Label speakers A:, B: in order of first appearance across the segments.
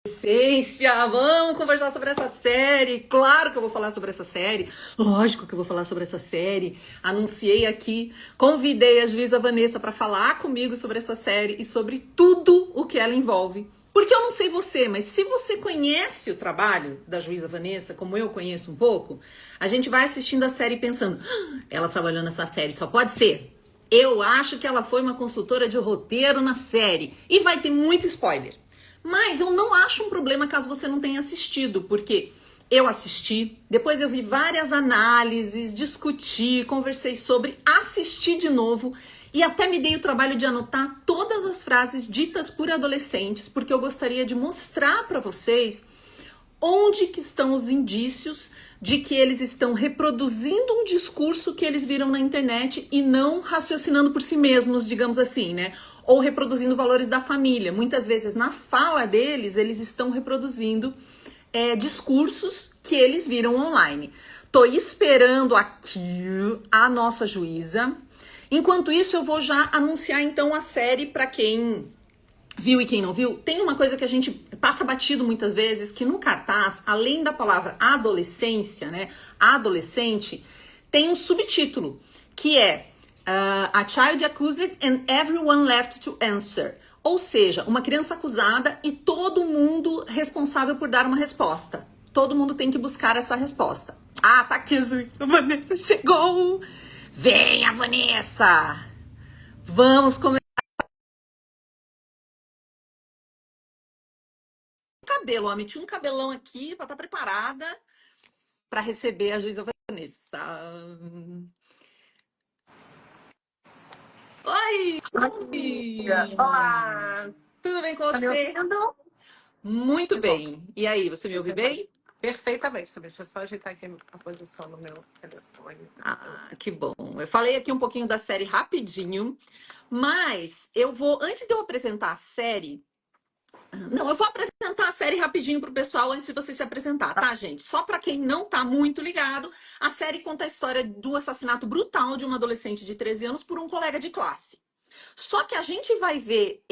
A: Essência, vamos conversar sobre essa série. Claro que eu vou falar sobre essa série. Lógico que eu vou falar sobre essa série. Anunciei aqui, convidei a juíza Vanessa para falar comigo sobre essa série e sobre tudo o que ela envolve. Porque eu não sei você, mas se você conhece o trabalho da juíza Vanessa, como eu conheço um pouco, a gente vai assistindo a série pensando, ela trabalhou nessa série, só pode ser. Eu acho que ela foi uma consultora de roteiro na série. E vai ter muito spoiler. Mas eu não acho um problema caso você não tenha assistido, porque eu assisti, depois eu vi várias análises, discuti, conversei sobre, assisti de novo e até me dei o trabalho de anotar todas as frases ditas por adolescentes, porque eu gostaria de mostrar para vocês onde que estão os indícios de que eles estão reproduzindo um discurso que eles viram na internet e não raciocinando por si mesmos, digamos assim, né? Ou reproduzindo valores da família. Muitas vezes na fala deles, eles estão reproduzindo discursos que eles viram online. Tô esperando aqui a nossa juíza. Enquanto isso, eu vou já anunciar então a série para quem viu e quem não viu. Tem uma coisa que a gente passa batido muitas vezes, que no cartaz, além da palavra adolescência, né, adolescente, tem um subtítulo, que é A Child Accused and Everyone Left to Answer. Ou seja, uma criança acusada e todo mundo responsável por dar uma resposta. Todo mundo tem que buscar essa resposta. Ah, tá aqui a Vanessa chegou! Venha, Vanessa! Vamos começar. Cabelo, ó, meti um cabelão aqui para estar preparada para receber a juíza Vanessa. Oi!
B: Olá!
A: Tudo bem com
B: Tá me
A: você?
B: ouvindo?
A: Muito
B: Que bom.
A: bem. E aí, você me ouve bem?
B: Perfeitamente. Deixa eu só ajeitar aqui a posição do meu telefone.
A: Ah, que bom. Eu falei aqui um pouquinho da série rapidinho, mas eu vou, antes de eu apresentar a série, não, eu vou apresentar a série rapidinho pro pessoal antes de você se apresentar, tá, gente? Só para quem não tá muito ligado, a série conta a história do assassinato brutal de uma adolescente de 13 anos por um colega de classe. Só que a gente vai ver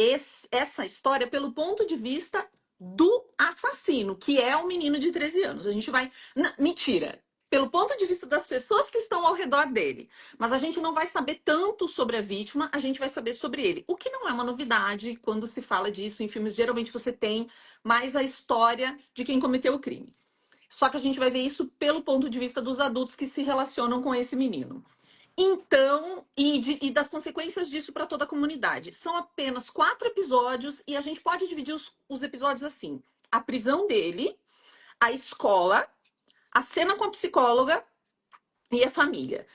A: essa história pelo ponto de vista do assassino, que é um menino de 13 anos. A gente vai. Mentira! Pelo ponto de vista das pessoas que estão ao redor dele. Mas a gente não vai saber tanto sobre a vítima, a gente vai saber sobre ele. O que não é uma novidade quando se fala disso em filmes. Geralmente você tem mais a história de quem cometeu o crime. Só que a gente vai ver isso pelo ponto de vista dos adultos que se relacionam com esse menino. Então, e das consequências disso para toda a comunidade. São apenas 4 episódios e a gente pode dividir os episódios assim: a prisão dele, a escola, a cena com a psicóloga e a família.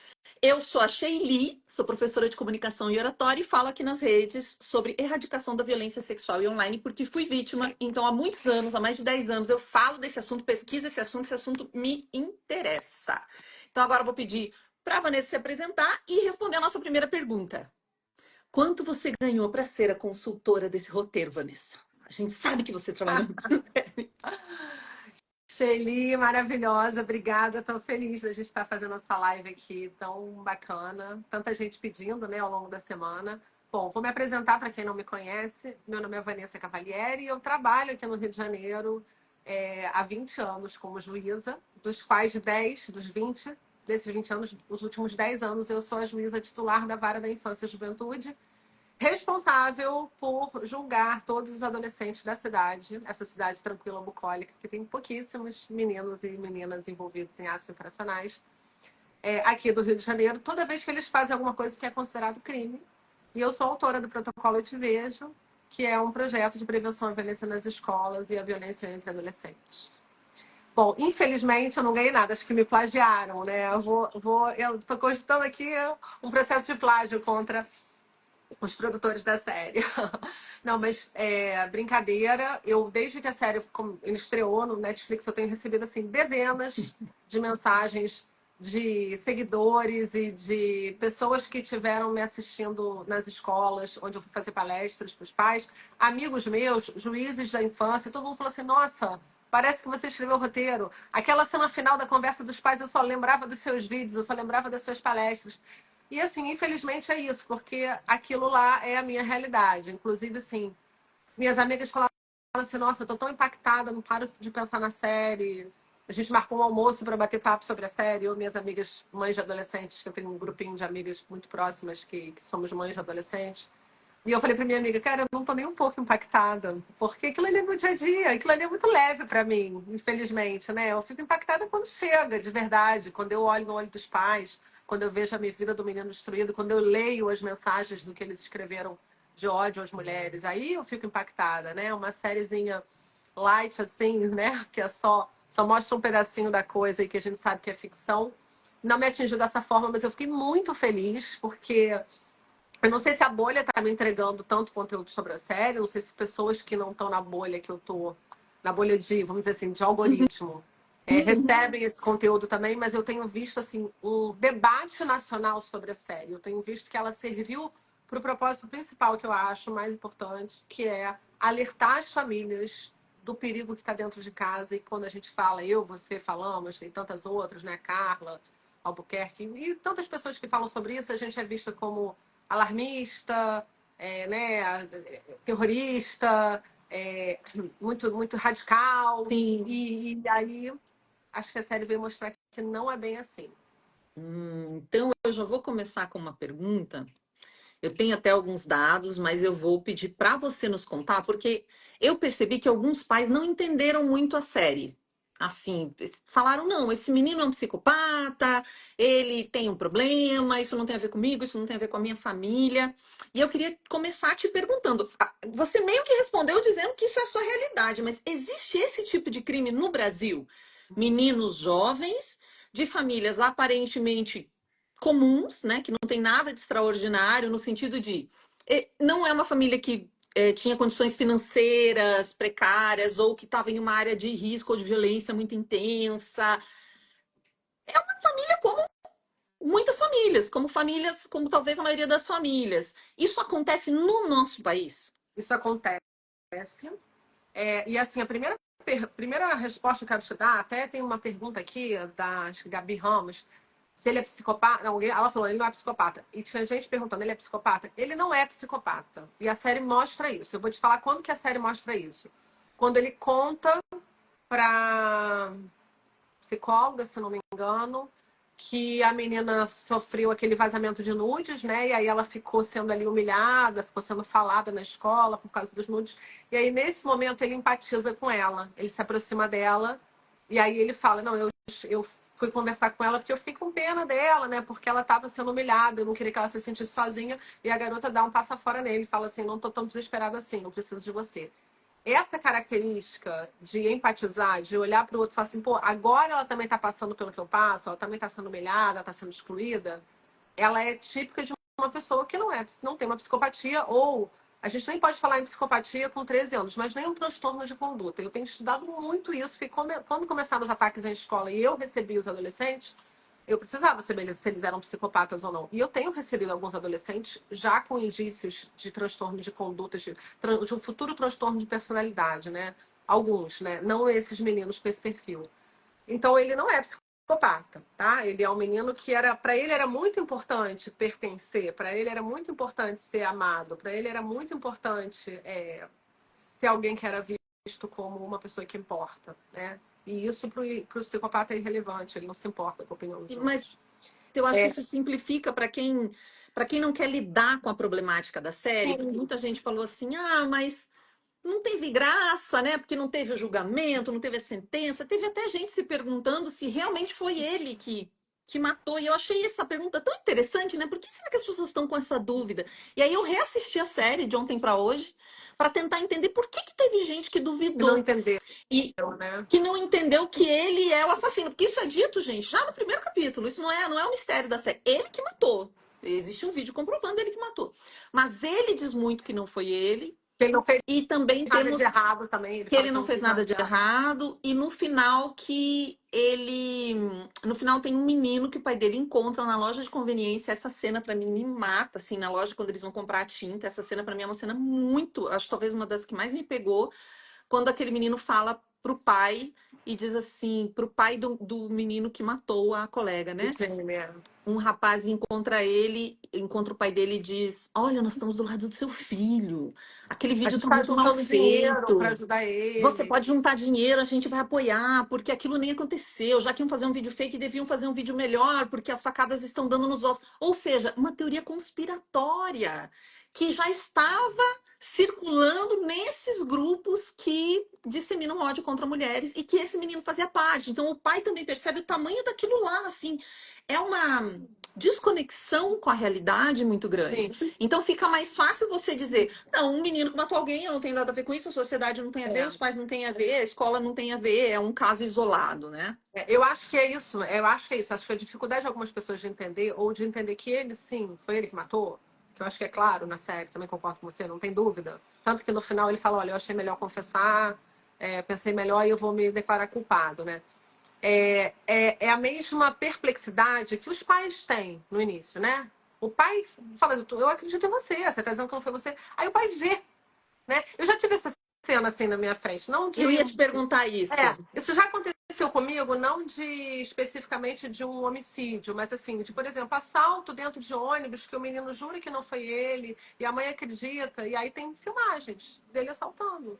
A: Eu sou a Sheili, sou professora de comunicação e oratória e falo aqui nas redes sobre erradicação da violência sexual e online, porque fui vítima. Então, há muitos anos, há mais de 10 anos, eu falo desse assunto, pesquiso esse assunto me interessa. Então, agora eu vou pedir para a Vanessa se apresentar e responder a nossa primeira pergunta. Quanto você ganhou para ser a consultora desse roteiro, Vanessa? A gente sabe que você trabalhou nessa série.
B: Sheili, maravilhosa, obrigada. Estou feliz da gente estar fazendo essa live aqui tão bacana. Tanta gente pedindo, né, ao longo da semana. Bom, vou me apresentar para quem não me conhece. Meu nome é Vanessa Cavalieri e eu trabalho aqui no Rio de Janeiro há 20 anos como juíza, dos quais 10 dos 20, desses 20 anos, os últimos 10 anos, eu sou a juíza titular da Vara da Infância e Juventude, responsável por julgar todos os adolescentes da cidade, essa cidade tranquila, bucólica, que tem pouquíssimos meninos e meninas envolvidos em atos infracionais, aqui do Rio de Janeiro, toda vez que eles fazem alguma coisa que é considerado crime. E eu sou autora do protocolo Eu Te Vejo, que é um projeto de prevenção à violência nas escolas e à violência entre adolescentes. Bom, infelizmente eu não ganhei nada, acho que me plagiaram, né? Eu estou cogitando aqui um processo de plágio contra os produtores da série. Não, mas brincadeira. Eu, desde que a série estreou no Netflix, eu tenho recebido assim, dezenas de mensagens de seguidores e de pessoas que tiveram me assistindo nas escolas, onde eu fui fazer palestras para os pais, amigos meus, juízes da infância, todo mundo falou assim, nossa, parece que você escreveu o roteiro. Aquela cena final da conversa dos pais, eu só lembrava dos seus vídeos, eu só lembrava das suas palestras. E assim, infelizmente é isso, porque aquilo lá é a minha realidade. Inclusive, assim, minhas amigas falavam assim, nossa, eu tô tão impactada, não paro de pensar na série. A gente marcou um almoço para bater papo sobre a série. Eu e minhas amigas, mães de adolescentes, que eu tenho um grupinho de amigas muito próximas que somos mães de adolescentes. E eu falei pra minha amiga, cara, eu não tô nem um pouco impactada, porque aquilo ali é meu dia a dia, aquilo ali é muito leve pra mim, infelizmente, né? Eu fico impactada quando chega, de verdade, quando eu olho no olho dos pais, quando eu vejo a minha vida do menino destruído, quando eu leio as mensagens do que eles escreveram de ódio às mulheres, aí eu fico impactada, né? Uma sériezinha light, assim, né? Que é só mostra um pedacinho da coisa e que a gente sabe que é ficção. Não me atingiu dessa forma, mas eu fiquei muito feliz, porque eu não sei se a bolha tá me entregando tanto conteúdo sobre a série, não sei se pessoas que não estão na bolha que eu tô, na bolha de, vamos dizer assim, de algoritmo, recebem esse conteúdo também, mas eu tenho visto, assim, um debate nacional sobre a série. Eu tenho visto que ela serviu para o propósito principal que eu acho mais importante, que é alertar as famílias do perigo que está dentro de casa. E quando a gente fala, eu, você falamos, tem tantas outras, né, Carla, Albuquerque, e tantas pessoas que falam sobre isso, a gente é vista como alarmista, né, terrorista, muito radical.
A: Sim.
B: E aí acho que a série veio mostrar que não é bem assim.
A: Então eu já vou começar com uma pergunta. Eu tenho até alguns dados, mas eu vou pedir para você nos contar, porque eu percebi que alguns pais não entenderam muito a série. Assim, falaram: não, esse menino é um psicopata, ele tem um problema, isso não tem a ver comigo, isso não tem a ver com a minha família. E eu queria começar te perguntando: você meio que respondeu dizendo que isso é a sua realidade, mas existe esse tipo de crime no Brasil? Meninos jovens, de famílias aparentemente comuns, né, que não tem nada de extraordinário, no sentido de não é uma família que tinha condições financeiras precárias ou que estava em uma área de risco ou de violência muito intensa. É uma família como muitas famílias, como talvez a maioria das famílias. Isso acontece no nosso país?
B: Isso acontece. E assim, a primeira resposta que eu quero te dar, até tem uma pergunta aqui da acho que Gabi Ramos, se ele é psicopata. Não, ela falou, ele não é psicopata. E tinha gente perguntando, ele é psicopata? Ele não é psicopata. E a série mostra isso. Eu vou te falar quando que a série mostra isso. Quando ele conta pra psicóloga, se não me engano, que a menina sofreu aquele vazamento de nudes, né? E aí ela ficou sendo ali humilhada, ficou sendo falada na escola por causa dos nudes. E aí, nesse momento, ele empatiza com ela, ele se aproxima dela, e aí ele fala: Não, eu fui conversar com ela porque eu fiquei com pena dela, né? Porque ela estava sendo humilhada, eu não queria que ela se sentisse sozinha. E a garota dá um passo fora nele, fala assim: Não tô tão desesperada assim, não preciso de você. Essa característica de empatizar, de olhar para o outro e falar assim, pô, agora ela também está passando pelo que eu passo, ela também está sendo humilhada, está sendo excluída, ela é típica de uma pessoa que não tem uma psicopatia, ou a gente nem pode falar em psicopatia com 13 anos, mas nem um transtorno de conduta. Eu tenho estudado muito isso, porque quando começaram os ataques em escola e eu recebi os adolescentes, eu precisava saber se eles eram psicopatas ou não. E eu tenho recebido alguns adolescentes já com indícios de transtorno de conduta, de um futuro transtorno de personalidade, né? Alguns, né? Não esses meninos com esse perfil. Então ele não é psicopata, tá? Ele é um menino que para ele era muito importante pertencer, para ele era muito importante ser amado, para ele era muito importante ser alguém que era visto como uma pessoa que importa, né? E isso para o psicopata é irrelevante, ele não se importa com a opinião dos
A: Mas
B: outros.
A: eu acho que isso simplifica para quem não quer lidar com a problemática da série, porque
B: Sim.
A: muita gente falou assim: ah, mas não teve graça, né? Porque não teve o julgamento, não teve a sentença. Teve até gente se perguntando se realmente foi ele que matou. E eu achei essa pergunta tão interessante, né? Por que será que as pessoas estão com essa dúvida? E aí eu reassisti a série de ontem para hoje para tentar entender por que teve gente que
B: E não
A: duvidou
B: entendeu,
A: e
B: né?
A: que não entendeu que ele é o assassino. Porque isso é dito, gente, já no primeiro capítulo. Isso não é um mistério da série. Ele que matou. Existe um vídeo comprovando ele que matou. Mas ele diz muito que não foi ele.
B: Ele não fez
A: E também
B: nada de
A: temos
B: errado também, ele
A: que
B: fala
A: ele
B: que
A: não
B: não
A: fez
B: fez nada
A: nada
B: de
A: de
B: errado.
A: errado e no final que ele, no final tem um menino que o pai dele encontra na loja de conveniência. Essa cena pra mim me mata, assim, na loja quando eles vão comprar a tinta. Essa cena pra mim é uma cena muito, acho talvez uma das que mais me pegou, quando aquele menino fala pro pai e diz assim pro pai do menino que matou a colega, né?
B: Jamie.
A: Um rapaz encontra o pai dele e diz: Olha, nós estamos do lado do seu filho. Aquele
B: A
A: vídeo
B: gente
A: tá
B: tá
A: muito mal
B: juntando dinheiro para
A: feito.
B: ajudar
A: Você
B: ele.
A: pode juntar dinheiro, a gente vai apoiar, porque aquilo nem aconteceu. Já que iam fazer um vídeo fake, deviam fazer um vídeo melhor, porque as facadas estão dando nos ossos. Ou seja, uma teoria conspiratória que já estava circulando nesses grupos que disseminam ódio contra mulheres e que esse menino fazia parte. Então o pai também percebe o tamanho daquilo lá, assim. É uma desconexão com a realidade muito grande.
B: Sim.
A: Então fica mais fácil você dizer, não, um menino que matou alguém, eu não tenho nada a ver com isso, a sociedade não tem a ver,
B: É.
A: os pais não têm a ver, a escola não tem a ver, é um caso isolado, né?
B: Eu acho que é isso, eu acho que é isso. Acho que a dificuldade de algumas pessoas de entender, ou de entender que ele, sim, foi ele que matou, que eu acho que é claro na série, também concordo com você, não tem dúvida. Tanto que no final ele fala, olha, eu achei melhor confessar, pensei melhor e eu vou me declarar culpado, né? É a mesma perplexidade que os pais têm no início, né? O pai fala, eu acredito em você, você está dizendo que não foi você. Aí o pai vê, né? Eu já tive essa cena assim na minha frente, não
A: Eu
B: de
A: ia te perguntar isso.
B: isso já aconteceu comigo, não de especificamente de um homicídio, mas assim, de, por exemplo, assalto dentro de ônibus, que o menino jura que não foi ele, e a mãe acredita, e aí tem filmagens dele assaltando.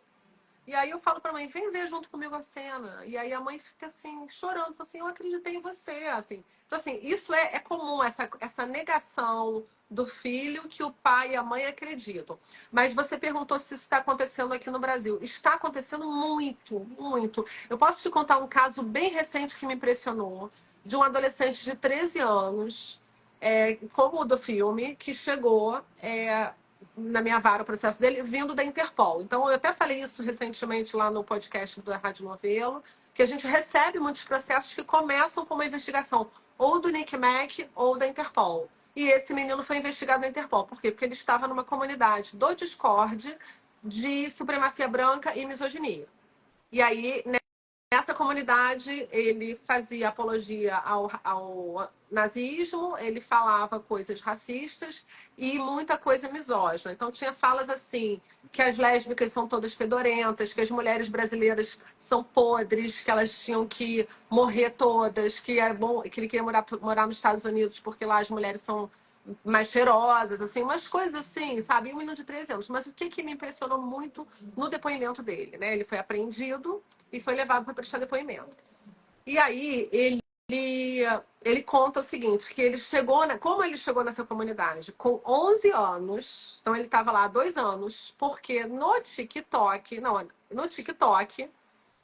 B: E aí eu falo pra mãe, vem ver junto comigo a cena. E aí a mãe fica assim, chorando, fala assim, eu acreditei em você, assim. Então, assim, isso é comum, essa negação do filho que o pai e a mãe acreditam. Mas você perguntou se isso está acontecendo aqui no Brasil. Está acontecendo muito, muito. Eu posso te contar um caso bem recente que me impressionou, de um adolescente de 13 anos, como o do filme, que chegou na minha vara o processo dele, vindo da Interpol. Então, eu até falei isso recentemente lá no podcast da Rádio Novelo, que a gente recebe muitos processos que começam com uma investigação ou do Nick Mack ou da Interpol. E esse menino foi investigado na Interpol. Por quê? Porque ele estava numa comunidade do Discord de supremacia branca e misoginia. E aí, nessa comunidade, ele fazia apologia ao nazismo, ele falava coisas racistas e muita coisa misógina. Então, tinha falas assim, que as lésbicas são todas fedorentas, que as mulheres brasileiras são podres, que elas tinham que morrer todas, que era bom, que ele queria morar nos Estados Unidos porque lá as mulheres são mais cheirosas, assim, umas coisas assim, sabe? Um menino de 13 anos. Mas o que me impressionou muito no depoimento dele, né? Ele foi apreendido e foi levado para prestar depoimento. E aí ele conta o seguinte, que ele chegou, como ele chegou nessa comunidade? Com 11 anos, então ele estava lá há 2 anos, porque no TikTok,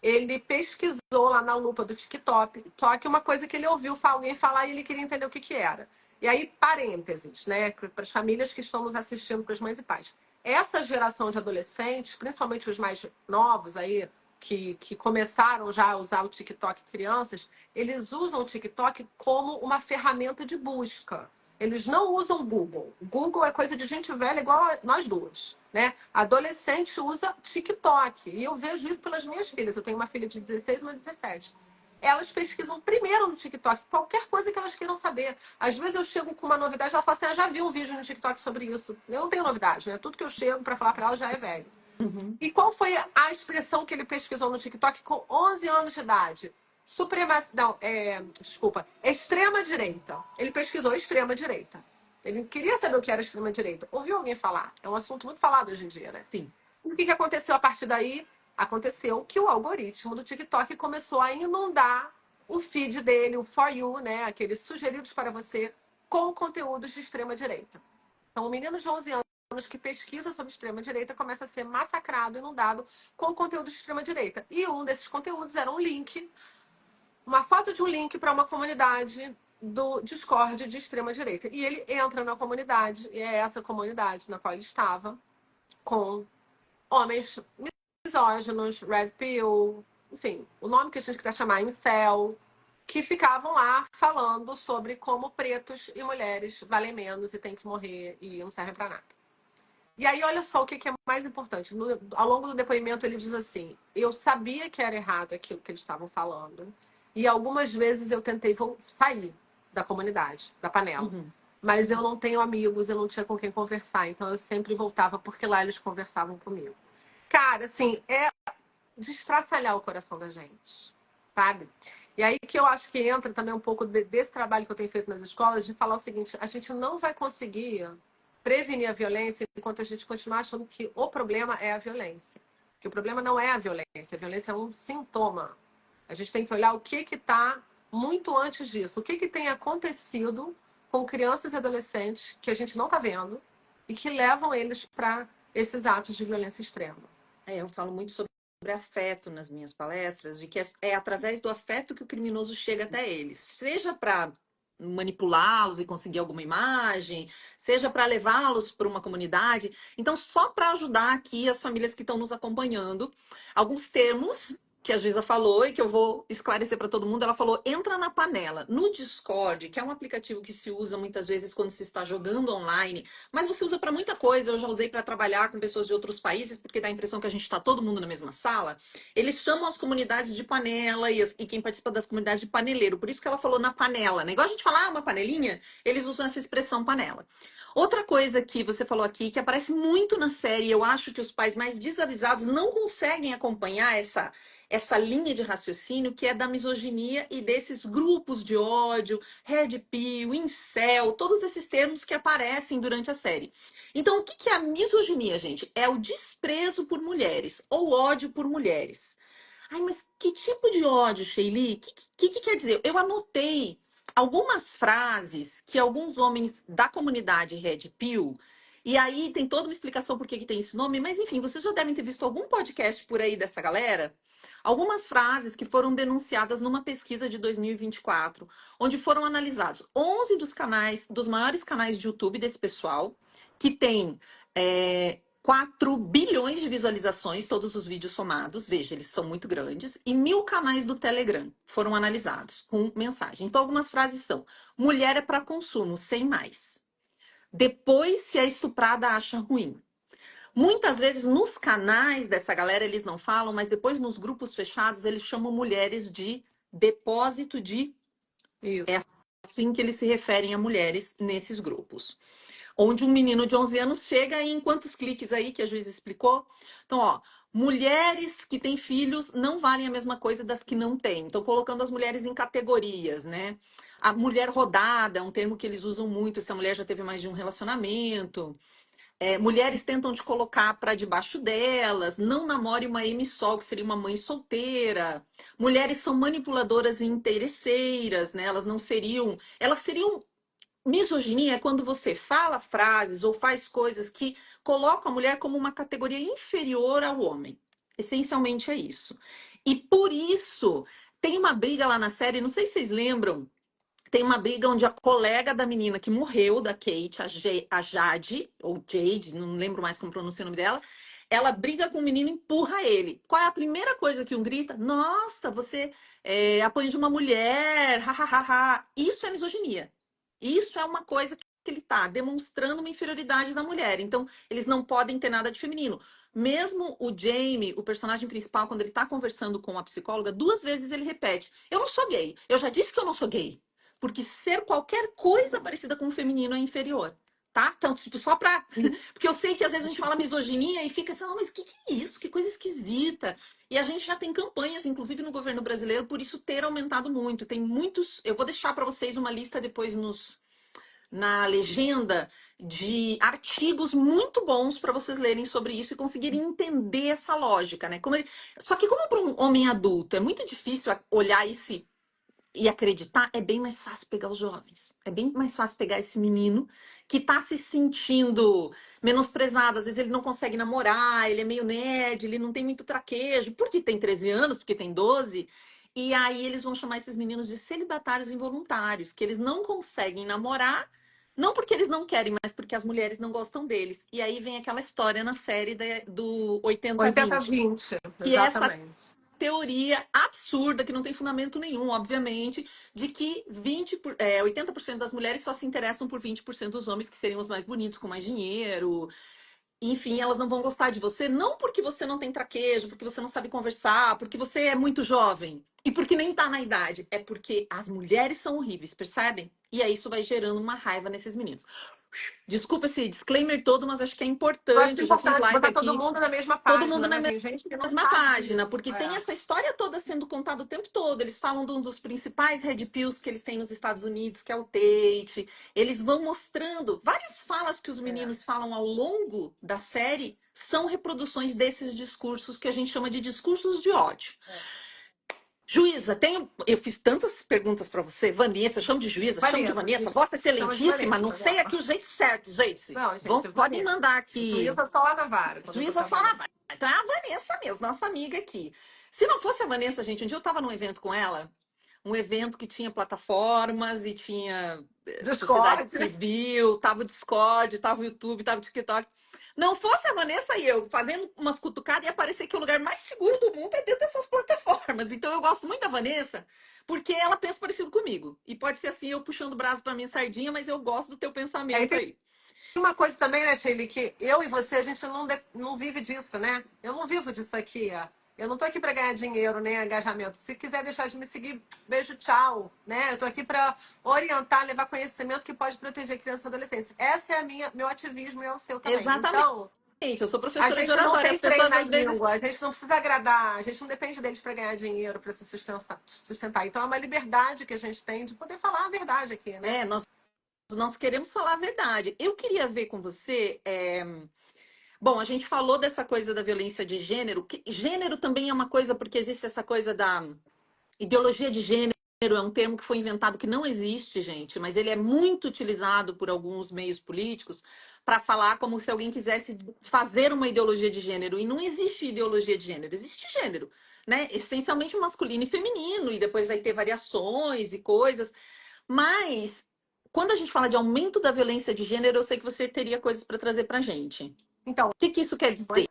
B: ele pesquisou lá na lupa do TikTok uma coisa que ele ouviu alguém falar e ele queria entender o que era. E aí, parênteses, né, para as famílias que estão nos assistindo, para as mães e pais. Essa geração de adolescentes, principalmente os mais novos aí, que começaram já a usar o TikTok crianças, eles usam o TikTok como uma ferramenta de busca. Eles não usam o Google. Google é coisa de gente velha igual a nós duas, né? Adolescente usa TikTok. E eu vejo isso pelas minhas filhas. Eu tenho uma filha de 16 e uma de 17. Elas pesquisam primeiro no TikTok qualquer coisa que elas queiram saber. Às vezes eu chego com uma novidade, ela fala assim: já vi um vídeo no TikTok sobre isso. Eu não tenho novidade, né? Tudo que eu chego para falar para ela já é velho.
A: Uhum.
B: E qual foi a expressão que ele pesquisou no TikTok com 11 anos de idade? Não, desculpa, extrema-direita. Ele pesquisou extrema-direita. Ele queria saber o que era extrema-direita. Ouviu alguém falar? É um assunto muito falado hoje em dia, né?
A: Sim.
B: O que aconteceu a partir daí? Aconteceu que o algoritmo do TikTok começou a inundar o feed dele, o For You, né? Aqueles sugeridos para você, com conteúdos de extrema-direita. Então, o menino de 11 anos que pesquisa sobre extrema-direita começa a ser massacrado, inundado com conteúdo de extrema-direita. E um desses conteúdos era um link, uma foto de um link para uma comunidade do Discord de extrema-direita. E ele entra na comunidade, e é essa comunidade na qual ele estava, com homens misóginos, red pill, enfim, o nome que a gente quiser chamar, incel, que ficavam lá falando sobre como pretos e mulheres valem menos e têm que morrer e não servem para nada. E aí, olha só o que é mais importante. Ao longo do depoimento, ele diz assim: eu sabia que era errado aquilo que eles estavam falando. E algumas vezes eu tentei sair da comunidade, da panela.
A: Uhum.
B: Mas eu não tenho amigos, eu não tinha com quem conversar. Então eu sempre voltava porque lá eles conversavam comigo. Cara, assim, é destraçalhar o coração da gente. sabe? E aí que eu acho que entra também um pouco desse trabalho que eu tenho feito nas escolas, de falar o seguinte: a gente não vai conseguir prevenir a violência enquanto a gente continuar achando que o problema é a violência. Que o problema não é a violência é um sintoma. A gente tem que olhar o que está muito antes disso, o que tem acontecido com crianças e adolescentes que a gente não está vendo e que levam eles para esses atos de violência extrema.
A: Eu falo muito sobre afeto nas minhas palestras, de que é através do afeto que o criminoso chega até eles, seja para manipulá-los e conseguir alguma imagem, seja para levá-los para uma comunidade. Então, só para ajudar aqui as famílias que estão nos acompanhando, alguns termos que a Juíza falou e que eu vou esclarecer para todo mundo. Ela falou: entra na panela. No Discord, que é um aplicativo que se usa muitas vezes quando se está jogando online, mas você usa para muita coisa. Eu já usei para trabalhar com pessoas de outros países, porque dá a impressão que a gente está todo mundo na mesma sala. Eles chamam as comunidades de panela e quem participa das comunidades de paneleiro. Por isso que ela falou na panela, né? Igual a gente fala, uma panelinha, eles usam essa expressão panela. Outra coisa que você falou aqui, que aparece muito na série, eu acho que os pais mais desavisados não conseguem acompanhar essa linha de raciocínio, que é da misoginia e desses grupos de ódio, red pill, incel, todos esses termos que aparecem durante a série. Então, o que é a misoginia, gente? É o desprezo por mulheres ou ódio por mulheres. Ai, mas que tipo de ódio, Sheili? O que quer dizer? Eu anotei algumas frases que alguns homens da comunidade Red Pill, e aí tem toda uma explicação por que tem esse nome, mas enfim, vocês já devem ter visto algum podcast por aí dessa galera. Algumas frases que foram denunciadas numa pesquisa de 2024, onde foram analisados 11 dos canais, dos maiores canais de YouTube desse pessoal, que tem 4 bilhões de visualizações, todos os vídeos somados, veja, eles são muito grandes, e 1.000 canais do Telegram foram analisados com mensagem. Então, algumas frases são: mulher é para consumo, sem mais. Depois, se é estuprada, acha ruim. Muitas vezes, nos canais dessa galera, eles não falam, mas depois, nos grupos fechados, eles chamam mulheres de depósito de...
B: Isso.
A: É assim que eles se referem a mulheres nesses grupos. Onde um menino de 11 anos chega em quantos cliques aí que a juíza explicou? Então, ó, mulheres que têm filhos não valem a mesma coisa das que não têm. Então, colocando as mulheres em categorias, né? A mulher rodada é um termo que eles usam muito se a mulher já teve mais de um relacionamento. Mulheres tentam te colocar para debaixo delas, não namore uma Sol, que seria uma mãe solteira. Mulheres são manipuladoras e interesseiras, né? Elas seriam misoginia é quando você fala frases ou faz coisas que colocam a mulher como uma categoria inferior ao homem. Essencialmente é isso. E por isso tem uma briga lá na série, não sei se vocês lembram, tem uma briga onde a colega da menina que morreu, da Kate, a Jade, ou Jade, não lembro mais como pronuncia o nome dela, ela briga com o menino e empurra ele. Qual é a primeira coisa que um grita? Nossa, você apanha de uma mulher, ha, ha, ha, ha. Isso é misoginia. Isso é uma coisa que ele está demonstrando uma inferioridade da mulher. Então, eles não podem ter nada de feminino. Mesmo o Jamie, o personagem principal, quando ele está conversando com a psicóloga, 2 vezes ele repete: eu não sou gay. Eu já disse que eu não sou gay. Porque ser qualquer coisa parecida com o feminino é inferior. Tá? Então, tipo, só pra. Porque eu sei que às vezes a gente fala misoginia e fica assim, mas que é isso? Que coisa esquisita. E a gente já tem campanhas, inclusive no governo brasileiro, por isso ter aumentado muito. Tem muitos. Eu vou deixar para vocês uma lista depois na legenda de artigos muito bons para vocês lerem sobre isso e conseguirem entender essa lógica, né? Só que como para um homem adulto é muito difícil olhar e acreditar, é bem mais fácil pegar os jovens. É bem mais fácil pegar esse menino que tá se sentindo menosprezado. Às vezes ele não consegue namorar, ele é meio nerd, ele não tem muito traquejo, porque tem 13 anos, porque tem 12. E aí eles vão chamar esses meninos de celibatários involuntários, que eles não conseguem namorar, não porque eles não querem, mas porque as mulheres não gostam deles. E aí vem aquela história na série do 80-20,
B: 80-20,
A: que é essa
B: exatamente.
A: teoria absurda, que não tem fundamento nenhum, obviamente, de que 80% das mulheres só se interessam por 20% dos homens, que seriam os mais bonitos, com mais dinheiro. Enfim, elas não vão gostar de você, não porque você não tem traquejo, porque você não sabe conversar, porque você é muito jovem e porque nem tá na idade. É porque as mulheres são horríveis, percebem? E aí isso vai gerando uma raiva nesses meninos. Desculpa esse disclaimer todo, mas acho que é
B: Eu acho que é
A: importante. Já fiz
B: importante
A: live
B: botar todo
A: aqui,
B: mundo na mesma
A: todo mundo
B: página,
A: na
B: né? Tem gente que não
A: mesma
B: sabe
A: página,
B: disso.
A: porque tem
B: É.
A: essa história toda sendo contada o tempo todo. Eles falam de um dos principais red pills que eles têm nos Estados Unidos, que é o Tate. Eles vão mostrando várias falas que os
B: É.
A: meninos falam ao longo da série são reproduções desses discursos que a gente chama de discursos de ódio. Juíza, eu fiz tantas perguntas para você, Vanessa, eu chamo de juíza, chamo de
B: Vanessa,
A: Vanessa, Vossa
B: chama de
A: Excelentíssima, não
B: Vanessa,
A: sei
B: Débora.
A: aqui o jeito certo, gente.
B: Não, gente,
A: Podem
B: Vanessa.
A: mandar aqui.
B: Juíza só lá na vara, quando eu tô
A: Juíza fala,
B: trabalhando.
A: então é a Vanessa mesmo, nossa amiga aqui. Se não fosse a Vanessa, gente, um dia eu estava num evento com ela, um evento que tinha plataformas e tinha sociedade
B: Discord.
A: civil, tava o Discord, tava o YouTube, tava o TikTok. Não fosse a Vanessa e eu fazendo umas cutucadas, ia parecer que o lugar mais seguro do mundo é dentro dessas plataformas. Então eu gosto muito da Vanessa, porque ela pensa parecido comigo. E pode ser assim, eu puxando o braço para minha sardinha, mas eu gosto do teu
B: Aí
A: pensamento
B: tem
A: aí.
B: uma coisa também, né, Sheila, que eu e você, a gente não vive disso, né? Eu não vivo disso aqui, ó. Eu não tô aqui para ganhar dinheiro, nem engajamento. Se quiser deixar de me seguir, beijo, tchau, né? Eu tô aqui para orientar, levar conhecimento que pode proteger criança e adolescente. Essa é meu ativismo e é o seu também.
A: Exatamente.
B: Então,
A: Eu sou
B: a
A: professora de
B: gente não
A: oratória. As
B: tem freio
A: pessoas
B: na
A: às vezes
B: língua, a gente não precisa agradar, a gente não depende deles para ganhar dinheiro, para se sustentar. Então é uma liberdade que a gente tem de poder falar a verdade aqui, né?
A: é, nós queremos falar a verdade. Eu queria ver com você. Bom, a gente falou dessa coisa da violência de gênero. Gênero também é uma coisa, porque existe essa coisa da ideologia de gênero. É um termo que foi inventado que não existe, gente, mas ele é muito utilizado por alguns meios políticos para falar como se alguém quisesse fazer uma ideologia de gênero. E não existe ideologia de gênero, existe gênero, né? Essencialmente masculino e feminino, e depois vai ter variações e coisas. Mas quando a gente fala de aumento da violência de gênero, eu sei que você teria coisas para trazer para gente. O
B: Então,
A: que isso quer dizer?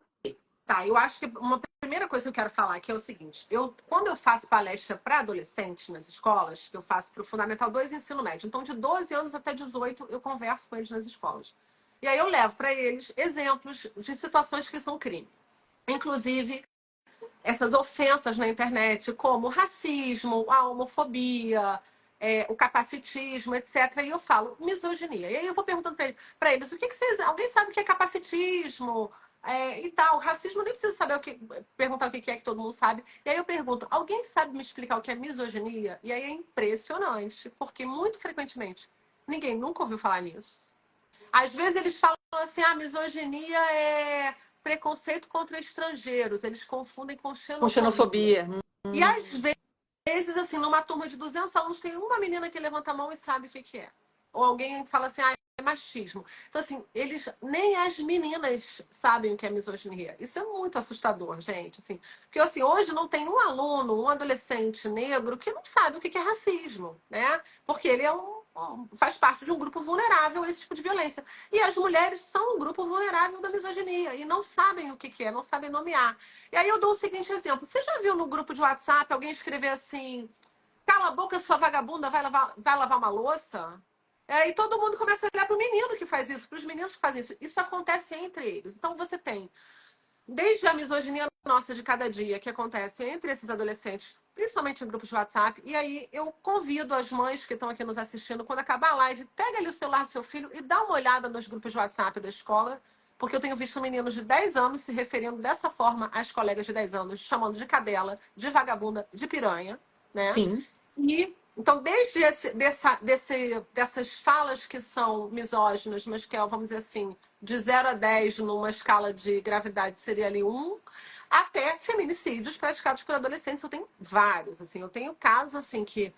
B: tá, eu acho que uma primeira coisa que eu quero falar aqui é o seguinte: quando eu faço palestra para adolescentes nas escolas, que eu faço para o Fundamental 2 e Ensino Médio, então de 12 anos até 18 eu converso com eles nas escolas. E aí eu levo para eles exemplos de situações que são crime. Inclusive, essas ofensas na internet, como o racismo, a homofobia, o capacitismo, etc. E eu falo misoginia. E aí eu vou perguntando para eles, o que vocês. Alguém sabe o que é capacitismo? E tal. Racismo eu nem preciso saber perguntar o que é que todo mundo sabe. E aí eu pergunto, alguém sabe me explicar o que é misoginia? E aí é impressionante, porque muito frequentemente ninguém nunca ouviu falar nisso. Às vezes eles falam assim, misoginia é preconceito contra estrangeiros. Eles confundem com
A: Com
B: xenofobia.
A: xenofobia.
B: E às vezes, assim, numa turma de 200 alunos, tem uma menina que levanta a mão e sabe o que é. Ou alguém fala assim, é machismo. Então, assim, nem as meninas sabem o que é misoginia. Isso é muito assustador, gente. Assim, porque, assim, hoje não tem um aluno, um adolescente negro que não sabe o que é racismo, né? Porque ele faz parte de um grupo vulnerável a esse tipo de violência. E as mulheres são um grupo vulnerável da misoginia e não sabem o que é, não sabem nomear. E aí eu dou o seguinte exemplo. Você já viu no grupo de WhatsApp alguém escrever assim: cala a boca, sua vagabunda, vai lavar uma louça? E todo mundo começa a olhar para o menino que faz isso, para os meninos que fazem isso. Isso acontece entre eles. Então você tem, desde a misoginia nossa de cada dia, que acontece entre esses adolescentes, principalmente em grupos de WhatsApp. E aí eu convido as mães que estão aqui nos assistindo, quando acabar a live, pega ali o celular do seu filho e dá uma olhada nos grupos de WhatsApp da escola, porque eu tenho visto meninos de 10 anos se referindo dessa forma às colegas de 10 anos, chamando de cadela, de vagabunda, de piranha, né?
A: Sim.
B: E então, desde dessas falas que são misóginas, mas que é, vamos dizer assim, de 0 a 10 numa escala de gravidade seria ali 1, até feminicídios praticados por adolescentes. Eu tenho vários, assim. Eu tenho casos, assim, que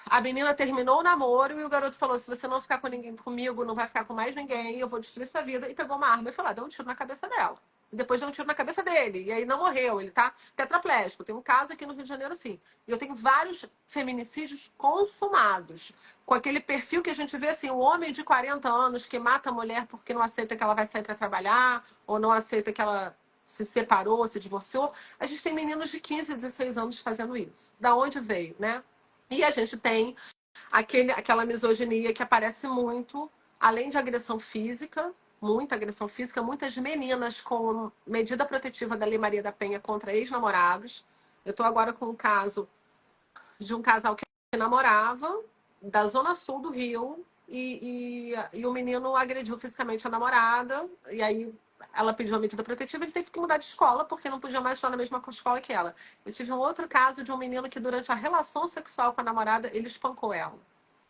B: a menina terminou o namoro e o garoto falou: se você não ficar comigo, não vai ficar com mais ninguém, eu vou destruir sua vida. E pegou uma arma e foi lá, deu um tiro na cabeça dela. E depois deu um tiro na cabeça dele. E aí não morreu, ele tá tetraplégico. Tem um caso aqui no Rio de Janeiro, assim. E eu tenho vários feminicídios consumados. Com aquele perfil que a gente vê, assim, o homem de 40 anos que mata a mulher porque não aceita que ela vai sair para trabalhar, ou não aceita que ela se separou, se divorciou. A gente tem meninos de 15, 16 anos fazendo isso. Da onde veio, né? E a gente tem aquela misoginia que aparece muito, além de agressão física, muita agressão física, muitas meninas com medida protetiva da Lei Maria da Penha contra ex-namorados. Eu estou agora com um caso de um casal que namorava, da zona sul do Rio, e o menino agrediu fisicamente a namorada. E aí ela pediu uma medida protetiva, ele teve que mudar de escola porque não podia mais estar na mesma escola que ela. Eu tive um outro caso de um menino que, durante a relação sexual com a namorada, ele espancou ela,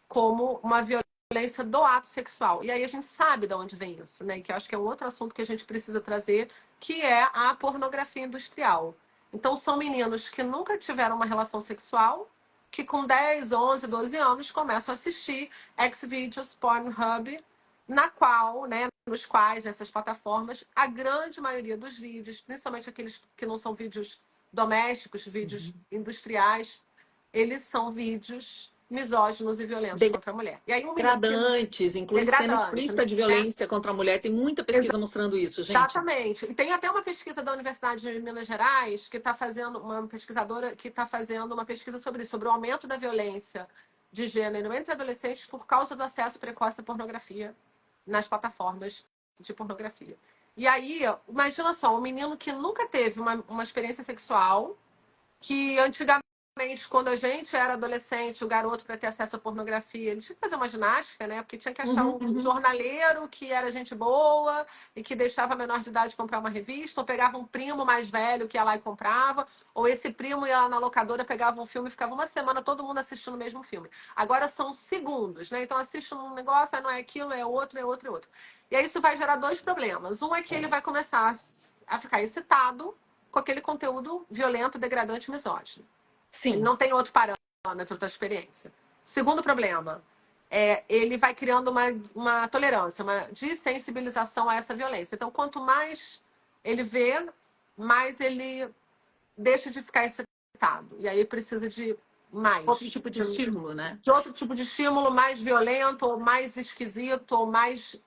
B: como uma violência do ato sexual. E aí a gente sabe de onde vem isso, né? Que eu acho que é um outro assunto que a gente precisa trazer, que é a pornografia industrial. Então, são meninos que nunca tiveram uma relação sexual, que com 10, 11, 12 anos começam a assistir Xvideos, Pornhub, na qual, né, nos quais, nessas plataformas, a grande maioria dos vídeos, principalmente aqueles que não são vídeos domésticos, vídeos industriais, eles são vídeos misóginos e violentos contra a mulher. E aí um menino que
A: Degradantes, inclui cena
B: degradante,
A: explícita de
B: né?
A: violência contra a mulher. Tem muita pesquisa mostrando isso, gente.
B: Exatamente. E tem até uma pesquisa da Universidade de Minas Gerais que está fazendo, uma pesquisadora que está fazendo uma pesquisa sobre isso, sobre o aumento da violência de gênero entre adolescentes por causa do acesso precoce à pornografia nas plataformas de pornografia. E aí, imagina só, um menino que nunca teve uma experiência sexual, que antigamente, quando a gente era adolescente, o garoto, para ter acesso à pornografia, ele tinha que fazer uma ginástica, né? Porque tinha que achar
A: Uhum,
B: um
A: uhum.
B: jornaleiro que era gente boa e que deixava a menor de idade comprar uma revista, ou pegava um primo mais velho que ia lá e comprava, ou esse primo ia lá na locadora, pegava um filme e ficava uma semana todo mundo assistindo o mesmo filme. Agora são segundos, né? Então assiste um negócio, aí não é aquilo, é outro, é outro, é outro. E aí isso vai gerar dois problemas. Um é que ele vai começar a ficar excitado com aquele conteúdo violento, degradante e misógino. Ele
A: Sim,
B: não tem outro parâmetro da experiência. Segundo problema, ele vai criando uma tolerância, uma desensibilização a essa violência. Então, quanto mais ele vê, mais ele deixa de ficar excitado. E aí precisa de
A: outro
B: mais.
A: tipo de estímulo, né?
B: De outro tipo de estímulo, mais violento, ou mais esquisito, ou mais.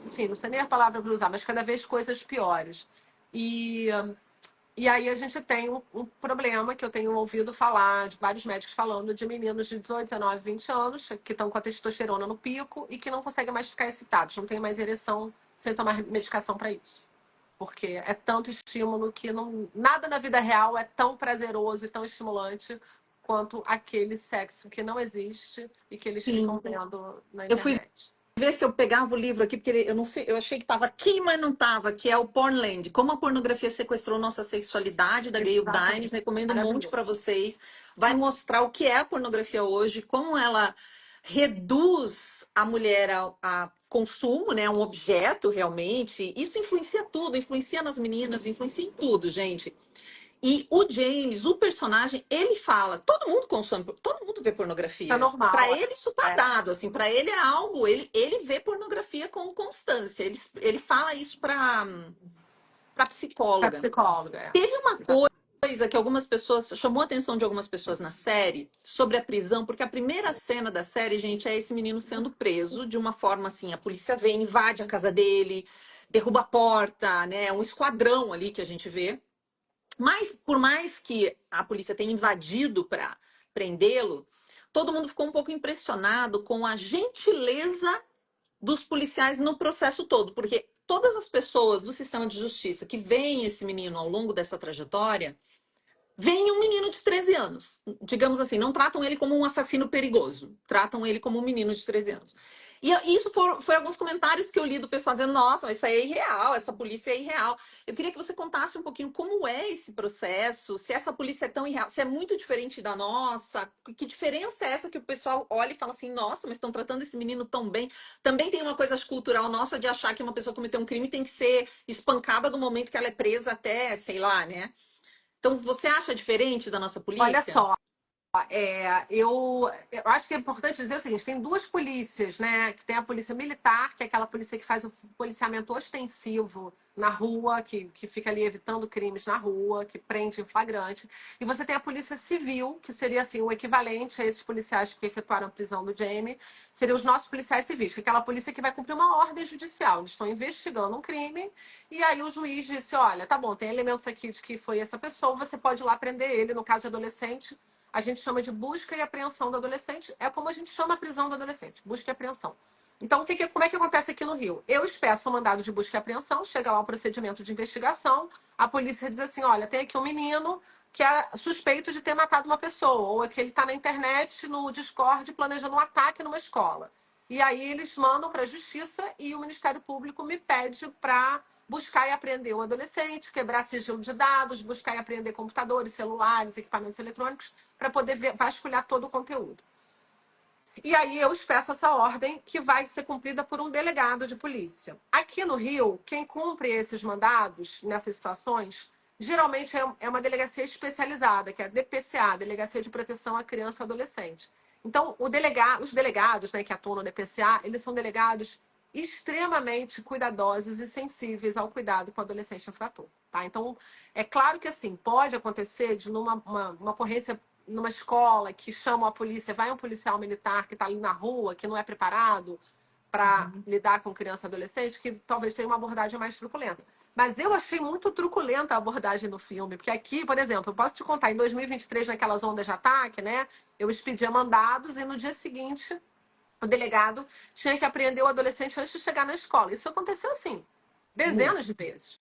B: Enfim, não sei nem a palavra para usar, mas cada vez coisas piores. E e aí a gente tem um problema que eu tenho ouvido falar, de vários médicos falando, de meninos de 18, 19, 20 anos, que estão com a testosterona no pico e que não conseguem mais ficar excitados, não tem mais ereção sem tomar medicação para isso. Porque é tanto estímulo que nada na vida real é tão prazeroso e tão estimulante quanto aquele sexo que não existe e que eles ficam
A: Sim.
B: vendo na
A: Eu fui
B: internet.
A: ver se eu pegava o livro aqui, porque eu não sei, eu achei que estava aqui, mas não estava, que é o Pornland, Como a Pornografia Sequestrou Nossa Sexualidade, da Gayle Dines.
B: Exatamente.
A: Recomendo muito para
B: Maravilhoso.
A: vocês. Vai mostrar o que é a pornografia hoje, como ela reduz a mulher a consumo, né, um objeto realmente. Isso influencia tudo, influencia nas meninas, influencia em tudo, gente. E o James, o personagem, ele fala, todo mundo consome, todo mundo vê
B: Isso é
A: pornografia. Para
B: normal.
A: ele isso tá dado, assim, para ele é algo, ele vê pornografia com constância. Ele fala isso para
B: É
A: psicóloga.
B: psicóloga,
A: Teve uma
B: Exatamente.
A: coisa que algumas pessoas chamou a atenção de algumas pessoas na série sobre a prisão, porque a primeira cena da série, gente, é esse menino sendo preso de uma forma assim, a polícia vem, invade a casa dele, derruba a porta, né? Um esquadrão ali que a gente vê. Mas, por mais que a polícia tenha invadido para prendê-lo, todo mundo ficou um pouco impressionado com a gentileza dos policiais no processo todo, porque todas as pessoas do sistema de justiça que veem esse menino ao longo dessa trajetória vem um menino de 13 anos. Digamos assim, não tratam ele como um assassino perigoso, tratam ele como um menino de 13 anos. E isso foi alguns comentários que eu li do pessoal dizendo: nossa, isso aí é irreal, essa polícia é irreal. Eu queria que você contasse um pouquinho como é esse processo, se essa polícia é tão irreal, se é muito diferente da nossa, que diferença é essa que o pessoal olha e fala assim: nossa, mas estão tratando esse menino tão bem. Também tem uma coisa cultural nossa de achar que uma pessoa cometeu um crime tem que ser espancada do momento que ela é presa até, sei lá, né? Então, você acha diferente da nossa
B: Olha
A: polícia?
B: só, eu acho que é importante dizer o seguinte: tem duas polícias, né? Que tem a polícia militar, que é aquela polícia que faz o policiamento ostensivo na rua, que fica ali evitando crimes na rua, que prende em flagrante. E você tem a polícia civil, que seria assim o equivalente a esses policiais que efetuaram a prisão do Jamie, seriam os nossos policiais civis, que é aquela polícia que vai cumprir uma ordem judicial. Eles estão investigando um crime, e aí o juiz disse: olha, tá bom, tem elementos aqui de que foi essa pessoa, você pode ir lá prender ele, no caso de adolescente. A gente chama de busca e apreensão do adolescente. É como a gente chama a prisão do adolescente, busca e apreensão. Então, como é que acontece aqui no Rio? Eu expeço o mandado de busca e apreensão, chega lá o procedimento de investigação, a polícia diz assim: olha, tem aqui um menino que é suspeito de ter matado uma pessoa, ou é que ele está na internet, no Discord, planejando um ataque numa escola. E aí eles mandam para a justiça e o Ministério Público me pede para buscar e apreender o adolescente, quebrar sigilo de dados, buscar e apreender computadores, celulares, equipamentos eletrônicos, para poder vasculhar todo o conteúdo. E aí eu expresso essa ordem que vai ser cumprida por um delegado de polícia. Aqui no Rio, quem cumpre esses mandados nessas situações, geralmente é uma delegacia especializada, que é a DPCA, Delegacia de Proteção à Criança e Adolescente. Então, os delegados, né, que atuam no DPCA, eles são delegados extremamente cuidadosos e sensíveis ao cuidado com o adolescente infrator. Tá? Então, é claro que assim, pode acontecer de uma ocorrência numa escola que chamam a polícia, vai um policial militar que está ali na rua, que não é preparado para lidar com criança e adolescente, que talvez tenha uma abordagem mais truculenta. Mas eu achei muito truculenta a abordagem no filme, porque aqui, por exemplo, eu posso te contar, em 2023, naquelas ondas de ataque, né? Eu expedia mandados e no dia seguinte o delegado tinha que apreender o adolescente antes de chegar na escola. Isso aconteceu assim, dezenas de vezes.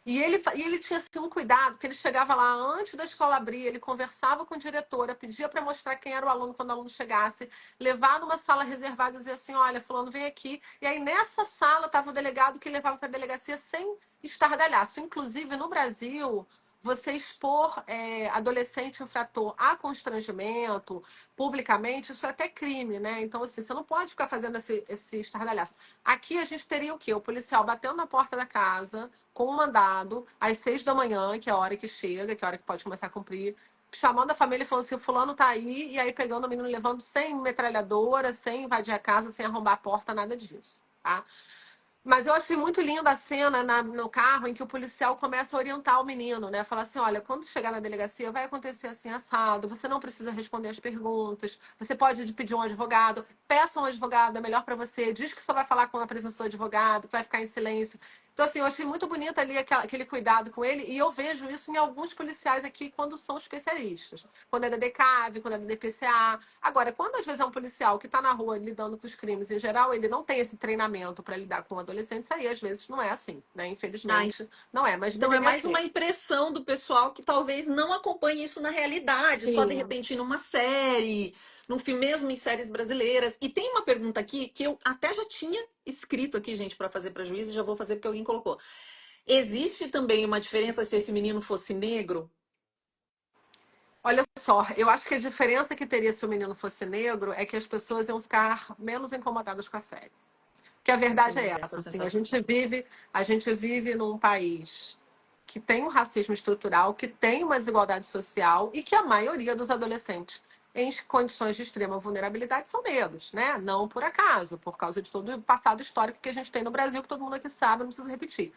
B: E ele tinha assim, um cuidado, porque ele chegava lá antes da escola abrir, ele conversava com a diretora, pedia para mostrar quem era o aluno quando o aluno chegasse, levar numa sala reservada e dizer assim, olha, fulano, vem aqui. E aí nessa sala estava o delegado que levava para a delegacia sem estardalhaço. Inclusive, no Brasil, você expor adolescente infrator a constrangimento publicamente, isso é até crime, né? Então, assim, você não pode ficar fazendo esse estardalhaço. Aqui a gente teria o quê? O policial batendo na porta da casa, com um mandado, às 6 da manhã, que é a hora que chega, que é a hora que pode começar a cumprir, chamando a família e falando assim, fulano tá aí, e aí pegando o menino, levando sem metralhadora, sem invadir a casa, sem arrombar a porta, nada disso, tá? Mas eu achei muito linda a cena no carro em que o policial começa a orientar o menino, né? Falar assim, olha, quando chegar na delegacia vai acontecer assim, assado, você não precisa responder as perguntas, você pode pedir um advogado, peça um advogado, é melhor para você, diz que só vai falar com a presença do advogado, que vai ficar em silêncio. Então, assim, eu achei muito bonito ali aquele cuidado com ele, e eu vejo isso em alguns policiais aqui quando são especialistas. Quando é da DECAV, quando é da DPCA. Agora, quando às vezes é um policial que está na rua lidando com os crimes em geral, ele não tem esse treinamento para lidar com adolescentes, aí às vezes não é assim, né?
A: Ah,
B: Infelizmente, não é, mas
A: então é
B: deveria
A: mais
B: ser.
A: uma impressão do pessoal que talvez não acompanhe isso na realidade, só de
B: Sim.
A: repente numa série, num filme, mesmo em séries brasileiras. E tem uma pergunta aqui que eu até já tinha escrito aqui, gente, para fazer para juiz, e já vou fazer porque alguém colocou. Existe também uma diferença se esse menino fosse negro?
B: Olha só, eu acho que a diferença que teria se o menino fosse negro é que as pessoas iam ficar menos incomodadas com a série. Que a verdade
A: Tenho
B: é
A: essa
B: essa, assim,
A: sensação.
B: a gente vive num país que tem um racismo estrutural, que tem uma desigualdade social e que a maioria dos adolescentes em condições de extrema vulnerabilidade são negros, né? Não por acaso, por causa de todo o passado histórico que a gente tem no Brasil, que todo mundo aqui sabe, não preciso repetir.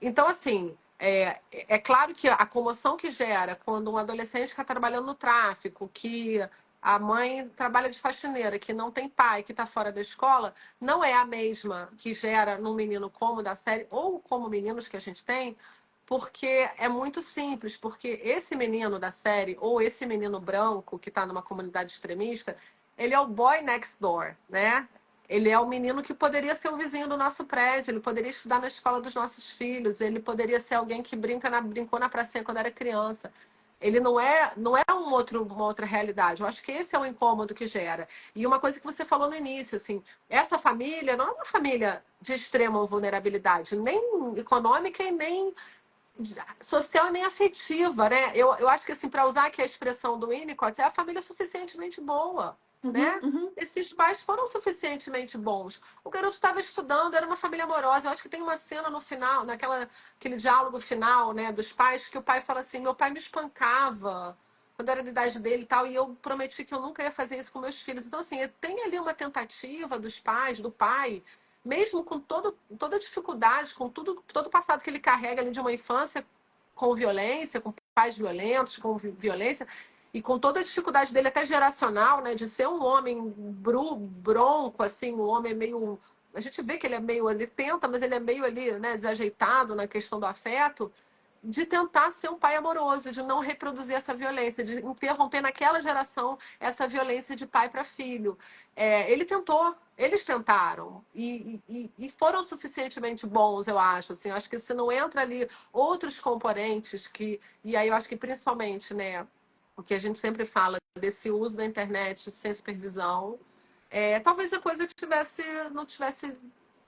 B: Então, assim, é claro que a comoção que gera quando um adolescente está trabalhando no tráfico, que a mãe trabalha de faxineira, que não tem pai, que está fora da escola, não é a mesma que gera num menino como o da série, ou como meninos que a gente tem, porque é muito simples, porque esse menino da série, ou esse menino branco que está numa comunidade extremista, ele é o boy next door, né? Ele é o menino que poderia ser o vizinho do nosso prédio, ele poderia estudar na escola dos nossos filhos, ele poderia ser alguém que brincou na pracinha quando era criança. Ele não é uma outra realidade. Eu acho que esse é o incômodo que gera. E uma coisa que você falou no início, assim, essa família não é uma família de extrema vulnerabilidade, nem econômica e nem social e nem afetiva, né? Eu acho que, assim, para usar aqui a expressão do Winnicott, é a família suficientemente boa,
A: Uhum,
B: né?
A: uhum.
B: Esses pais foram suficientemente bons. O garoto estava estudando, era uma família amorosa. Eu acho que tem uma cena no final, aquele diálogo final, né, dos pais, que o pai fala assim: meu pai me espancava quando era da idade dele e tal, e eu prometi que eu nunca ia fazer isso com meus filhos. Então, assim, tem ali uma tentativa dos pais, do pai, mesmo com toda a dificuldade, com todo o passado que ele carrega ali de uma infância com violência, com pais violentos, com violência, e com toda a dificuldade dele até geracional, né, de ser um homem bronco, assim, um homem meio... A gente vê que ele é meio... Ele tenta, mas ele é meio ali, né, desajeitado na questão do afeto. de tentar ser um pai amoroso, de não reproduzir essa violência, de interromper naquela geração essa violência de pai para filho. Ele tentou, eles tentaram e foram suficientemente bons, eu acho. Assim, eu acho que se não entra ali outros componentes e aí eu acho que principalmente, né, o que a gente sempre fala desse uso da internet sem supervisão, talvez a coisa não tivesse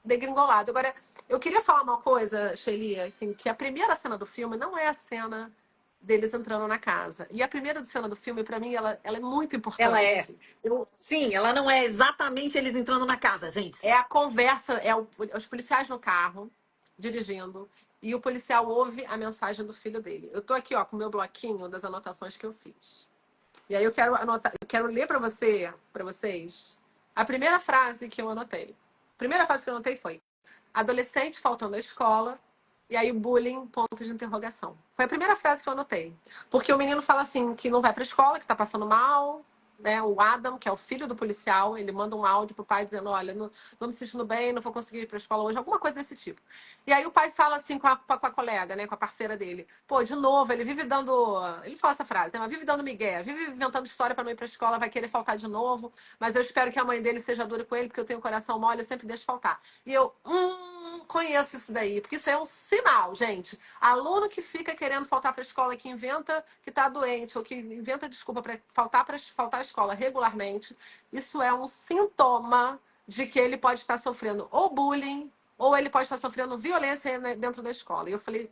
B: degringolado. Agora, eu queria falar uma coisa, Sheila, assim, que a primeira cena do filme não é a cena deles entrando na casa. E a primeira cena do filme, para mim, ela é muito
A: Ela é.
B: importante.
A: Sim, ela não é exatamente eles entrando na casa, gente.
B: É a conversa, os policiais no carro, dirigindo, e o policial ouve a mensagem do filho dele. Eu tô aqui, ó, com o meu bloquinho das anotações que eu fiz. E aí eu quero anotar, eu quero ler para vocês, a primeira frase que eu anotei. A primeira frase que eu anotei foi: adolescente faltando à escola, e aí bullying, ponto de interrogação. Foi a primeira frase que eu anotei. Porque o menino fala assim, que não vai pra escola, que tá passando mal, né? O Adam, que é o filho do policial, ele manda um áudio pro pai dizendo, olha, não me sentindo bem, não vou conseguir ir pra escola hoje, alguma coisa desse tipo. E aí o pai fala assim com a colega, né? Com a parceira dele. Pô, de novo, ele vive dando... Ele fala essa frase, né? Mas vive dando migué, vive inventando história pra não ir pra escola, vai querer faltar de novo, mas eu espero que a mãe dele seja dura com ele, porque eu tenho o coração mole, eu sempre deixo faltar. E eu, conheço isso daí, porque isso é um sinal, gente. Aluno que fica querendo faltar para a escola, que inventa que está doente, ou que inventa desculpa para faltar à escola regularmente, isso é um sintoma de que ele pode estar sofrendo ou bullying, ou ele pode estar sofrendo violência dentro da escola. E eu falei,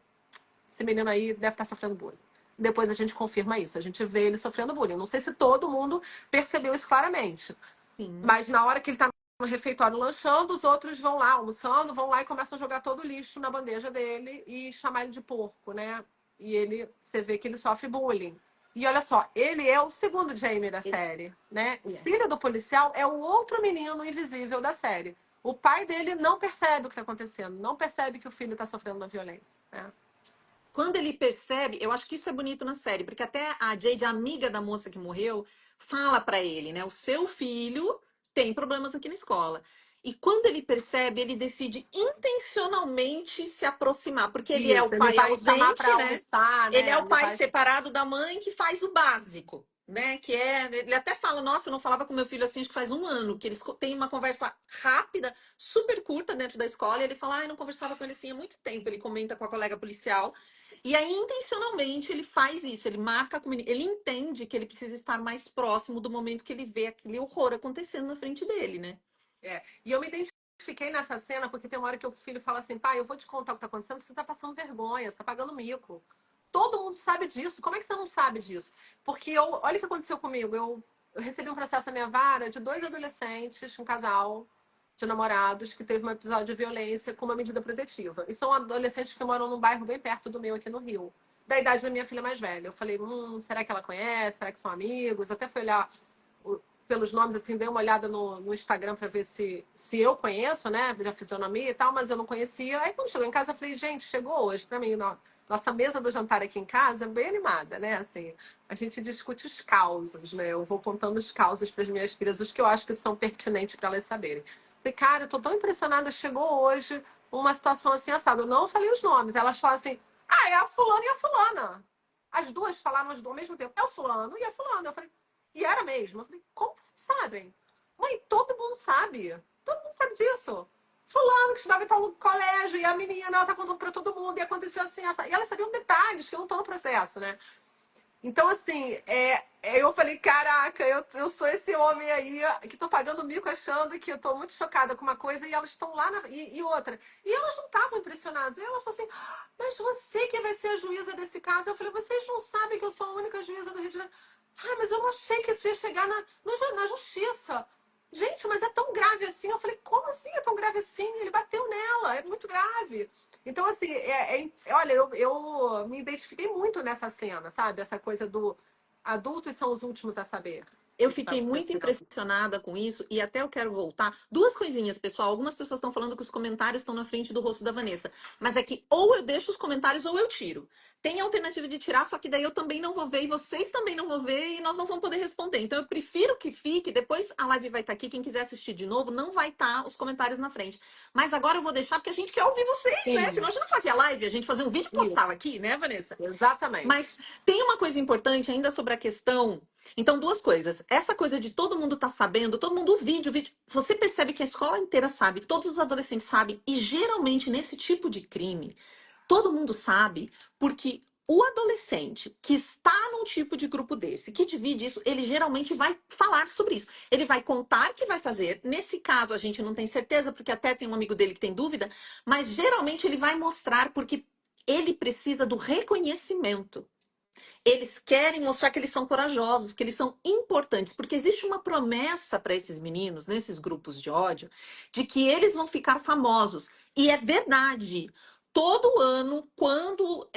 B: esse menino aí deve estar sofrendo bullying. Depois a gente confirma isso, a gente vê ele sofrendo bullying. Não sei se todo mundo percebeu isso claramente,
A: Sim.
B: mas na hora que ele está no refeitório lanchando, os outros vão lá, almoçando, vão lá e começam a jogar todo o lixo na bandeja dele e chamar ele de porco, né? E você vê que ele sofre bullying. E olha só, ele é o segundo Jamie da série, né? O
A: É.
B: filho do policial é o outro menino invisível da série. O pai dele não percebe o que está acontecendo, não percebe que o filho está sofrendo uma violência, né?
A: Quando ele percebe, eu acho que isso é bonito na série, porque até a Jade, a amiga da moça que morreu, fala pra ele, né? O seu filho tem problemas aqui na escola. E quando ele percebe, ele decide intencionalmente se aproximar, porque ele é o
B: Isso, ele
A: pai
B: vai chamar
A: ausente,
B: para
A: né?
B: almoçar,
A: Ele é
B: né?
A: o
B: Ele
A: pai
B: vai.
A: separado da mãe que faz o básico, né? Que é, ele até fala, nossa, eu não falava com meu filho assim, acho que faz um ano, que eles têm uma conversa rápida, super curta dentro da escola, e ele fala, ai, não conversava com ele assim há muito tempo. Ele comenta com a colega policial. E aí, intencionalmente, ele faz isso, ele marca com o menino, ele entende que ele precisa estar mais próximo do momento que ele vê aquele horror acontecendo na frente dele, né?
B: E eu me identifiquei nessa cena porque tem uma hora que o filho fala assim, pai, eu vou te contar o que tá acontecendo, você tá passando vergonha, você tá pagando mico. Todo mundo sabe disso. Como é que você não sabe disso? Porque olha o que aconteceu comigo. Eu recebi um processo na minha vara de 2 adolescentes, um casal de namorados que teve um episódio de violência com uma medida protetiva. E são adolescentes que moram num bairro bem perto do meu aqui no Rio. Da idade da minha filha mais velha. Eu falei, será que ela conhece? Será que são amigos? Eu até fui olhar pelos nomes, assim, dei uma olhada no Instagram para ver se eu conheço, né? Já fisionomia e tal, mas eu não conhecia. Aí quando chegou em casa, eu falei, gente, chegou hoje para mim. Nossa mesa do jantar aqui em casa é bem animada, né? Assim, a gente discute os causos, né? Eu vou contando os causos para as minhas filhas, os que eu acho que são pertinentes para elas saberem. Falei, cara, eu tô tão impressionada, chegou hoje uma situação assim assada. Eu não falei os nomes, elas falam assim, é a fulana e a fulana. As duas falaram ao mesmo tempo, é o fulano e a fulana. Eu falei, e era mesmo. Eu falei, como vocês sabem? Mãe, todo mundo sabe. Todo mundo sabe disso. Fulano que estudava em tal colégio e a menina, ela tá contando pra todo mundo e aconteceu assim, essa. E elas sabiam detalhes que não estão no processo, né? Então, assim, eu falei, caraca, eu sou esse homem aí que tô pagando mico achando que eu tô muito chocada com uma coisa e elas estão lá e outra. E elas não estavam impressionadas. E elas falaram assim, mas você que vai ser a juíza desse caso? Eu falei, vocês não sabem que eu sou a única juíza do Rio de Janeiro? Ah, mas eu não achei que isso ia chegar na justiça. Gente, mas é tão grave assim? Eu falei, como assim é tão grave assim? Ele bateu nela, é muito grave. Então, assim, olha, eu me identifiquei muito nessa cena, sabe? Essa coisa do adultos são os últimos a saber.
A: Eu
B: o que está
A: fiquei muito
B: acontecendo.
A: impressionada com isso e até eu quero voltar. Duas coisinhas, pessoal. Algumas pessoas estão falando que os comentários estão na frente do rosto da Vanessa. Mas é que ou eu deixo os comentários ou eu tiro. Tem a alternativa de tirar, só que daí eu também não vou ver e vocês também não vão ver e nós não vamos poder responder. Então eu prefiro que fique. Depois a live vai estar aqui. Quem quiser assistir de novo, não vai estar os comentários na frente. Mas agora eu vou deixar porque a gente quer ouvir vocês, né? Senão
B: Sim,
A: a gente não fazia live, a gente fazia um vídeo e
B: isso,
A: postava aqui, né, Vanessa?
B: exatamente.
A: Mas tem uma coisa importante ainda sobre a questão. Então, duas coisas. Essa coisa de todo mundo tá sabendo, todo mundo, o vídeo. Você percebe que a escola inteira sabe, todos os adolescentes sabem, e geralmente nesse tipo de crime, todo mundo sabe, porque o adolescente que está num tipo de grupo desse, que divide isso, ele geralmente vai falar sobre isso. Ele vai contar que vai fazer. Nesse caso, a gente não tem certeza, porque até tem um amigo dele que tem dúvida, mas geralmente ele vai mostrar porque ele precisa do reconhecimento. Eles querem mostrar que eles são corajosos, que eles são importantes, porque existe uma promessa para esses meninos, nesses grupos de ódio, de que eles vão ficar famosos. E é verdade. Todo ano, quando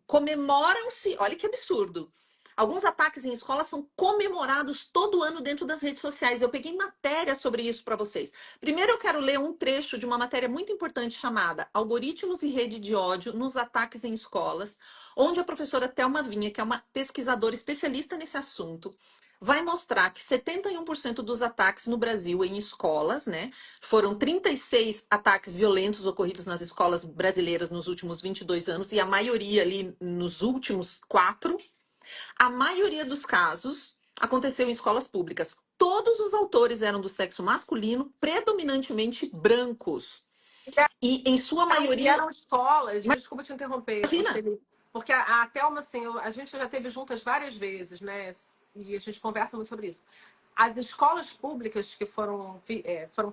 A: comemoram-se, olha que absurdo. Alguns ataques em escolas são comemorados todo ano dentro das redes sociais. Eu peguei matéria sobre isso para vocês. Primeiro, eu quero ler um trecho de uma matéria muito importante chamada Algoritmos e Rede de Ódio nos Ataques em Escolas, onde a professora Thelma Vinha, que é uma pesquisadora especialista nesse assunto, vai mostrar que 71% dos ataques no Brasil em escolas, né? Foram 36 ataques violentos ocorridos nas escolas brasileiras nos últimos 22 anos, e a maioria ali nos últimos 4. A maioria dos casos aconteceu em escolas públicas. Todos os autores eram do sexo masculino, predominantemente brancos. E em sua
B: E
A: maioria,
B: eram escolas, desculpa te interromper, ô
A: imagina,
B: Shelly, porque a Thelma, assim, a gente já teve juntas várias vezes, né? E a gente conversa muito sobre isso. As escolas públicas que foram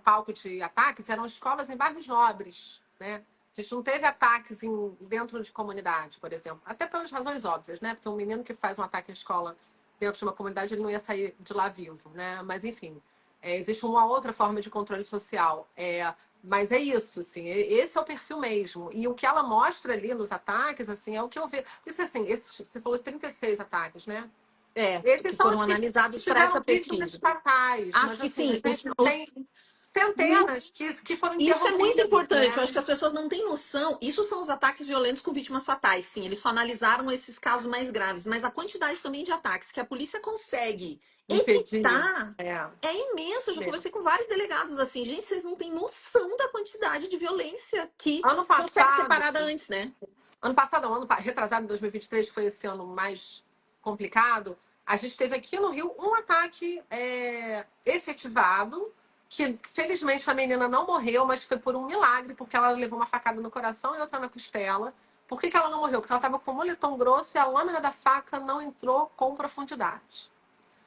B: palco de ataques eram escolas em bairros nobres, né? A gente não teve ataques dentro de comunidade, por exemplo. Até pelas razões óbvias, né? Porque um menino que faz um ataque em escola dentro de uma comunidade, ele não ia sair de lá vivo, né? Mas, enfim, existe uma outra forma de controle social. Mas é isso, assim, esse é o perfil mesmo. E o que ela mostra ali nos ataques, assim, é o que eu vejo. Isso, assim, você falou 36 ataques, né? Esses
A: que
B: são
A: foram
B: os que
A: analisados para
B: tiveram
A: essa
B: vítimas
A: pesquisa.
B: fatais.
A: Acho
B: Mas,
A: que
B: assim, a
A: sim.
B: gente tem centenas que foram
A: Isso é muito
B: interrompidos,
A: importante. Eu
B: né?
A: acho que as pessoas não têm noção. Isso são os ataques violentos com vítimas fatais. Sim, eles só analisaram esses casos mais graves. Mas a quantidade também de ataques que a polícia consegue
B: Impedir.
A: evitar
B: É,
A: é imensa. Eu já conversei
B: mesmo.
A: com vários delegados assim. Gente, vocês não têm noção da quantidade de violência que
B: Ano
A: consegue ser
B: passado,
A: parada antes, né?
B: ano passado, não, retrasado, em 2023, que foi esse ano mais complicado, a gente teve aqui no Rio um ataque efetivado, que felizmente a menina não morreu, mas foi por um milagre, porque ela levou uma facada no coração e outra na costela. Por que ela não morreu? Porque ela estava com um moletom grosso e a lâmina da faca não entrou com profundidade.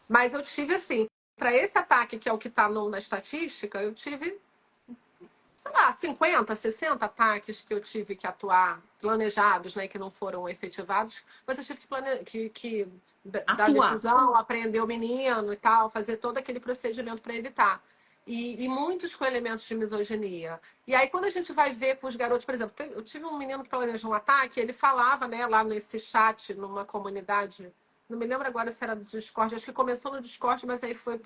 B: Mas eu tive, assim, para esse ataque, que é o que está na estatística, eu tive, sei lá, 50, 60 ataques que eu tive que atuar, planejados, né, que não foram efetivados, mas eu tive que dar
A: Atuar.
B: decisão, aprender o menino e tal, fazer todo aquele procedimento para evitar. E muitos com elementos de misoginia. E aí, quando a gente vai ver com os garotos, por exemplo, eu tive um menino que planejou um ataque, ele falava, né, lá nesse chat, numa comunidade, não me lembro agora se era do Discord, acho que começou no Discord, mas aí foi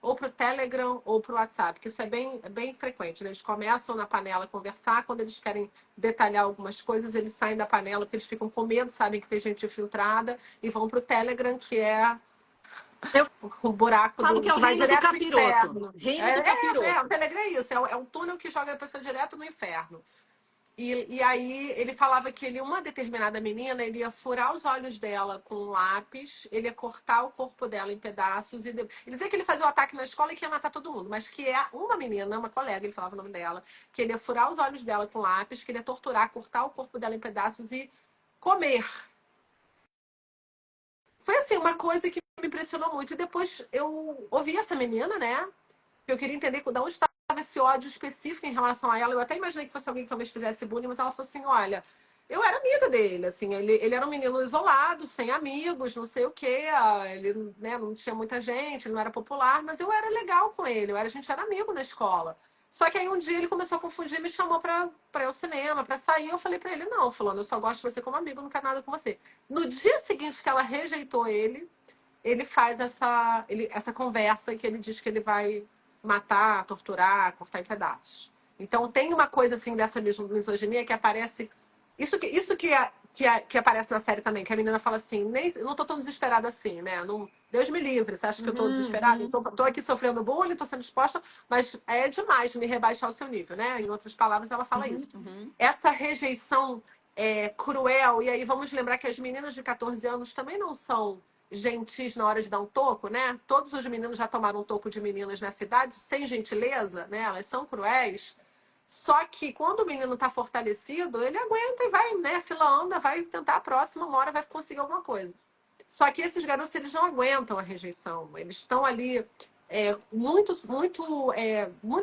B: ou para o Telegram ou para o WhatsApp, que isso é bem frequente. Né? Eles começam na panela a conversar, quando eles querem detalhar algumas coisas, eles saem da panela porque eles ficam com medo, sabem que tem gente infiltrada, e vão para o Telegram, que é
A: Eu
B: o buraco
A: falo que é o
B: que vai
A: reino do
B: direto para o
A: capiroto.
B: inferno.
A: Reino do capiroto.
B: O Telegram é isso, é um túnel que joga a pessoa direto no inferno. E aí ele falava que uma determinada menina, ele ia furar os olhos dela com um lápis, ele ia cortar o corpo dela em pedaços. Ele dizia que ele fazia o ataque na escola e que ia matar todo mundo, mas que é uma menina, uma colega, ele falava o nome dela, que ele ia furar os olhos dela com lápis, que ele ia torturar, cortar o corpo dela em pedaços e comer. Foi assim, uma coisa que me impressionou muito. E depois eu ouvi essa menina, né? Eu queria entender de onde estava esse ódio específico em relação a ela. Eu até imaginei que fosse alguém que talvez fizesse bullying, mas ela falou assim: olha, eu era amiga dele, assim, ele era um menino isolado, sem amigos, não sei o quê, ele, né, não tinha muita gente, ele não era popular, mas eu era legal com ele, a gente era amigo na escola. Só que aí um dia ele começou a confundir e me chamou pra ir ao cinema, pra sair. Eu falei pra ele: não, falando, eu só gosto de você como amigo, não quero nada com você. No dia seguinte que ela rejeitou ele, ele faz essa conversa que ele diz que ele vai matar, torturar, cortar em pedaços. Então tem uma coisa assim dessa misoginia que aparece. Isso que aparece na série também, que a menina fala assim, nem, eu não tô tão desesperada assim, né? Não, Deus me livre, você acha que eu tô
A: Uhum,
B: desesperada?
A: uhum,
B: Então, tô aqui sofrendo bullying, tô sendo exposta, mas é demais me rebaixar o seu nível, né? Em outras palavras, ela fala
A: uhum,
B: isso.
A: uhum.
B: Essa rejeição cruel, e aí vamos lembrar que as meninas de 14 anos também não são gentis na hora de dar um toco, né? Todos os meninos já tomaram um toco de meninas nessa idade, sem gentileza, né? Elas são cruéis. Só que quando o menino tá fortalecido, ele aguenta e vai, né? Fila anda, vai tentar a próxima, uma hora vai conseguir alguma coisa. Só que esses garotos, eles não aguentam a rejeição. Eles estão ali muito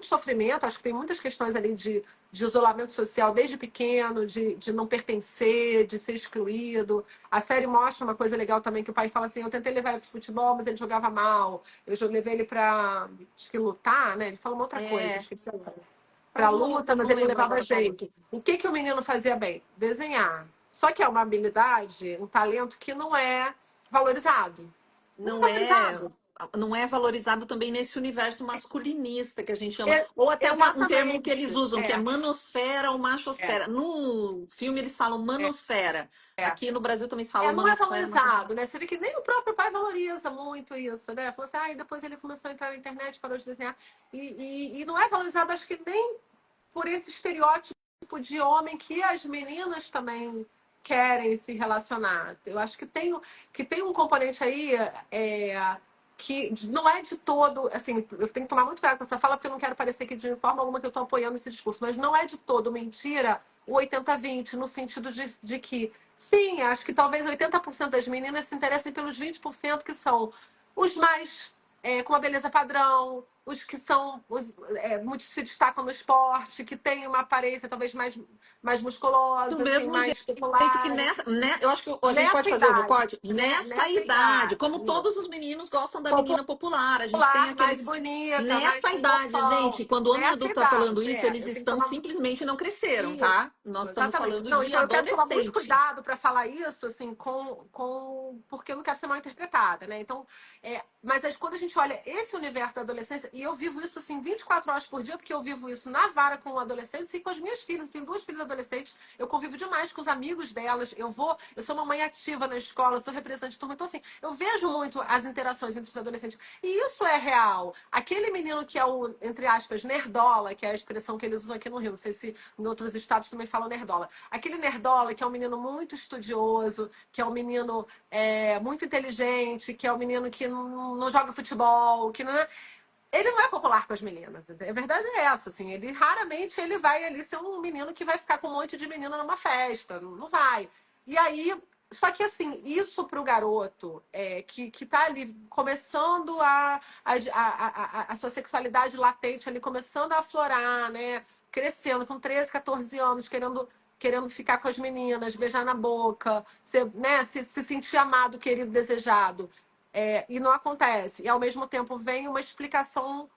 B: sofrimento. Acho que tem muitas questões ali de isolamento social desde pequeno, de não pertencer, de ser excluído. A série mostra uma coisa legal também, que o pai fala assim, eu tentei levar ele para futebol, mas ele jogava mal. Levei ele para, acho que lutar, né? Ele fala uma outra coisa,
A: É,
B: esqueci agora.
A: pra
B: Para
A: luta,
B: luta, mas
A: não
B: ele não
A: lembro
B: levava
A: agora pra luta.
B: jeito. O que o menino fazia bem? Desenhar. Só que é uma habilidade, um talento que não é valorizado. Não é
A: Não é,
B: valorizado.
A: não é valorizado também nesse universo masculinista que a gente chama,
B: É-
A: ou até um termo que eles
B: exatamente.
A: usam, que é manosfera ou
B: É,
A: machosfera. No filme eles falam manosfera.
B: é.
A: Aqui no Brasil também se fala
B: Não é
A: manosfera, machosfera.
B: valorizado, né? Você vê que nem o próprio pai valoriza muito isso, né? Falou assim, e depois ele começou a entrar na internet, parou de desenhar. E não é valorizado, acho que nem por esse estereótipo de homem que as meninas também querem se relacionar. Eu acho que tem um componente aí que não é de todo, assim, eu tenho que tomar muito cuidado com essa fala, porque eu não quero parecer que de forma alguma que eu estou apoiando esse discurso, mas não é de todo mentira o 80-20, no sentido de que, sim, acho que talvez 80% das meninas se interessem pelos 20% que são os mais com a beleza padrão, os que são muitos se destacam no esporte, que têm uma aparência talvez mais
A: Do
B: musculosa, assim,
A: mesmo
B: mais
A: jeito que
B: populares.
A: nessa, né, eu acho que a gente pode
B: Nessa
A: fazer o
B: idade,
A: recorte
B: né?
A: nessa
B: Nessa
A: idade,
B: idade,
A: como todos
B: isso.
A: os meninos gostam da menina popular. A gente tem
B: Popular, mais
A: aqueles
B: bonita, mais
A: nessa
B: com
A: idade,
B: corpão.
A: gente, quando o homem
B: Nessa
A: adulto tá falando
B: idade,
A: isso, eles
B: eu tenho que
A: estão
B: tomar
A: simplesmente não cresceram,
B: isso,
A: tá? Nós estamos
B: exatamente.
A: falando
B: Não,
A: de
B: então eu quero tomar muito
A: adolescente.
B: cuidado para falar isso, assim, porque eu não quero ser mal interpretada, né? Então, mas quando a gente olha esse universo da adolescência, e eu vivo isso, assim, 24 horas por dia, porque eu vivo isso na vara com adolescentes e com as minhas filhas. Eu tenho duas filhas adolescentes, eu convivo demais com os amigos delas, eu sou uma mãe ativa na escola, eu sou representante de turma, então, assim, eu vejo muito as interações entre os adolescentes. E isso é real. Aquele menino que é o, entre aspas, nerdola, que é a expressão que eles usam aqui no Rio, não sei se em outros estados também falam nerdola. Aquele nerdola que é um menino muito estudioso, que é um menino muito inteligente, que é um menino que não joga futebol, que não é... Ele não é popular com as meninas. A verdade é essa, assim. Ele raramente ele vai ali ser um menino que vai ficar com um monte de menina numa festa. Não vai. E aí, só que assim, isso pro garoto que tá ali começando a sua sexualidade latente ali, começando a aflorar, né? Crescendo com 13, 14 anos, querendo ficar com as meninas, beijar na boca, né, se sentir amado, querido, desejado. E não acontece. E ao mesmo tempo vem uma explicação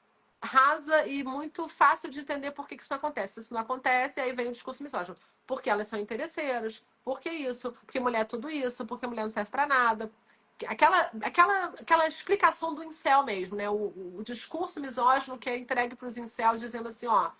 B: rasa e muito fácil de entender por que isso não acontece. Isso não acontece, aí vem o discurso misógino. Porque elas são interesseiras. Por que isso? Porque mulher é tudo isso. Porque mulher não serve pra nada. Aquela explicação do incel mesmo, né? O discurso misógino que é entregue para os incels dizendo assim, ó,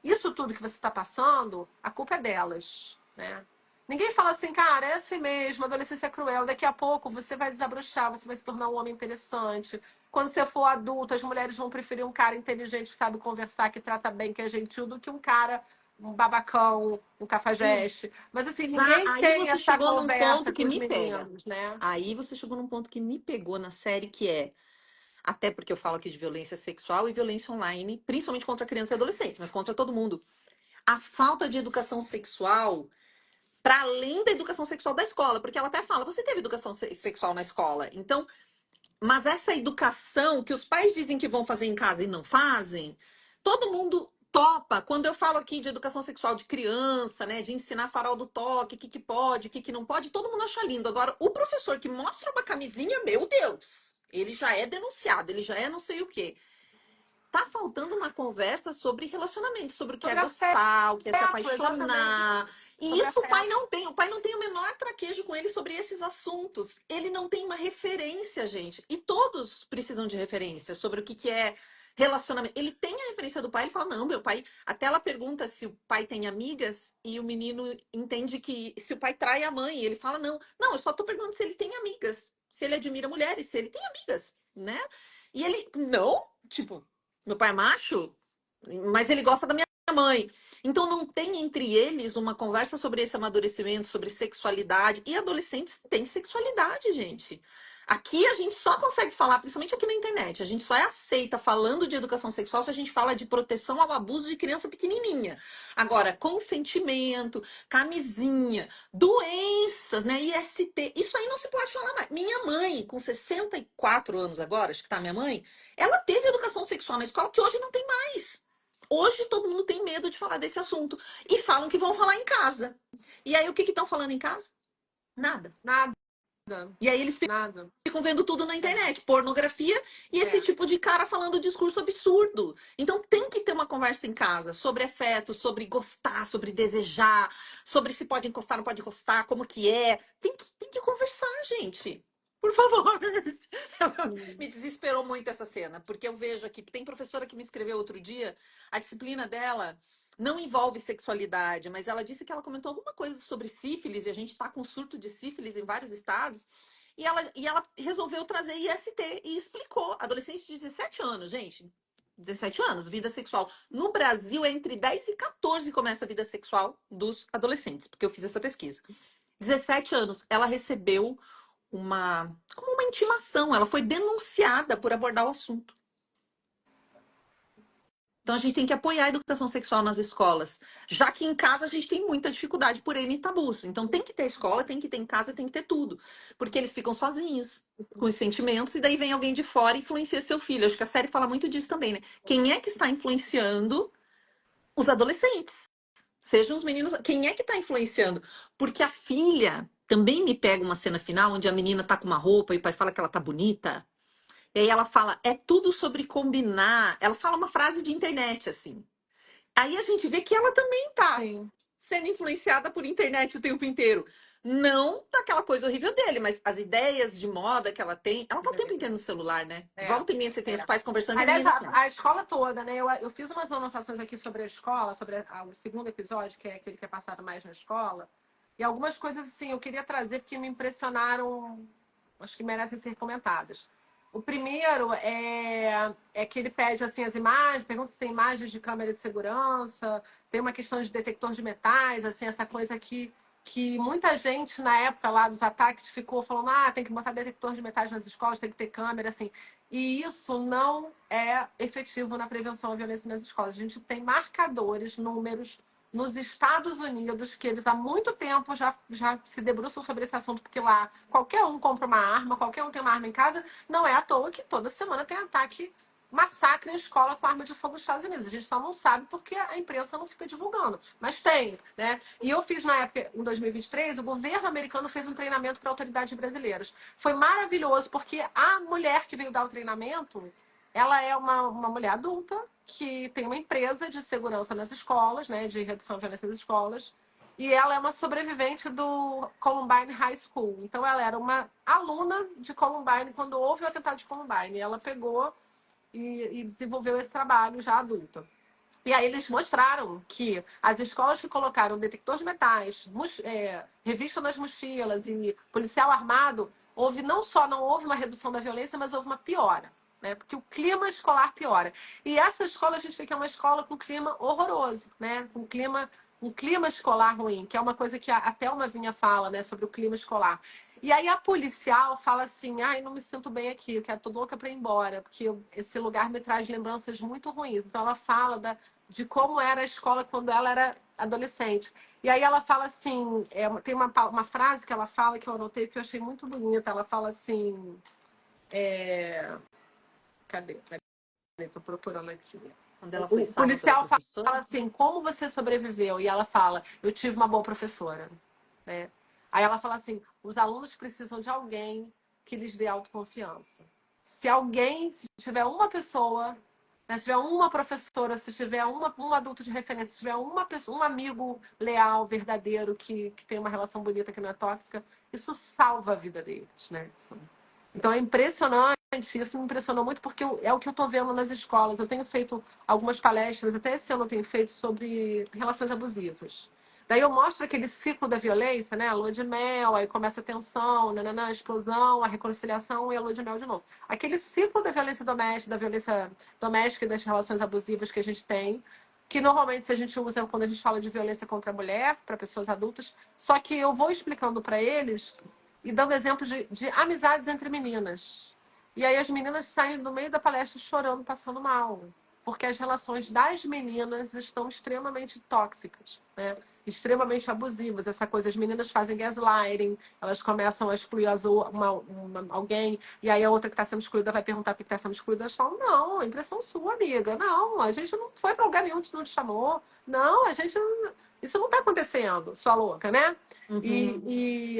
B: isso tudo que você está passando, a culpa é delas, né? Ninguém fala assim, cara, é assim mesmo, a adolescência é cruel, daqui a pouco você vai desabrochar, você vai se tornar um homem interessante. Quando você for adulto, as mulheres vão preferir um cara inteligente que sabe conversar, que trata bem, que é gentil, do que um cara, um babacão, um cafajeste. Mas assim, ninguém
A: Aí
B: tem
A: você
B: essa
A: chegou num
B: conversa
A: ponto
B: com
A: que
B: os
A: me pega.
B: meninos, né?
A: Aí você chegou num ponto que me pegou na série, que é, até porque eu falo aqui de violência sexual e violência online, principalmente contra crianças e adolescentes, mas contra todo mundo. A falta de educação sexual, para além da educação sexual da escola, porque ela até fala, você teve educação sexual na escola, então, mas essa educação que os pais dizem que vão fazer em casa e não fazem, todo mundo topa. Quando eu falo aqui de educação sexual de criança, né, de ensinar farol do toque, o que pode, o que não pode, todo mundo acha lindo. Agora, o professor que mostra uma camisinha, meu Deus, ele já é denunciado, ele já é não sei o quê. tá faltando uma conversa sobre relacionamento, sobre o que é
B: Sobre
A: gostar, o que é se
B: afeto, exatamente.
A: apaixonar. E
B: Sobre
A: isso o pai
B: afeto.
A: não tem. O pai não tem o menor traquejo com ele sobre esses assuntos. Ele não tem uma referência, gente. E todos precisam de referência sobre o que é relacionamento. Ele tem a referência do pai, ele fala: não, meu pai. Até ela pergunta se o pai tem amigas, e o menino entende que se o pai trai a mãe, ele fala: não, não, eu só tô perguntando se ele tem amigas, se ele admira mulheres, se ele tem amigas, né? E ele, não, tipo, meu pai é macho, mas ele gosta da minha mãe. Então não tem entre eles uma conversa sobre esse amadurecimento, sobre sexualidade. E adolescentes têm sexualidade, gente. Aqui a gente só consegue falar, principalmente aqui na internet, a gente só é aceita falando de educação sexual se a gente fala de proteção ao abuso de criança pequenininha. Agora, consentimento, camisinha, doenças, né, IST, isso aí não se pode falar mais. Minha mãe, com 64 anos agora, acho que tá minha mãe, ela teve educação sexual na escola que hoje não tem mais. Hoje todo mundo tem medo de falar desse assunto. E falam que vão falar em casa. E aí o que estão falando em casa? Nada.
B: Nada,
A: E aí eles
B: nada.
A: ficam vendo tudo na internet, pornografia e esse
B: É.
A: tipo de cara falando discurso absurdo. Então tem que ter uma conversa em casa sobre afeto, sobre gostar, sobre desejar, sobre se pode encostar, não pode encostar, como que é. Tem que conversar, gente. Por favor.
B: Sim.
A: Me desesperou muito essa cena, porque eu vejo aqui, tem professora que me escreveu outro dia, a disciplina dela não envolve sexualidade, mas ela disse que ela comentou alguma coisa sobre sífilis, e a gente está com surto de sífilis em vários estados, e ela resolveu trazer IST e explicou. Adolescente de 17 anos, gente. 17 anos, vida sexual. No Brasil, é entre 10 e 14 começa a vida sexual dos adolescentes, porque eu fiz essa pesquisa. 17 anos, ela recebeu como uma intimação, ela foi denunciada por abordar o assunto. Então a gente tem que apoiar a educação sexual nas escolas, já que em casa a gente tem muita dificuldade por N tabus. Então tem que ter escola, tem que ter em casa, tem que ter tudo, porque eles ficam sozinhos com os sentimentos e daí vem alguém de fora e influencia seu filho. Acho que a série fala muito disso também, né? Quem é que está influenciando os adolescentes? Sejam os meninos, quem é que está influenciando? Porque a filha também me pega uma cena final onde a menina tá com uma roupa e o pai fala que ela tá bonita. E aí ela fala, é tudo sobre combinar. Ela fala uma frase de internet, assim. Aí a gente vê que ela também tá
B: Sim.
A: sendo influenciada por internet o tempo inteiro. Não daquela coisa horrível dele, mas as ideias de moda que ela tem. Ela tá o tempo inteiro no celular, né?
B: É.
A: Volta e meia, você tem os pais conversando e a
B: Aliás,
A: menina assim.
B: a escola toda, né? Eu fiz umas anotações aqui sobre a escola, sobre o segundo episódio, que é aquele que é passado mais na escola. E algumas coisas, assim, eu queria trazer porque me impressionaram, acho que merecem ser comentadas. O primeiro é que ele pede, assim, as imagens, pergunta se tem imagens de câmera de segurança, tem uma questão de detector de metais, assim, essa coisa que muita gente, na época lá dos ataques, ficou falando, tem que botar detector de metais nas escolas, tem que ter câmera, assim. E isso não é efetivo na prevenção à violência nas escolas. A gente tem marcadores, números nos Estados Unidos, que eles há muito tempo já se debruçam sobre esse assunto, porque lá qualquer um compra uma arma, qualquer um tem uma arma em casa. Não é à toa que toda semana tem ataque, massacre em escola com arma de fogo nos Estados Unidos. A gente só não sabe porque a imprensa não fica divulgando. Mas tem, né? E eu fiz na época, em 2023, o governo americano fez um treinamento para autoridades brasileiras. Foi maravilhoso, porque a mulher que veio dar o treinamento, ela é uma mulher adulta que tem uma empresa de segurança nas escolas, né, de redução à violência nas escolas, e ela é uma sobrevivente do Columbine High School. Então, ela era uma aluna de Columbine quando houve o atentado de Columbine. E ela pegou e desenvolveu esse trabalho já adulta. E aí eles mostraram que as escolas que colocaram detector de metais, revista nas mochilas e policial armado, não houve uma redução da violência, mas houve uma piora, né? Porque o clima escolar piora. E essa escola a gente vê que é uma escola com clima horroroso, né? Um clima escolar ruim, que é uma coisa que a Thelma Vinha fala, né, sobre o clima escolar. E aí a policial fala assim, não me sinto bem aqui, eu quero, tô louca para ir embora, porque esse lugar me traz lembranças muito ruins. Então ela fala de como era a escola quando ela era adolescente. E aí ela fala assim, tem uma frase que ela fala que eu anotei que eu achei muito bonita. Ela fala assim, cadê? Estou procurando aqui.
A: Quando ela foi
B: O
A: salva pela
B: policial
A: professora.
B: fala assim, como você sobreviveu? E ela fala, eu tive uma boa professora, né? Aí ela fala assim, os alunos precisam de alguém que lhes dê autoconfiança. Se tiver uma pessoa né? Se tiver uma professora, se tiver um adulto de referência, se tiver uma pessoa, um amigo leal, verdadeiro, que tem uma relação bonita, que não é tóxica, isso salva a vida deles, né? Então é impressionante, isso me impressionou muito, porque é o que eu estou vendo nas escolas. Eu tenho feito algumas palestras, até esse ano eu tenho feito sobre relações abusivas. Daí eu mostro aquele ciclo da violência, né? A lua de mel, aí começa a tensão, nananã, a explosão, a reconciliação e a lua de mel de novo. Aquele ciclo da violência doméstica e das relações abusivas que a gente tem, que normalmente a gente usa quando a gente fala de violência contra a mulher, para pessoas adultas, só que eu vou explicando para eles e dando exemplos de amizades entre meninas. E aí as meninas saem no meio da palestra chorando, passando mal. Porque as relações das meninas estão extremamente tóxicas, né? Extremamente abusivas. Essa coisa, as meninas fazem gaslighting, elas começam a excluir alguém, e aí a outra que está sendo excluída vai perguntar por que está sendo excluída. Elas falam, não, a impressão sua, amiga. Não, a gente não foi para lugar nenhum, não te chamou. Não, a gente. Isso não está acontecendo, sua louca, né?
A: Uhum.
B: E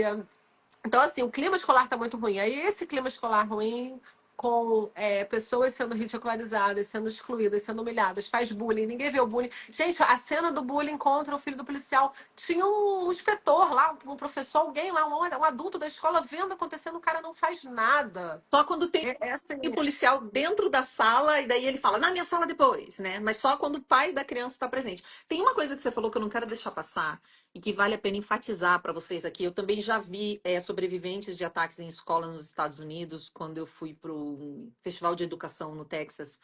B: então, assim, o clima escolar está muito ruim. Aí, esse clima escolar ruim, com pessoas sendo ridicularizadas, sendo excluídas, sendo humilhadas, faz bullying, ninguém vê o bullying. Gente, a cena do bullying contra o filho do policial. Tinha um inspetor lá, um professor, alguém lá, um adulto da escola vendo acontecendo, o cara não faz nada.
A: Só quando tem
B: É assim,
A: o policial dentro da sala e daí ele fala, na minha sala depois, né? Mas só quando o pai da criança está presente. Tem uma coisa que você falou que eu não quero deixar passar e que vale a pena enfatizar para vocês aqui. Eu também já vi sobreviventes de ataques em escola nos Estados Unidos quando eu fui para o Festival de Educação no Texas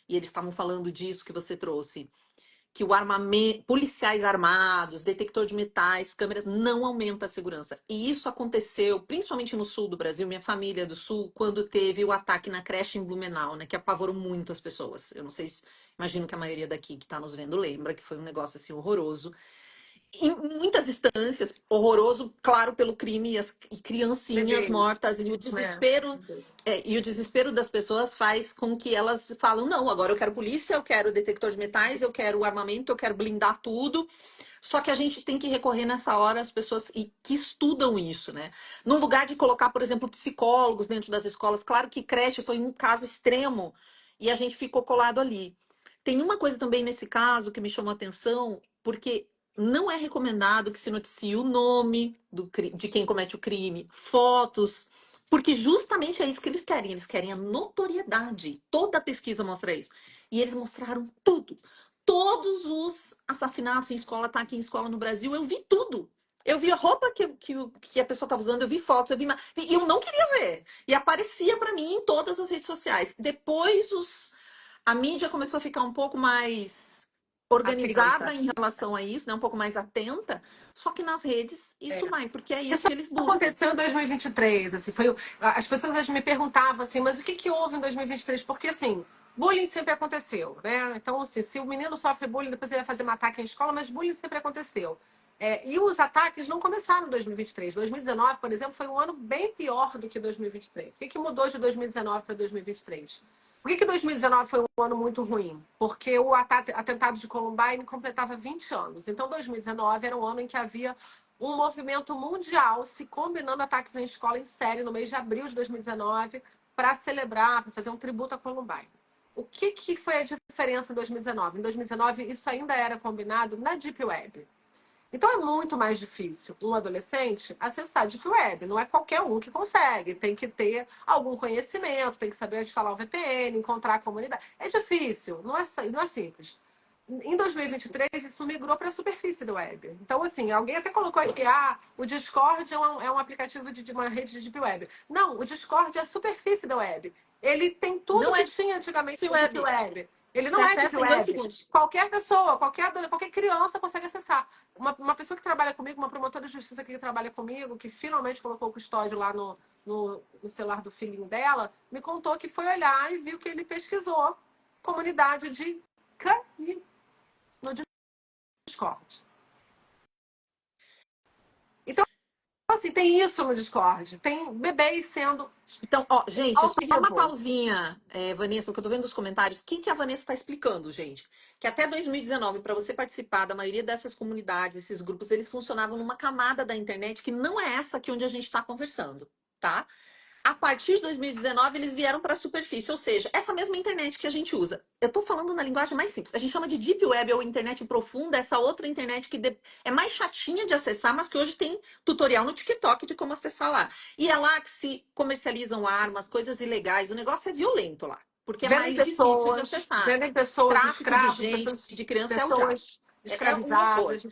A: e eles estavam falando disso que você trouxe que o armamento, policiais armados, detector de metais, câmeras, não aumenta a segurança. E isso aconteceu, principalmente no sul do Brasil, minha família é do sul, quando teve o ataque na creche em Blumenau, né, que apavorou muito as pessoas. Eu não sei se, imagino que a maioria daqui que está nos vendo lembra que foi um negócio assim horroroso em muitas instâncias, horroroso, claro, pelo crime e criancinhas
B: bebês,
A: mortas
B: né?
A: e o desespero das pessoas faz com que elas falam, não, agora eu quero polícia, eu quero detector de metais, eu quero armamento, eu quero blindar tudo. Só que a gente tem que recorrer nessa hora às pessoas que estudam isso, né? No lugar de colocar, por exemplo, psicólogos dentro das escolas, claro que creche foi um caso extremo e a gente ficou colado ali. Tem uma coisa também nesse caso que me chamou a atenção, porque não é recomendado que se noticie o nome de quem comete o crime, fotos, porque justamente é isso que eles querem. Eles querem a notoriedade. Toda a pesquisa mostra isso. E eles mostraram tudo. Todos os assassinatos em escola, tá aqui em escola no Brasil, eu vi tudo. Eu vi a roupa que a pessoa estava usando, eu vi fotos, e eu não queria ver. E aparecia para mim em todas as redes sociais. Depois a mídia começou a ficar um pouco mais
B: Atenta.
A: organizada em relação a isso, né? Um pouco mais atenta. Só que nas redes isso
B: É.
A: vai, porque é isso
B: Isso
A: que eles buscam.
B: aconteceu em 2023, assim, as pessoas me perguntavam assim, mas o que que houve em 2023? Porque assim, bullying sempre aconteceu, né? Então, assim, se o menino sofre bullying, depois ele vai fazer um ataque em escola, mas bullying sempre aconteceu. E os ataques não começaram em 2023. 2019, por exemplo, foi um ano bem pior do que 2023. O que que mudou de 2019 para 2023? Por que 2019 foi um ano muito ruim? Porque o atentado de Columbine completava 20 anos. Então, 2019 era um ano em que havia um movimento mundial se combinando ataques em escola em série no mês de abril de 2019 para celebrar, para fazer um tributo a Columbine. O que foi a diferença em 2019? Em 2019, isso ainda era combinado na Deep Web. Então é muito mais difícil um adolescente acessar a Deep Web. Não é qualquer um que consegue. Tem que ter algum conhecimento, tem que saber instalar o VPN, encontrar a comunidade. É difícil, não é simples. Em 2023, isso migrou para a superfície do web. Então, assim, alguém até colocou aqui, o Discord é um aplicativo de uma rede de Deep Web. Não, o Discord é a superfície da web. Ele tem tudo
A: Não
B: que
A: é
B: tinha antigamente
A: Deep
B: no Deep
A: Web.
B: Web. Ele
A: Você
B: não é Deep
A: acessa em dois
B: Web.
A: segundos.
B: Qualquer pessoa, qualquer criança consegue acessar. Uma pessoa que trabalha comigo, uma promotora de justiça que trabalha comigo, que finalmente colocou o custódio lá no celular do filhinho dela, me contou que foi olhar e viu que ele pesquisou comunidade de cani no Discord. Então, assim, tem isso no Discord. Tem bebês sendo
A: Então, ó, gente,
B: ao
A: só uma
B: vivo.
A: pausinha, Vanessa, que eu tô vendo os comentários. Quem que a Vanessa está explicando, gente? Que até 2019, para você participar da maioria dessas comunidades, esses grupos, eles funcionavam numa camada da internet que não é essa aqui onde a gente está conversando, tá? a partir de 2019, eles vieram para a superfície, ou seja, essa mesma internet que a gente usa. Eu estou falando na linguagem mais simples. A gente chama de Deep Web ou internet profunda, essa outra internet que é mais chatinha de acessar, mas que hoje tem tutorial no TikTok de como acessar lá. E é lá que se comercializam armas, coisas ilegais. O negócio é violento lá, porque é mais difícil de acessar.
B: vendem pessoas
A: Tráfico de
B: escravos,
A: gente, de criança é o diabo.
B: pessoas
A: É um horror.
B: escravizadas,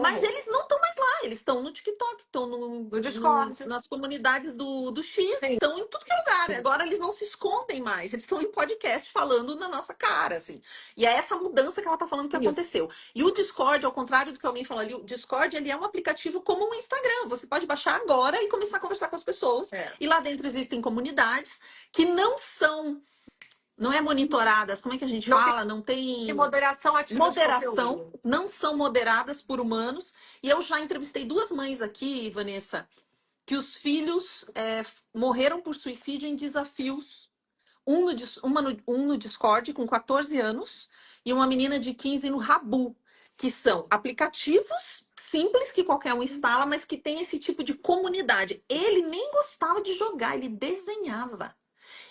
A: Mas
B: horror.
A: eles não estão mais lá, eles estão no TikTok, estão
B: No Discord.
A: nas comunidades do X,
B: Sim.
A: estão em tudo que é lugar. Agora eles não se escondem mais, eles estão em podcast falando na nossa cara, assim. E é essa mudança que ela está falando que
B: Isso.
A: aconteceu. E o Discord, ao contrário do que alguém falou ali, o Discord ele é um aplicativo como um Instagram. Você pode baixar agora e começar a conversar com as pessoas.
B: É.
A: E lá dentro existem comunidades que não é monitoradas, como é que a gente
B: Não
A: fala? Não
B: tem
A: tem
B: moderação ativa de
A: moderação,
B: conteúdo.
A: não são moderadas por humanos. E eu já entrevistei duas mães aqui, Vanessa, que os filhos morreram por suicídio em desafios. Um no Discord com 14 anos e uma menina de 15 no Rabu, que são aplicativos simples que qualquer um instala, mas que tem esse tipo de comunidade. Ele nem gostava de jogar, ele desenhava.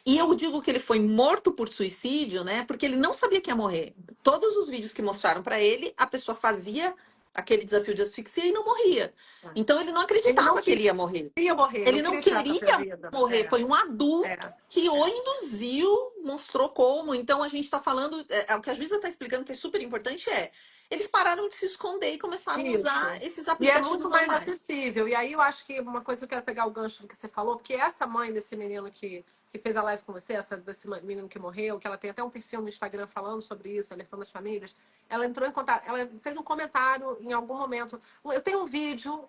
A: E eu digo que ele foi morto por suicídio, né? Porque ele não sabia que ia morrer. Todos os vídeos que mostraram para ele, a pessoa fazia aquele desafio de asfixia e não morria. Então ele não
B: Ele não
A: acreditava que ele ia morrer.
B: queria morrer,
A: Ele
B: não
A: não
B: queria tirar a própria
A: queria
B: vida.
A: morrer. Foi um adulto
B: É.
A: que o induziu, mostrou como. Então a gente está falando, o que a juíza está explicando que é super importante eles pararam de se esconder e começaram a usar esses
B: E é
A: aplicativos
B: muito mais
A: normais.
B: acessível. E aí eu acho que uma coisa que eu quero pegar o gancho do que você falou, porque essa mãe desse menino que fez a live com você, desse menino que morreu, que ela tem até um perfil no Instagram falando sobre isso, alertando as famílias, ela entrou em contato, ela fez um comentário em algum momento. Eu tenho um vídeo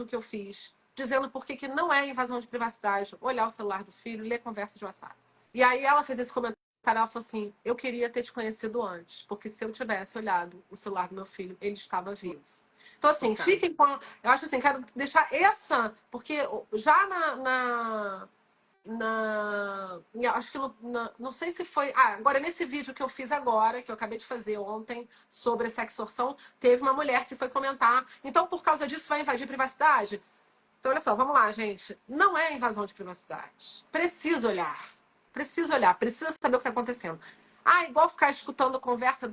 B: que eu fiz dizendo por que não é invasão de privacidade olhar o celular do filho e ler conversa de WhatsApp. E aí ela fez esse comentário. Ela falou assim: eu queria ter te conhecido antes, porque se eu tivesse olhado o celular do meu filho, ele estava vivo. Então, assim, fiquem com. Eu acho assim, quero deixar essa, porque já acho que não sei se foi. Agora, nesse vídeo que eu fiz agora, que eu acabei de fazer ontem, sobre sextorção, teve uma mulher que foi comentar. Então, por causa disso, vai invadir privacidade? Então, olha só, vamos lá, gente. Não é invasão de privacidade. Precisa olhar. Precisa olhar, precisa saber o que está acontecendo. Igual ficar escutando conversa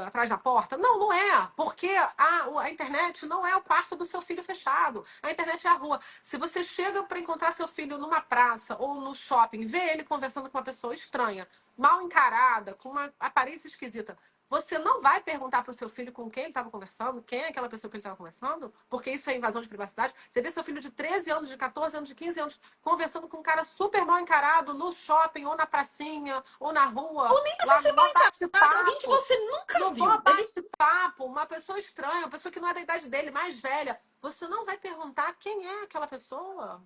B: atrás da porta. Não, não é. Porque a internet não é o quarto do seu filho fechado. A internet é a rua. Se você chega para encontrar seu filho numa praça ou no shopping, vê ele conversando com uma pessoa estranha, mal encarada, com uma aparência esquisita, você não vai perguntar para o seu filho com quem ele estava conversando, quem é aquela pessoa que ele estava conversando, porque isso é invasão de privacidade. Você vê seu filho de 13 anos, de 14 anos, de 15 anos, conversando com um cara super mal encarado no shopping, ou na pracinha, ou na rua.
A: Ou nem
B: Lá
A: precisa ser
B: no
A: mal encarado, alguém que
B: bate-papo.
A: você nunca
B: No
A: viu.
B: bate-papo, uma pessoa estranha, uma pessoa que não é da idade dele, mais velha. Você não vai perguntar quem é aquela pessoa.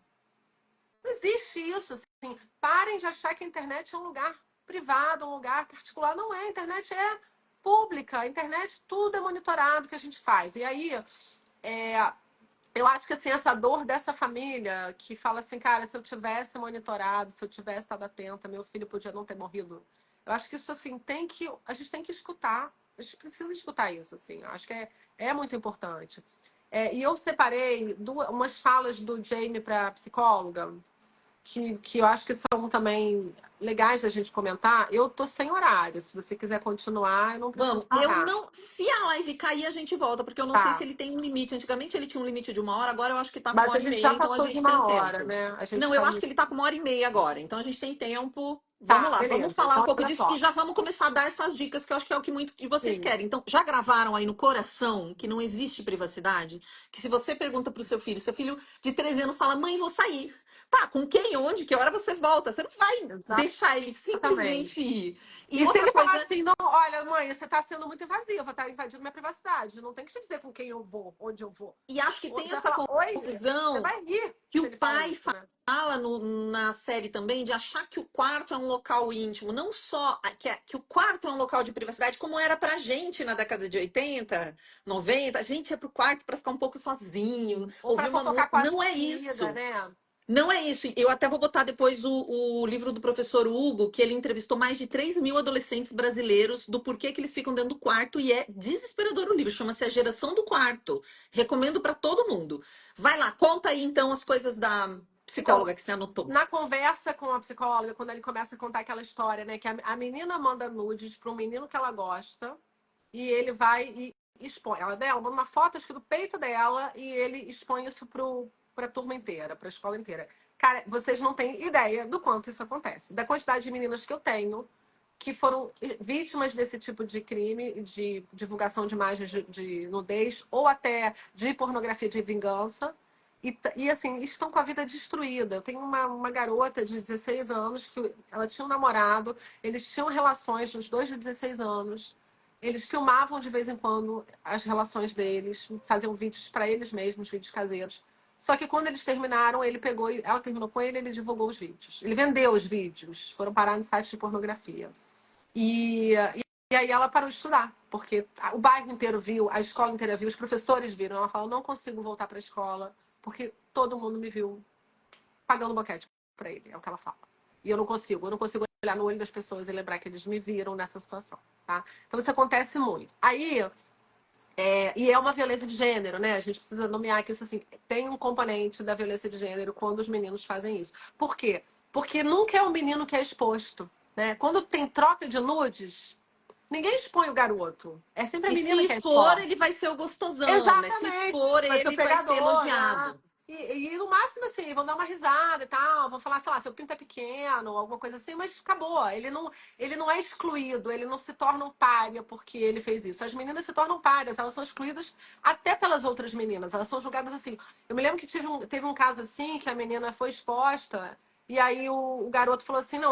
B: Não existe isso, assim. Parem de achar que a internet é um lugar privado, um lugar particular. Não é, a internet é pública. A internet, tudo é monitorado que a gente faz. E aí, eu acho que assim, essa dor dessa família que fala assim, cara, se eu tivesse monitorado, se eu tivesse estado atenta, meu filho podia não ter morrido. Eu acho que isso assim a gente tem que escutar. A gente precisa escutar isso, assim. Eu acho que é muito importante. E eu separei umas falas do Jamie para psicóloga, que eu acho que são também legais da gente comentar. Eu tô sem horário. Se você quiser continuar, eu não preciso
A: Vamos, eu
B: parar.
A: não. Se a live cair, a gente volta, porque eu não sei se
B: Tá.
A: ele tem um limite. Antigamente ele tinha um limite de 1 hora, agora eu acho que tá com uma
B: Mas a
A: hora e
B: gente
A: meia,
B: já
A: então a
B: passou de
A: gente tem
B: 1 hora,
A: tempo.
B: né? A gente
A: Não, eu
B: tá.
A: acho que ele tá com 1 hora e meia agora, então a gente tem tempo. Vamos
B: Tá,
A: lá, vamos
B: beleza.
A: falar um
B: Então,
A: pouco
B: olha
A: disso e
B: só.
A: já vamos começar a dar essas dicas, que eu acho que é o que muito de vocês
B: Sim,
A: querem. Então, já gravaram aí no coração que não existe privacidade? Que se você pergunta pro seu filho de 13 anos fala, mãe, vou sair. Tá, com quem, onde, que hora você volta? Você não vai deixar ele simplesmente
B: exatamente.
A: ir. E
B: E se
A: outra
B: ele falar
A: coisa,
B: assim, não, olha, mãe, você tá sendo muito invasiva, tá invadindo minha privacidade. Não tem que te dizer com quem eu vou, onde eu vou.
A: e acho que
B: Você
A: tem
B: vai
A: essa
B: falar, oi, você
A: confusão
B: vai rir
A: que
B: se
A: o
B: ele fala
A: pai
B: isso, né?
A: fala na série também de achar que o quarto é um local íntimo, não só que o quarto é um local de privacidade, como era pra gente na década de 80, 90, a gente ia pro quarto para ficar um pouco sozinho,
B: Ou
A: ouvir
B: pra
A: uma música.
B: fofocar com a
A: Não é
B: amiga,
A: isso.
B: né?
A: Não é isso. Eu até vou botar depois o livro do professor Hugo, que ele entrevistou mais de 3.000 adolescentes brasileiros do porquê que eles ficam dentro do quarto, e é desesperador o livro, chama-se A Geração do Quarto. Recomendo para todo mundo. Vai lá, conta aí então as coisas da psicóloga que você anotou?
B: Na conversa com a psicóloga, quando ele começa a contar aquela história, né? Que a menina manda nudes para um menino que ela gosta e ele vai e expõe. Ela manda uma foto, acho que do peito dela, e ele expõe isso para a turma inteira, para a escola inteira. Cara, vocês não têm ideia do quanto isso acontece. Da quantidade de meninas que eu tenho que foram vítimas desse tipo de crime, de divulgação de imagens de nudez, ou até de pornografia de vingança. E assim, estão com a vida destruída. Eu tenho uma garota de 16 anos que ela tinha um namorado, eles tinham relações, os dois de 16 anos. Eles filmavam de vez em quando as relações deles, faziam vídeos para eles mesmos, vídeos caseiros. Só que quando eles terminaram, ele pegou, ela terminou com ele, ele divulgou os vídeos. Ele vendeu os vídeos, foram parar no site de pornografia. E aí ela parou de estudar, porque o bairro inteiro viu, a escola inteira viu, os professores viram. Ela falou, não consigo voltar para a escola, porque todo mundo me viu pagando boquete para ele, é o que ela fala. E eu não consigo olhar no olho das pessoas e lembrar que eles me viram nessa situação, tá? Então isso acontece muito. Aí, e é uma violência de gênero, né? A gente precisa nomear que isso, assim, tem um componente da violência de gênero quando os meninos fazem isso. Por quê? Porque nunca é o menino que é exposto, né? Quando tem troca de nudes, ninguém expõe o garoto. É sempre a
A: E se
B: menina que é
A: expor,
B: exposta.
A: ele vai ser o gostosão, né? Se
B: Exatamente.
A: expor,
B: Vai ser o
A: ele vai ser
B: pegador, né?
A: elogiado.
B: E no máximo, assim, vão dar uma risada e tal, vão falar, sei lá, seu pinto é pequeno, alguma coisa assim, mas acabou. Ele não é excluído, ele não se torna um pária porque ele fez isso. As meninas se tornam párias, elas são excluídas até pelas outras meninas, elas são julgadas assim. Eu me lembro que teve um caso assim, que a menina foi exposta, e aí o garoto falou assim, não,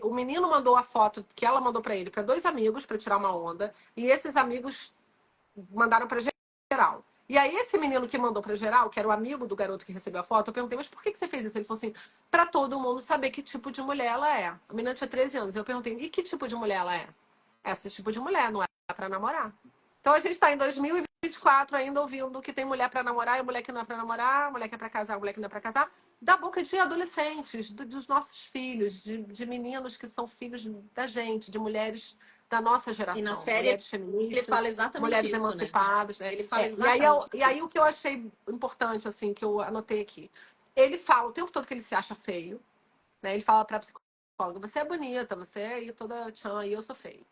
B: o menino mandou a foto que ela mandou pra ele, pra dois amigos, pra tirar uma onda, e esses amigos mandaram pra geral. E aí, esse menino que mandou pra geral, que era o amigo do garoto que recebeu a foto, eu perguntei, mas por que você fez isso? Ele falou assim, pra todo mundo saber que tipo de mulher ela é. A menina tinha 13 anos. Eu perguntei, e que tipo de mulher ela é? Esse tipo de mulher, não é pra namorar. Então, a gente tá em 2024 ainda ouvindo que tem mulher pra namorar e mulher que não é pra namorar, mulher que é pra casar, mulher que não é pra casar, da boca de adolescentes, dos nossos filhos, de meninos que são filhos da gente, de mulheres da nossa
A: E na
B: geração,
A: série
B: mulheres
A: ele
B: feministas,
A: fala exatamente
B: mulheres
A: isso, né?
B: emancipadas, né?
A: Ele fala
B: E aí
A: exatamente
B: o
A: isso.
B: que eu achei importante, assim, que eu anotei aqui, ele fala o tempo todo que ele se acha feio, né? Ele fala pra psicóloga, você é bonita, você é aí toda tchan, e eu sou feio.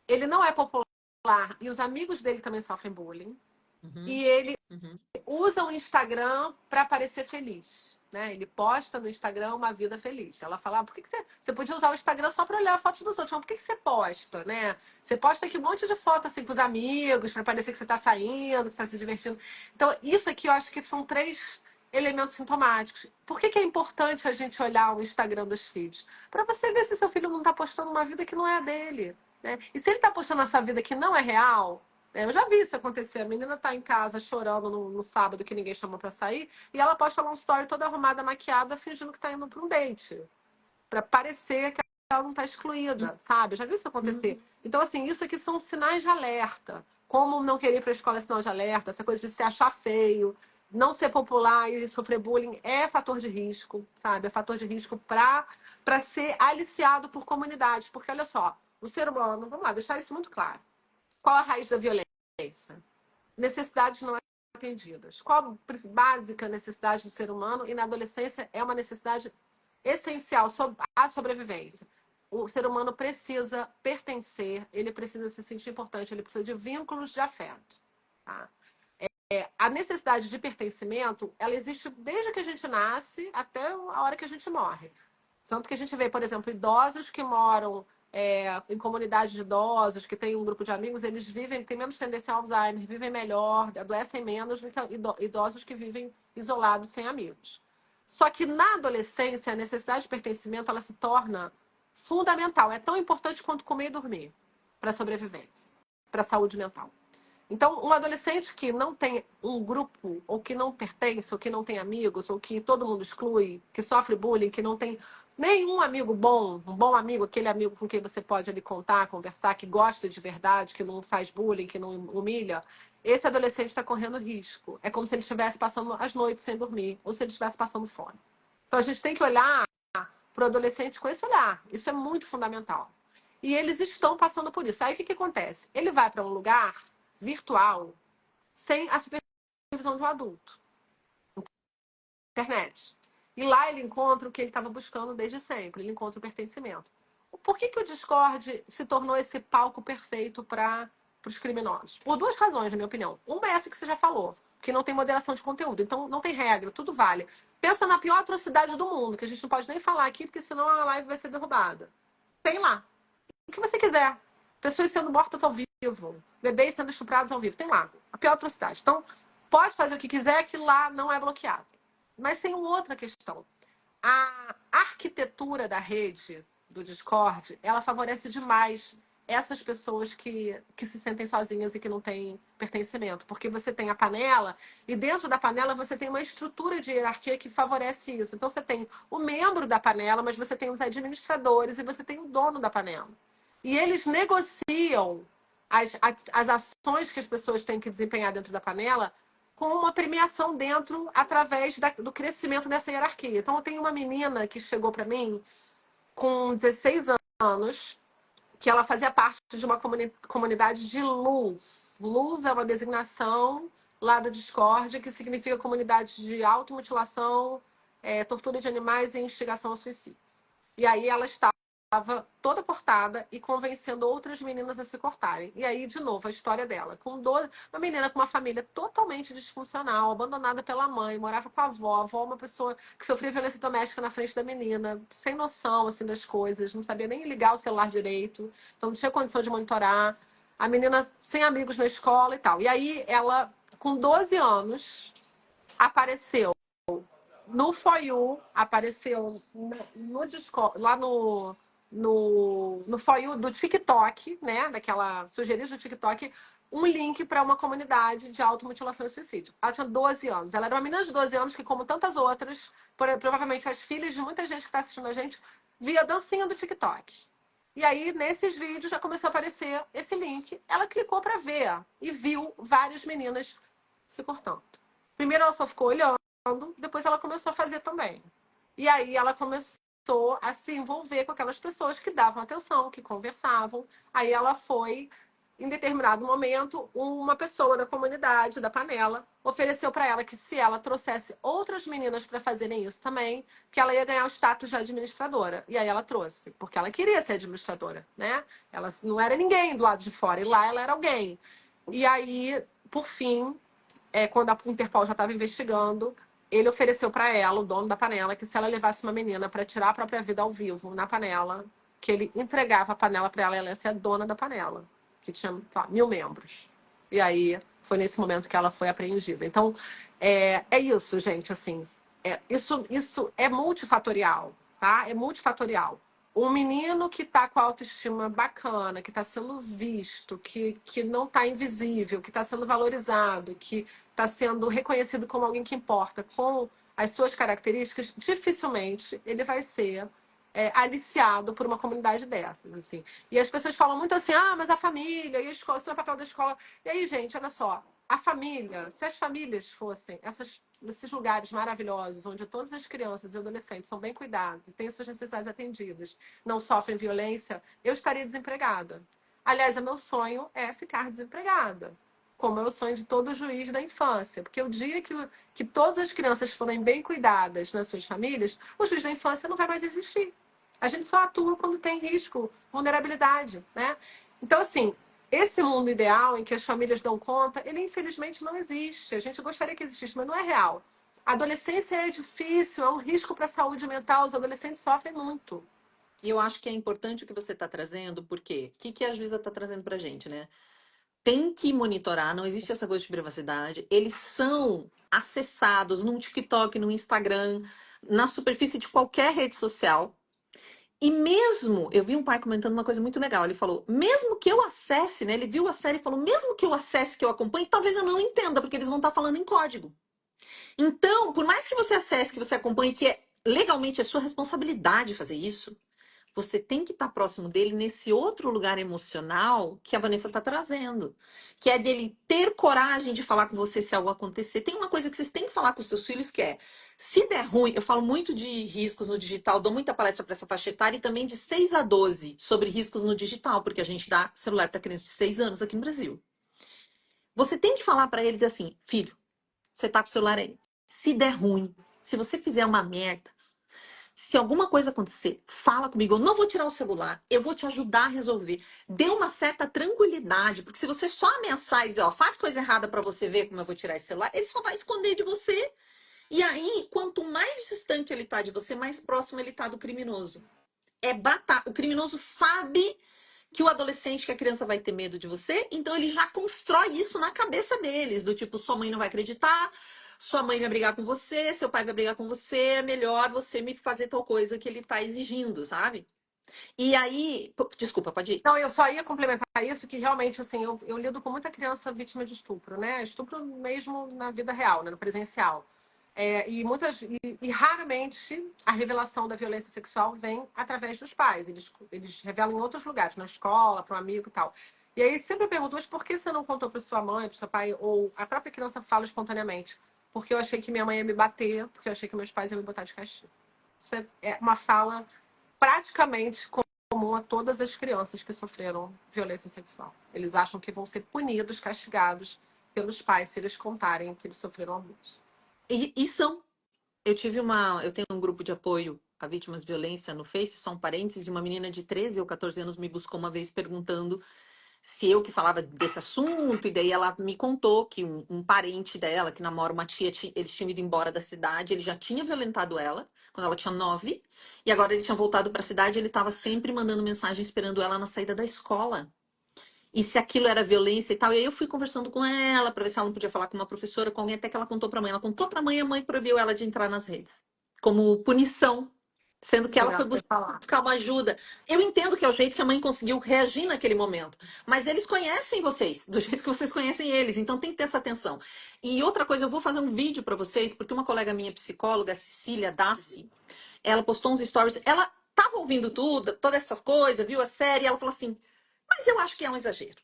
B: Ele não é popular, e os amigos dele também sofrem bullying,
A: Uhum,
B: e ele
A: uhum.
B: usa o Instagram para parecer feliz. Né? Ele posta no Instagram uma vida feliz. Ela fala, por que você podia usar o Instagram só para olhar a foto dos outros? Mas por que você posta, né? Você posta aqui um monte de foto assim com os amigos, para parecer que você está saindo, que você está se divertindo. Então, isso aqui eu acho que são três elementos sintomáticos. Por que é importante a gente olhar o Instagram dos filhos? Para você ver se seu filho não está postando uma vida que não é a dele. Né? E se ele está postando essa vida que não é real, eu já vi isso acontecer. A menina tá em casa chorando no sábado que ninguém chamou pra sair e ela posta lá um story toda arrumada, maquiada, fingindo que tá indo pra um date. Pra parecer que ela não tá excluída, sabe? Eu já vi isso acontecer. Então, assim, isso aqui são sinais de alerta. Como não querer ir pra escola é sinal de alerta, essa coisa de se achar feio, não ser popular e sofrer bullying é fator de risco, sabe? É fator de risco pra ser aliciado por comunidades. Porque, olha só, o ser humano, vamos lá, deixar isso muito claro. Qual a raiz da violência? Necessidades não atendidas. Qual a básica necessidade do ser humano? E na adolescência é uma necessidade essencial à sobrevivência. O ser humano precisa pertencer, ele precisa se sentir importante, ele precisa de vínculos de afeto. Tá? A necessidade de pertencimento, ela existe desde que a gente nasce até a hora que a gente morre. Tanto que a gente vê, por exemplo, idosos que moram em comunidade de idosos, que tem um grupo de amigos, eles vivem, têm menos tendência ao Alzheimer, vivem melhor, adoecem menos do que idosos que vivem isolados, sem amigos. Só que na adolescência, a necessidade de pertencimento ela se torna fundamental. É tão importante quanto comer e dormir para a sobrevivência, para a saúde mental. Então, um adolescente que não tem um grupo, ou que não pertence, ou que não tem amigos, ou que todo mundo exclui, que sofre bullying, que não tem nenhum amigo bom, um bom amigo, aquele amigo com quem você pode ali contar, conversar, que gosta de verdade, que não faz bullying, que não humilha, esse adolescente está correndo risco. É como se ele estivesse passando as noites sem dormir, ou se ele estivesse passando fome. Então, a gente tem que olhar para o adolescente com esse olhar. Isso é muito fundamental. E eles estão passando por isso. Aí, o que acontece? Ele vai para um lugar virtual sem a supervisão de um adulto. Internet. E lá ele encontra o que ele estava buscando desde sempre, ele encontra o pertencimento. Por que o Discord se tornou esse palco perfeito para os criminosos? Por duas razões, na minha opinião. Uma é essa que você já falou, que não tem moderação de conteúdo, então não tem regra, tudo vale. Pensa na pior atrocidade do mundo, que a gente não pode nem falar aqui, porque senão a live vai ser derrubada. Tem lá. O que você quiser. Pessoas sendo mortas ao vivo, bebês sendo estuprados ao vivo. Tem lá. A pior atrocidade. Então, pode fazer o que quiser, que lá não é bloqueado. Mas tem uma outra questão. A arquitetura da rede do Discord, ela favorece demais essas pessoas que se sentem sozinhas e que não têm pertencimento. Porque você tem a panela, e dentro da panela você tem uma estrutura de hierarquia que favorece isso. Então você tem o membro da panela, mas você tem os administradores e você tem o dono da panela. E eles negociam as ações que as pessoas têm que desempenhar dentro da panela com uma premiação dentro através do crescimento dessa hierarquia. Então, eu tenho uma menina que chegou para mim com 16 anos, que ela fazia parte de uma comunidade de luz. Luz é uma designação lá do Discord que significa comunidade de automutilação, tortura de animais e instigação ao suicídio. E aí ela estava toda cortada e convencendo outras meninas a se cortarem. E aí, de novo, a história dela. Uma menina com uma família totalmente disfuncional, abandonada pela mãe, morava com a avó uma pessoa que sofria violência doméstica na frente da menina, sem noção assim das coisas, não sabia nem ligar o celular direito, então não tinha condição de monitorar. A menina sem amigos na escola e tal. E aí ela, com 12 anos, apareceu no For You, apareceu no Discord, lá no For You do TikTok, né? Daquela sugerido do TikTok, um link para uma comunidade de automutilação e suicídio. Ela tinha 12 anos. Ela era uma menina de 12 anos que, como tantas outras, provavelmente as filhas de muita gente que está assistindo a gente, via dancinha do TikTok. E aí, nesses vídeos, já começou a aparecer esse link. Ela clicou para ver e viu várias meninas se cortando. Primeiro ela só ficou olhando, depois ela começou a fazer também. E aí ela começou a se envolver com aquelas pessoas que davam atenção, que conversavam. Aí ela foi, em determinado momento, uma pessoa da comunidade, da panela, ofereceu para ela que se ela trouxesse outras meninas para fazerem isso também, que ela ia ganhar o status de administradora. E aí ela trouxe, porque ela queria ser administradora, né? Ela não era ninguém do lado de fora, e lá ela era alguém. E aí, por fim, quando a Interpol já estava investigando, ele ofereceu para ela, o dono da panela, que se ela levasse uma menina para tirar a própria vida ao vivo na panela, que ele entregava a panela para ela, ela ia ser a dona da panela, que tinha 1.000 membros. E aí foi nesse momento que ela foi apreendida. Então, é isso, gente, assim. Isso é multifatorial, tá? É multifatorial. Um menino que está com a autoestima bacana, que está sendo visto, que não está invisível, que está sendo valorizado, que está sendo reconhecido como alguém que importa, com as suas características, dificilmente ele vai ser aliciado por uma comunidade dessas, assim. E as pessoas falam muito assim, mas a família, e a escola, isso não é papel da escola. E aí, gente, olha só, a família, se as famílias fossem esses lugares maravilhosos, onde todas as crianças e adolescentes são bem cuidados e têm suas necessidades atendidas, não sofrem violência, eu estaria desempregada. Aliás, o meu sonho é ficar desempregada, como é o sonho de todo juiz da infância. Porque o dia que todas as crianças forem bem cuidadas nas suas famílias, o juiz da infância não vai mais existir. A gente só atua quando tem risco, vulnerabilidade, né? Então, assim, esse mundo ideal em que as famílias dão conta, ele infelizmente não existe. A gente gostaria que existisse, mas não é real. A adolescência é difícil, é um risco para a saúde mental, os adolescentes sofrem muito.
A: E eu acho que é importante o que você está trazendo, porque o que a juíza está trazendo para a gente, né? Tem que monitorar, não existe essa coisa de privacidade. Eles são acessados no TikTok, no Instagram, na superfície de qualquer rede social. E mesmo, eu vi um pai comentando uma coisa muito legal. Ele falou, mesmo que eu acesse, né? Ele viu a série e falou, mesmo que eu acesse, que eu acompanhe, talvez eu não entenda, porque eles vão estar falando em código. Então, por mais que você acesse, que você acompanhe, que legalmente é sua responsabilidade fazer isso, você tem que estar próximo dele nesse outro lugar emocional que a Vanessa está trazendo, que é dele ter coragem de falar com você se algo acontecer. Tem uma coisa que vocês têm que falar com os seus filhos que é, se der ruim, eu falo muito de riscos no digital, dou muita palestra para essa faixa etária e também de 6 a 12 sobre riscos no digital, porque a gente dá celular para crianças de 6 anos aqui no Brasil. Você tem que falar para eles assim, filho, você tá com o celular aí. Se der ruim, Se você fizer uma merda, se alguma coisa acontecer, fala comigo. Eu não vou tirar o celular. Eu vou te ajudar a resolver. Dê uma certa tranquilidade, porque se você só ameaçar e dizer, ó, faz coisa errada pra você ver como eu vou tirar esse celular, ele só vai esconder de você. E aí, quanto mais distante ele tá de você, mais próximo ele tá do criminoso. É batata. O criminoso sabe que o adolescente, que a criança vai ter medo de você, então ele já constrói isso na cabeça deles, do tipo, sua mãe não vai acreditar, sua mãe vai brigar com você, seu pai vai brigar com você, é melhor você me fazer tal coisa que ele tá exigindo, sabe? E aí, desculpa, pode ir.
B: Não, eu só ia complementar isso, que realmente, assim, eu lido com muita criança vítima de estupro, né? Estupro mesmo na vida real, né? No presencial. E raramente a revelação da violência sexual vem através dos pais. Eles revelam em outros lugares, na escola, para um amigo e tal. E aí sempre eu pergunto, mas por que você não contou para sua mãe, para seu pai? Ou a própria criança fala espontaneamente. Porque eu achei que minha mãe ia me bater, porque eu achei que meus pais iam me botar de castigo. Isso é uma fala praticamente comum a todas as crianças que sofreram violência sexual. Eles acham que vão ser punidos, castigados pelos pais se eles contarem que eles sofreram abuso.
A: E são. Eu tenho um grupo de apoio a vítimas de violência no Face, só um parênteses, de uma menina de 13 ou 14 anos me buscou uma vez perguntando se eu que falava desse assunto, e daí ela me contou que um parente dela, que namora uma tia, eles tinham ido embora da cidade, ele já tinha violentado ela quando ela tinha 9, e agora ele tinha voltado para a cidade, e ele estava sempre mandando mensagem esperando ela na saída da escola. E se aquilo era violência e tal. E aí eu fui conversando com ela para ver se ela não podia falar com uma professora, com alguém, até que ela contou para a mãe. Ela contou para a mãe proibiu ela de entrar nas redes, como punição, sendo que ela
B: Sim,
A: foi
B: ela foi falar.
A: buscar uma ajuda. Eu entendo que é o jeito que a mãe conseguiu reagir naquele momento, mas eles conhecem vocês, do jeito que vocês conhecem eles, então tem que ter essa atenção. E outra coisa, eu vou fazer um vídeo para vocês, porque uma colega minha psicóloga, Cecília Dassi, ela postou uns stories, ela tava ouvindo tudo, todas essas coisas, viu a série, e ela falou assim: mas eu acho que é um exagero.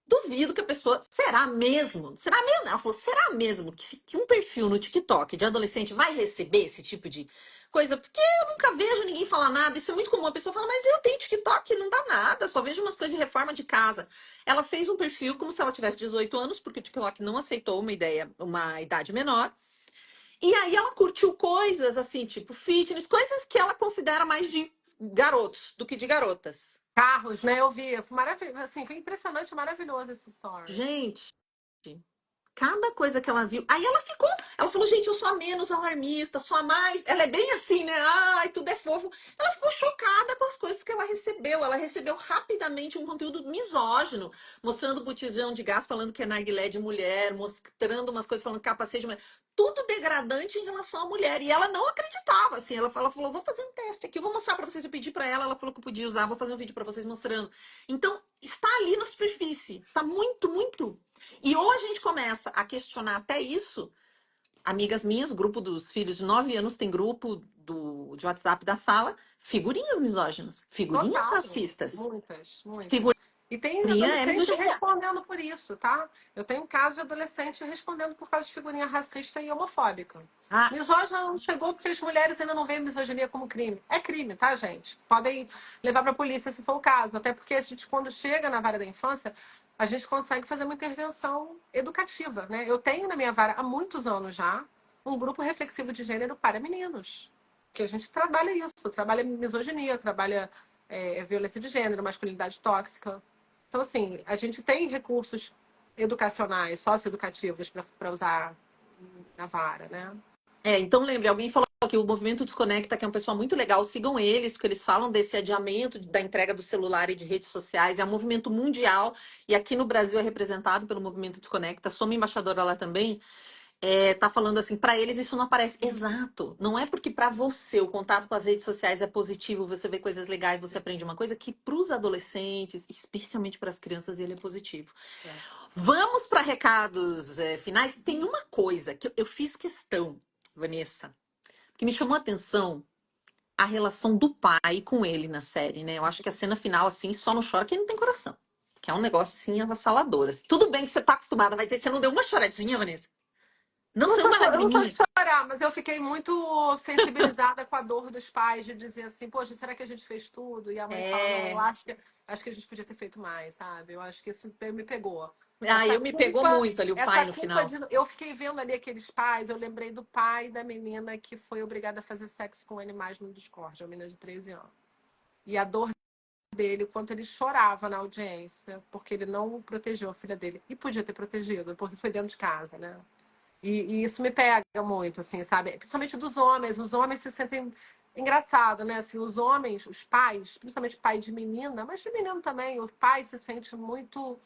A: Duvido que a pessoa. Será mesmo? Será mesmo? Ela falou: será mesmo que um perfil no TikTok de adolescente vai receber esse tipo de coisa? Porque eu nunca vejo ninguém falar nada. Isso é muito comum. A pessoa fala: mas eu tenho TikTok, não dá nada. Só vejo umas coisas de reforma de casa. Ela fez um perfil como se ela tivesse 18 anos, porque o TikTok não aceitou uma idade menor. E aí ela curtiu coisas assim, tipo fitness, coisas que ela considera mais de garotos do que de garotas.
B: Carros, né? Eu vi. Foi maravilhoso. Assim, foi impressionante, maravilhoso esse story.
A: Gente. Cada coisa que ela viu. Aí ela ficou. Ela falou, gente, eu sou a menos alarmista, sou a mais. Ela é bem assim, né? Ai, tudo é fofo. Ela ficou chocada com as coisas que ela recebeu. Ela recebeu rapidamente um conteúdo misógino, mostrando botijão de gás, falando que é narguilé de mulher, mostrando umas coisas, falando capacete de mulher. Tudo degradante em relação à mulher. E ela não acreditava, assim. Ela falou, vou fazer um teste aqui, vou mostrar pra vocês. Eu pedi pra ela, ela falou que eu podia usar, vou fazer um vídeo pra vocês mostrando. Então, está ali na superfície. Tá muito, muito. E ou a gente começa a questionar até isso, amigas minhas, grupo dos filhos de 9 anos, tem grupo de WhatsApp da sala, figurinhas misóginas, figurinhas
B: Total.
A: racistas,
B: Muitas, muitas.
A: figurinha
B: E tem
A: é
B: adolescente
A: misoginia.
B: respondendo por isso, tá? Eu tenho um caso de adolescente respondendo por causa de figurinha racista e homofóbica.
A: Ah,
B: Misógina não chegou porque as mulheres ainda não veem misoginia como crime. É crime, tá, gente? Podem levar pra polícia se for o caso. Até porque a gente, quando chega na vara da infância, a gente consegue fazer uma intervenção educativa, né? Eu tenho na minha vara há muitos anos já um grupo reflexivo de gênero para meninos. Que a gente trabalha isso, trabalha misoginia, trabalha violência de gênero, masculinidade tóxica. Então, assim, a gente tem recursos educacionais, socioeducativos para usar na vara, né?
A: então lembre, alguém falou que o Movimento Desconecta, que é um pessoal muito legal, sigam eles, porque eles falam desse adiamento da entrega do celular e de redes sociais. É um movimento mundial e aqui no Brasil é representado pelo Movimento Desconecta. Sou uma embaixadora lá também. Tá falando assim, para eles isso não aparece. Exato. Não é porque para você o contato com as redes sociais é positivo, você vê coisas legais, você aprende uma coisa que para os adolescentes, especialmente para as crianças, ele é positivo.
B: É.
A: Vamos para recados finais. Tem uma coisa que eu fiz questão, Vanessa, que me chamou a atenção, a relação do pai com ele na série, né? Eu acho que a cena final, assim, só não chora quem não tem coração. Que é um negócio, assim, avassalador. Assim. Tudo bem que você tá acostumada, vai dizer, você não deu uma choradinha, Vanessa? Não saiu uma
B: Eu não sou de
A: lagriminha?
B: chorar, mas eu fiquei muito sensibilizada com a dor dos pais de dizer assim, poxa, será que a gente fez tudo? E a mãe fala, não, eu
A: É.
B: acho que a gente podia ter feito mais, sabe? Eu acho que isso me pegou.
A: Ah, eu me pegou muito ali o pai
B: Essa
A: no
B: culpa
A: final.
B: de. Eu fiquei vendo ali aqueles pais, eu lembrei do pai da menina que foi obrigada a fazer sexo com animais no Discord, a menina de 13 anos. E a dor dele, quanto ele chorava na audiência, porque ele não protegeu a filha dele. E podia ter protegido, porque foi dentro de casa, né? E isso me pega muito, assim, sabe? Principalmente dos homens. Os homens se sentem. Engraçado, né? Assim, os homens, os pais, principalmente pai de menina, mas de menino também, o pai se sente muito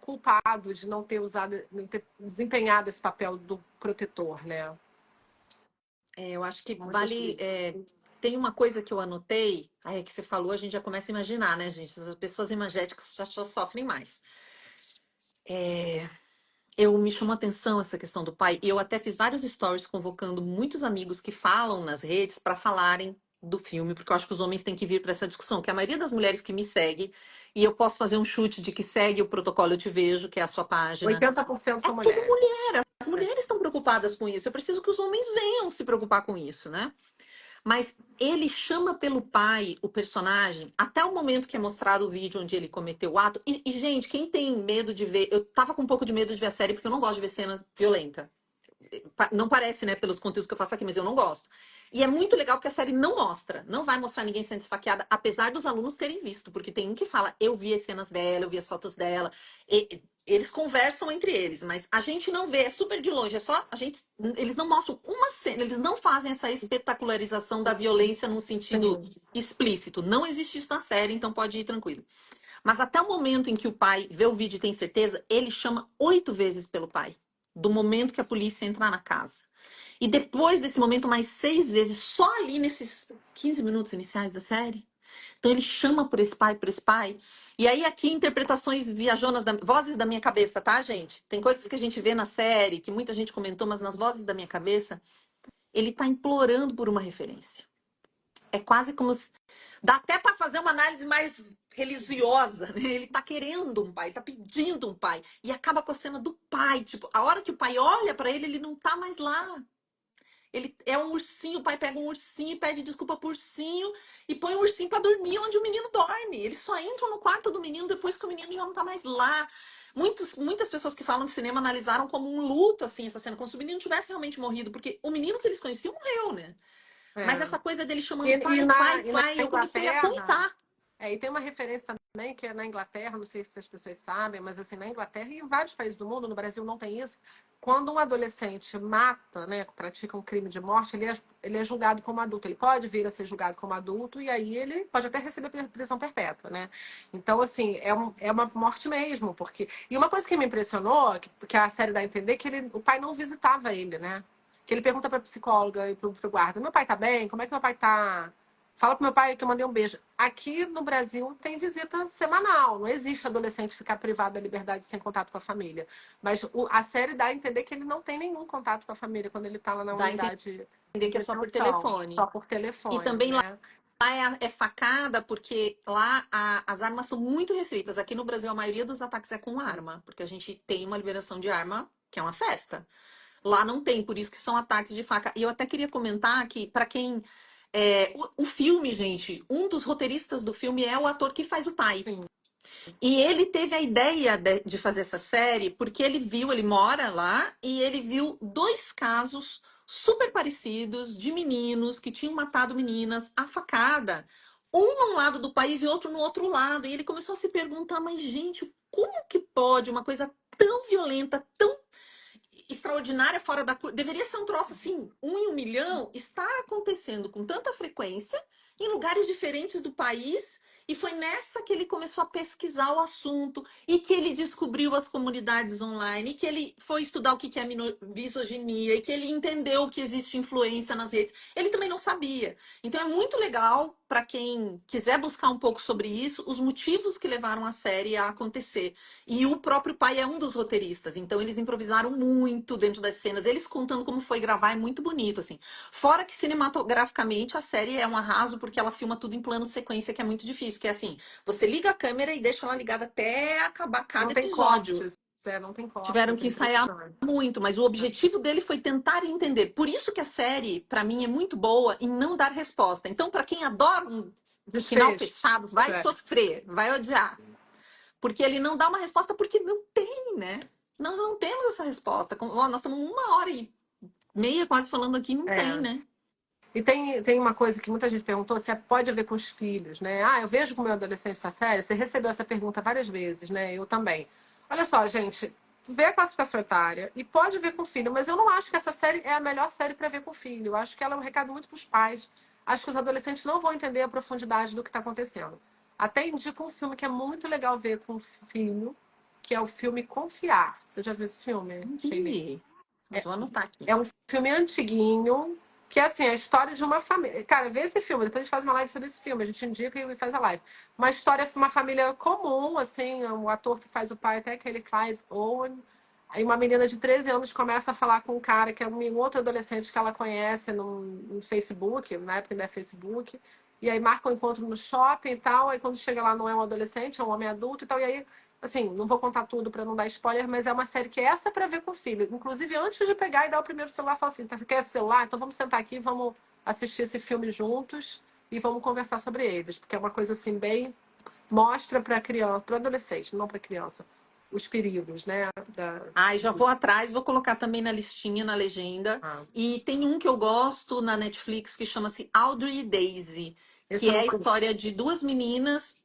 B: culpado de não ter usado, não ter desempenhado esse papel do protetor, né?
A: Eu acho que
B: Muito
A: vale.
B: triste.
A: Tem uma coisa que eu anotei, aí é que você falou, a gente já começa a imaginar, né, gente? As pessoas imagéticas já sofrem mais. Eu me chamou a atenção essa questão do pai, e eu até fiz vários stories convocando muitos amigos que falam nas redes para falarem do filme, porque eu acho que os homens têm que vir para essa discussão, que a maioria das mulheres que me segue, e eu posso fazer um chute de que segue o Protocolo Eu Te Vejo, que é a sua página,
B: 80%
A: é
B: são
A: tudo
B: mulheres.
A: mulher. As mulheres estão preocupadas com isso. Eu preciso que os homens venham se preocupar com isso, né? Mas ele chama pelo pai o personagem até o momento que é mostrado o vídeo onde ele cometeu o ato. Gente, quem tem medo de ver. Eu tava com um pouco de medo de ver a série porque eu não gosto de ver cena violenta. Não parece, né, pelos conteúdos que eu faço aqui, mas eu não gosto. E é muito legal porque a série não mostra, não vai mostrar ninguém sendo esfaqueada, apesar dos alunos terem visto, porque tem um que fala, eu vi as cenas dela, eu vi as fotos dela. Eles conversam entre eles, mas a gente não vê, é super de longe, é só a gente, eles não mostram uma cena, eles não fazem essa espetacularização da violência num sentido
B: Sim.
A: explícito. Não existe isso na série, então pode ir tranquilo. Mas até o momento em que o pai vê o vídeo e tem certeza, ele chama 8 vezes pelo pai. Do momento que a polícia entra na casa. E depois desse momento, mais 6 vezes, só ali nesses 15 minutos iniciais da série. Então ele chama por esse pai, por esse pai. E aí aqui interpretações viajonas, vozes da minha cabeça, tá, gente? Tem coisas que a gente vê na série, que muita gente comentou, mas nas vozes da minha cabeça, ele tá implorando por uma referência. É quase como se... Dá até para fazer uma análise mais religiosa, né? Ele tá querendo um pai, tá pedindo um pai. E acaba com a cena do pai. Tipo, a hora que o pai olha para ele, ele não tá mais lá. Ele é um ursinho, o pai pega um ursinho e pede desculpa pro ursinho e põe o ursinho para dormir onde o menino dorme. Eles só entram no quarto do menino depois que o menino já não tá mais lá. Muitas pessoas que falam de cinema analisaram como um luto, assim, essa cena, como se o menino tivesse realmente morrido, porque o menino que eles conheciam morreu, né? Mas
B: É.
A: essa coisa dele
B: E,
A: chamando
B: e,
A: pai,
B: na,
A: pai,
B: e na
A: pai, eu comecei a
B: Inglaterra,
A: contar.
B: e tem uma referência também que é na Inglaterra, não sei se as pessoas sabem, mas assim, na Inglaterra e em vários países do mundo, no Brasil não tem isso. Quando um adolescente mata, né, pratica um crime de morte, ele é julgado como adulto. Ele pode vir a ser julgado como adulto e aí ele pode até receber prisão perpétua, né? Então, assim, é uma morte mesmo, porque... E uma coisa que me impressionou, que a série dá a entender, que o pai não visitava ele, né? Que ele pergunta pra psicóloga e pro guarda, meu pai tá bem? Como é que meu pai tá? Fala pro meu pai que eu mandei um beijo. Aqui no Brasil tem visita semanal. Não existe adolescente ficar privado da liberdade sem contato com a família. Mas a série dá a entender que ele não tem nenhum contato com a família quando ele tá lá na
A: Dá a
B: unidade
A: entender
B: de
A: que é só por
B: detenção. Só
A: telefone.
B: por
A: E
B: telefone,
A: também lá
B: né?
A: é facada, porque lá as armas são muito restritas. Aqui no Brasil, a maioria dos ataques é com arma, porque a gente tem uma liberação de arma, que é uma festa. Lá não tem, por isso que são ataques de faca. E eu até queria comentar que, para quem. O filme, gente, um dos roteiristas do filme é o ator que faz o pai.
B: Sim.
A: E ele teve a ideia de fazer essa série porque ele viu, ele mora lá, e ele viu 2 casos super parecidos de meninos que tinham matado meninas à facada. Um num lado do país e outro no outro lado. E ele começou a se perguntar, mas gente, como que pode uma coisa tão violenta, tão extraordinária, fora da curva, deveria ser um troço assim, 1 em 1 milhão, está acontecendo com tanta frequência em lugares diferentes do país. E foi nessa que ele começou a pesquisar o assunto e que ele descobriu as comunidades online, e que ele foi estudar o que é misoginia e que ele entendeu que existe influência nas redes. Ele também não sabia. Então é muito legal para quem quiser buscar um pouco sobre isso, os motivos que levaram a série a acontecer. E o próprio pai é um dos roteiristas, então eles improvisaram muito dentro das cenas. Eles contando como foi gravar é muito bonito, assim. Fora que cinematograficamente a série é um arraso porque ela filma tudo em plano sequência, que é muito difícil. Que é assim, você liga a câmera e deixa ela ligada até acabar
B: Não
A: cada
B: tem
A: episódio.
B: cortes. Não tem
A: Tiveram
B: cortes, é
A: que ensaiar
B: impressionante.
A: muito, mas o objetivo dele foi tentar entender. Por isso que a série, para mim, é muito boa em não dar resposta. Então, para quem adora um final
B: Desfecho.
A: fechado, vai
B: É.
A: sofrer, vai odiar. Porque ele não dá uma resposta porque não tem, né? Nós não temos essa resposta. Ó, nós estamos 1h30 quase falando aqui, não tem,
B: É.
A: né?
B: E tem uma coisa que muita gente perguntou, se pode ver com os filhos, né? Ah, eu vejo com o meu adolescente essa série. Você recebeu essa pergunta várias vezes, né? Eu também. Olha só, gente, vê a classificação etária e pode ver com o filho, mas eu não acho que essa série é a melhor série para ver com o filho. Eu acho que ela é um recado muito para os pais. Acho que os adolescentes não vão entender a profundidade do que está acontecendo. Até indico um filme que é muito legal ver com o filho, que é o filme Confiar. Você já viu esse filme,
A: Não
B: Sheila?
A: vi. Mas vou anotar aqui.
B: É um filme antiguinho, que é assim, a história de uma família. Cara, vê esse filme, depois a gente faz uma live sobre esse filme, a gente indica e faz a live. Uma história de uma família comum, assim, o ator que faz o pai até aquele Clive Owen. Aí uma menina de 13 anos começa a falar com um cara que é um outro adolescente que ela conhece no Facebook, na época ainda é Facebook. E aí marca um encontro no shopping e tal. Aí quando chega lá não é um adolescente, é um homem adulto e tal. E aí assim, não vou contar tudo para não dar spoiler, mas é uma série que é essa para ver com o filho. Inclusive, antes de pegar e dar o primeiro celular, fala assim: tá, você quer celular? Então vamos sentar aqui, vamos assistir esse filme juntos e vamos conversar sobre eles, porque é uma coisa assim bem mostra para criança, para adolescente, não para criança, os perigos, né?
A: Ai, já vou atrás, vou colocar também na listinha, na legenda.
B: Ah,
A: E tem um que eu gosto na Netflix que chama-se Audrey e Daisy,
B: esse
A: que
B: eu
A: é
B: não
A: a
B: conheço.
A: história de duas meninas.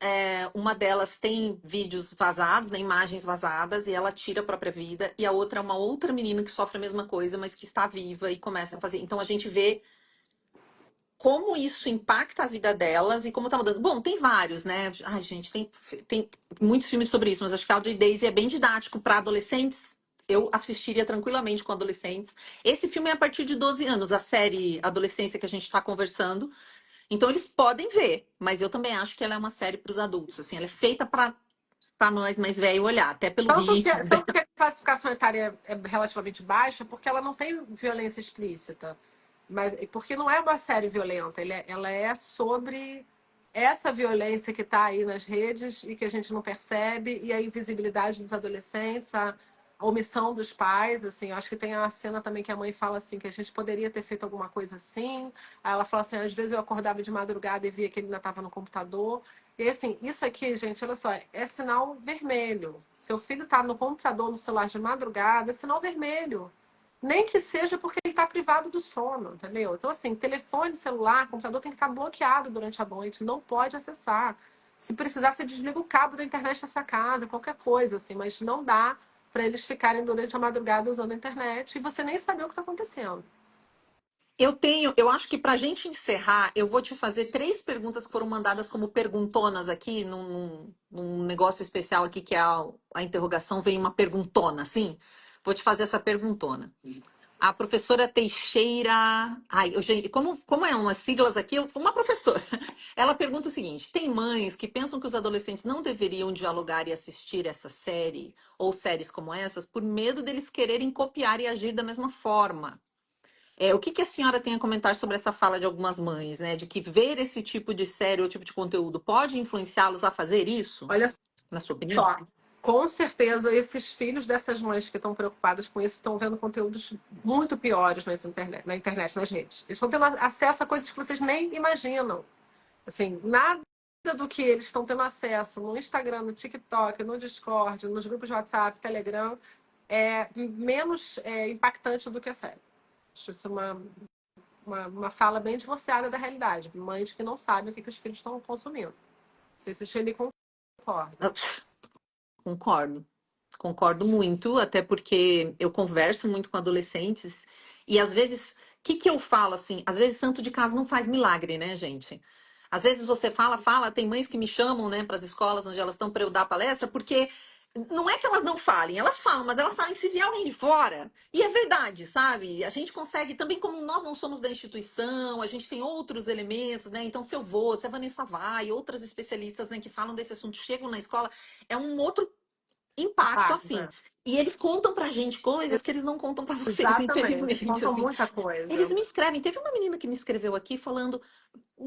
A: Uma delas tem vídeos vazados, né, imagens vazadas, e ela tira a própria vida. E a outra é uma outra menina que sofre a mesma coisa, mas que está viva e começa a fazer. Então a gente vê como isso impacta a vida delas e como tá mudando. Bom, tem vários, né? Ai, gente, tem muitos filmes sobre isso, mas acho que Audrey e Daisy é bem didático para adolescentes. Eu assistiria tranquilamente com adolescentes. Esse filme é a partir de 12 anos, a série Adolescência que a gente está conversando. Então eles podem ver, mas eu também acho que ela é uma série para os adultos. Assim, ela é feita para nós mais velho olhar, até pelo ritmo
B: Tanto
A: dela.
B: que a classificação etária é relativamente baixa, porque ela não tem violência explícita. Mas porque não é uma série violenta, ela é sobre essa violência que está aí nas redes e que a gente não percebe, e a invisibilidade dos adolescentes, a omissão dos pais. Assim, eu acho que tem a cena também que a mãe fala assim, que a gente poderia ter feito alguma coisa assim. Aí ela fala assim, às vezes eu acordava de madrugada e via que ele ainda estava no computador. E assim, isso aqui, gente, olha só, é sinal vermelho. Seu filho está no computador, no celular de madrugada, é sinal vermelho. Nem que seja porque ele está privado do sono, entendeu? Então, assim, telefone, celular, computador tem que estar bloqueado durante a noite, não pode acessar. Se precisar, você desliga o cabo da internet da sua casa, qualquer coisa, assim, mas não dá para eles ficarem durante a madrugada usando a internet e você nem saber o que está acontecendo.
A: Eu acho que para a gente encerrar, eu vou te fazer 3 perguntas que foram mandadas como perguntonas aqui, num negócio especial aqui, que é a interrogação, vem uma perguntona, assim. Vou te fazer essa perguntona. A professora Teixeira. Ai, gente, como é umas siglas aqui, uma professora. Ela pergunta o seguinte: tem mães que pensam que os adolescentes não deveriam dialogar e assistir essa série ou séries como essas por medo deles quererem copiar e agir da mesma forma. O que a senhora tem a comentar sobre essa fala de algumas mães, né? De que ver esse tipo de série ou tipo de conteúdo pode influenciá-los a fazer isso,
B: Olha
A: na sua opinião?
B: só, com certeza esses filhos dessas mães que estão preocupadas com isso estão vendo conteúdos muito piores na internet, nas redes. Eles estão tendo acesso a coisas que vocês nem imaginam. Assim, nada do que eles estão tendo acesso no Instagram, no TikTok, no Discord, nos grupos de WhatsApp, Telegram, é menos impactante do que a série. Acho isso uma fala bem divorciada da realidade. Mães que não sabem o que os filhos estão consumindo. Não sei se o Shirley concorda.
A: Concordo. Concordo muito, até porque eu converso muito com adolescentes e às vezes, o que eu falo assim? Às vezes santo de casa não faz milagre, né, gente? Às vezes você fala, tem mães que me chamam, né, para as escolas onde elas estão para eu dar palestra, porque não é que elas não falem, elas falam, mas elas sabem que se vier alguém de fora. E é verdade, sabe? A gente consegue, também como nós não somos da instituição, a gente tem outros elementos, né? Então, se eu vou, se a Vanessa vai, outras especialistas, né, que falam desse assunto chegam na escola, é um outro impacto
B: Impacto,
A: assim.
B: né?
A: E eles contam pra gente coisas que eles não contam pra vocês,
B: Exatamente.
A: infelizmente,
B: Contam
A: assim.
B: muita
A: Eles
B: coisa.
A: me escrevem. Teve uma menina que me escreveu aqui falando,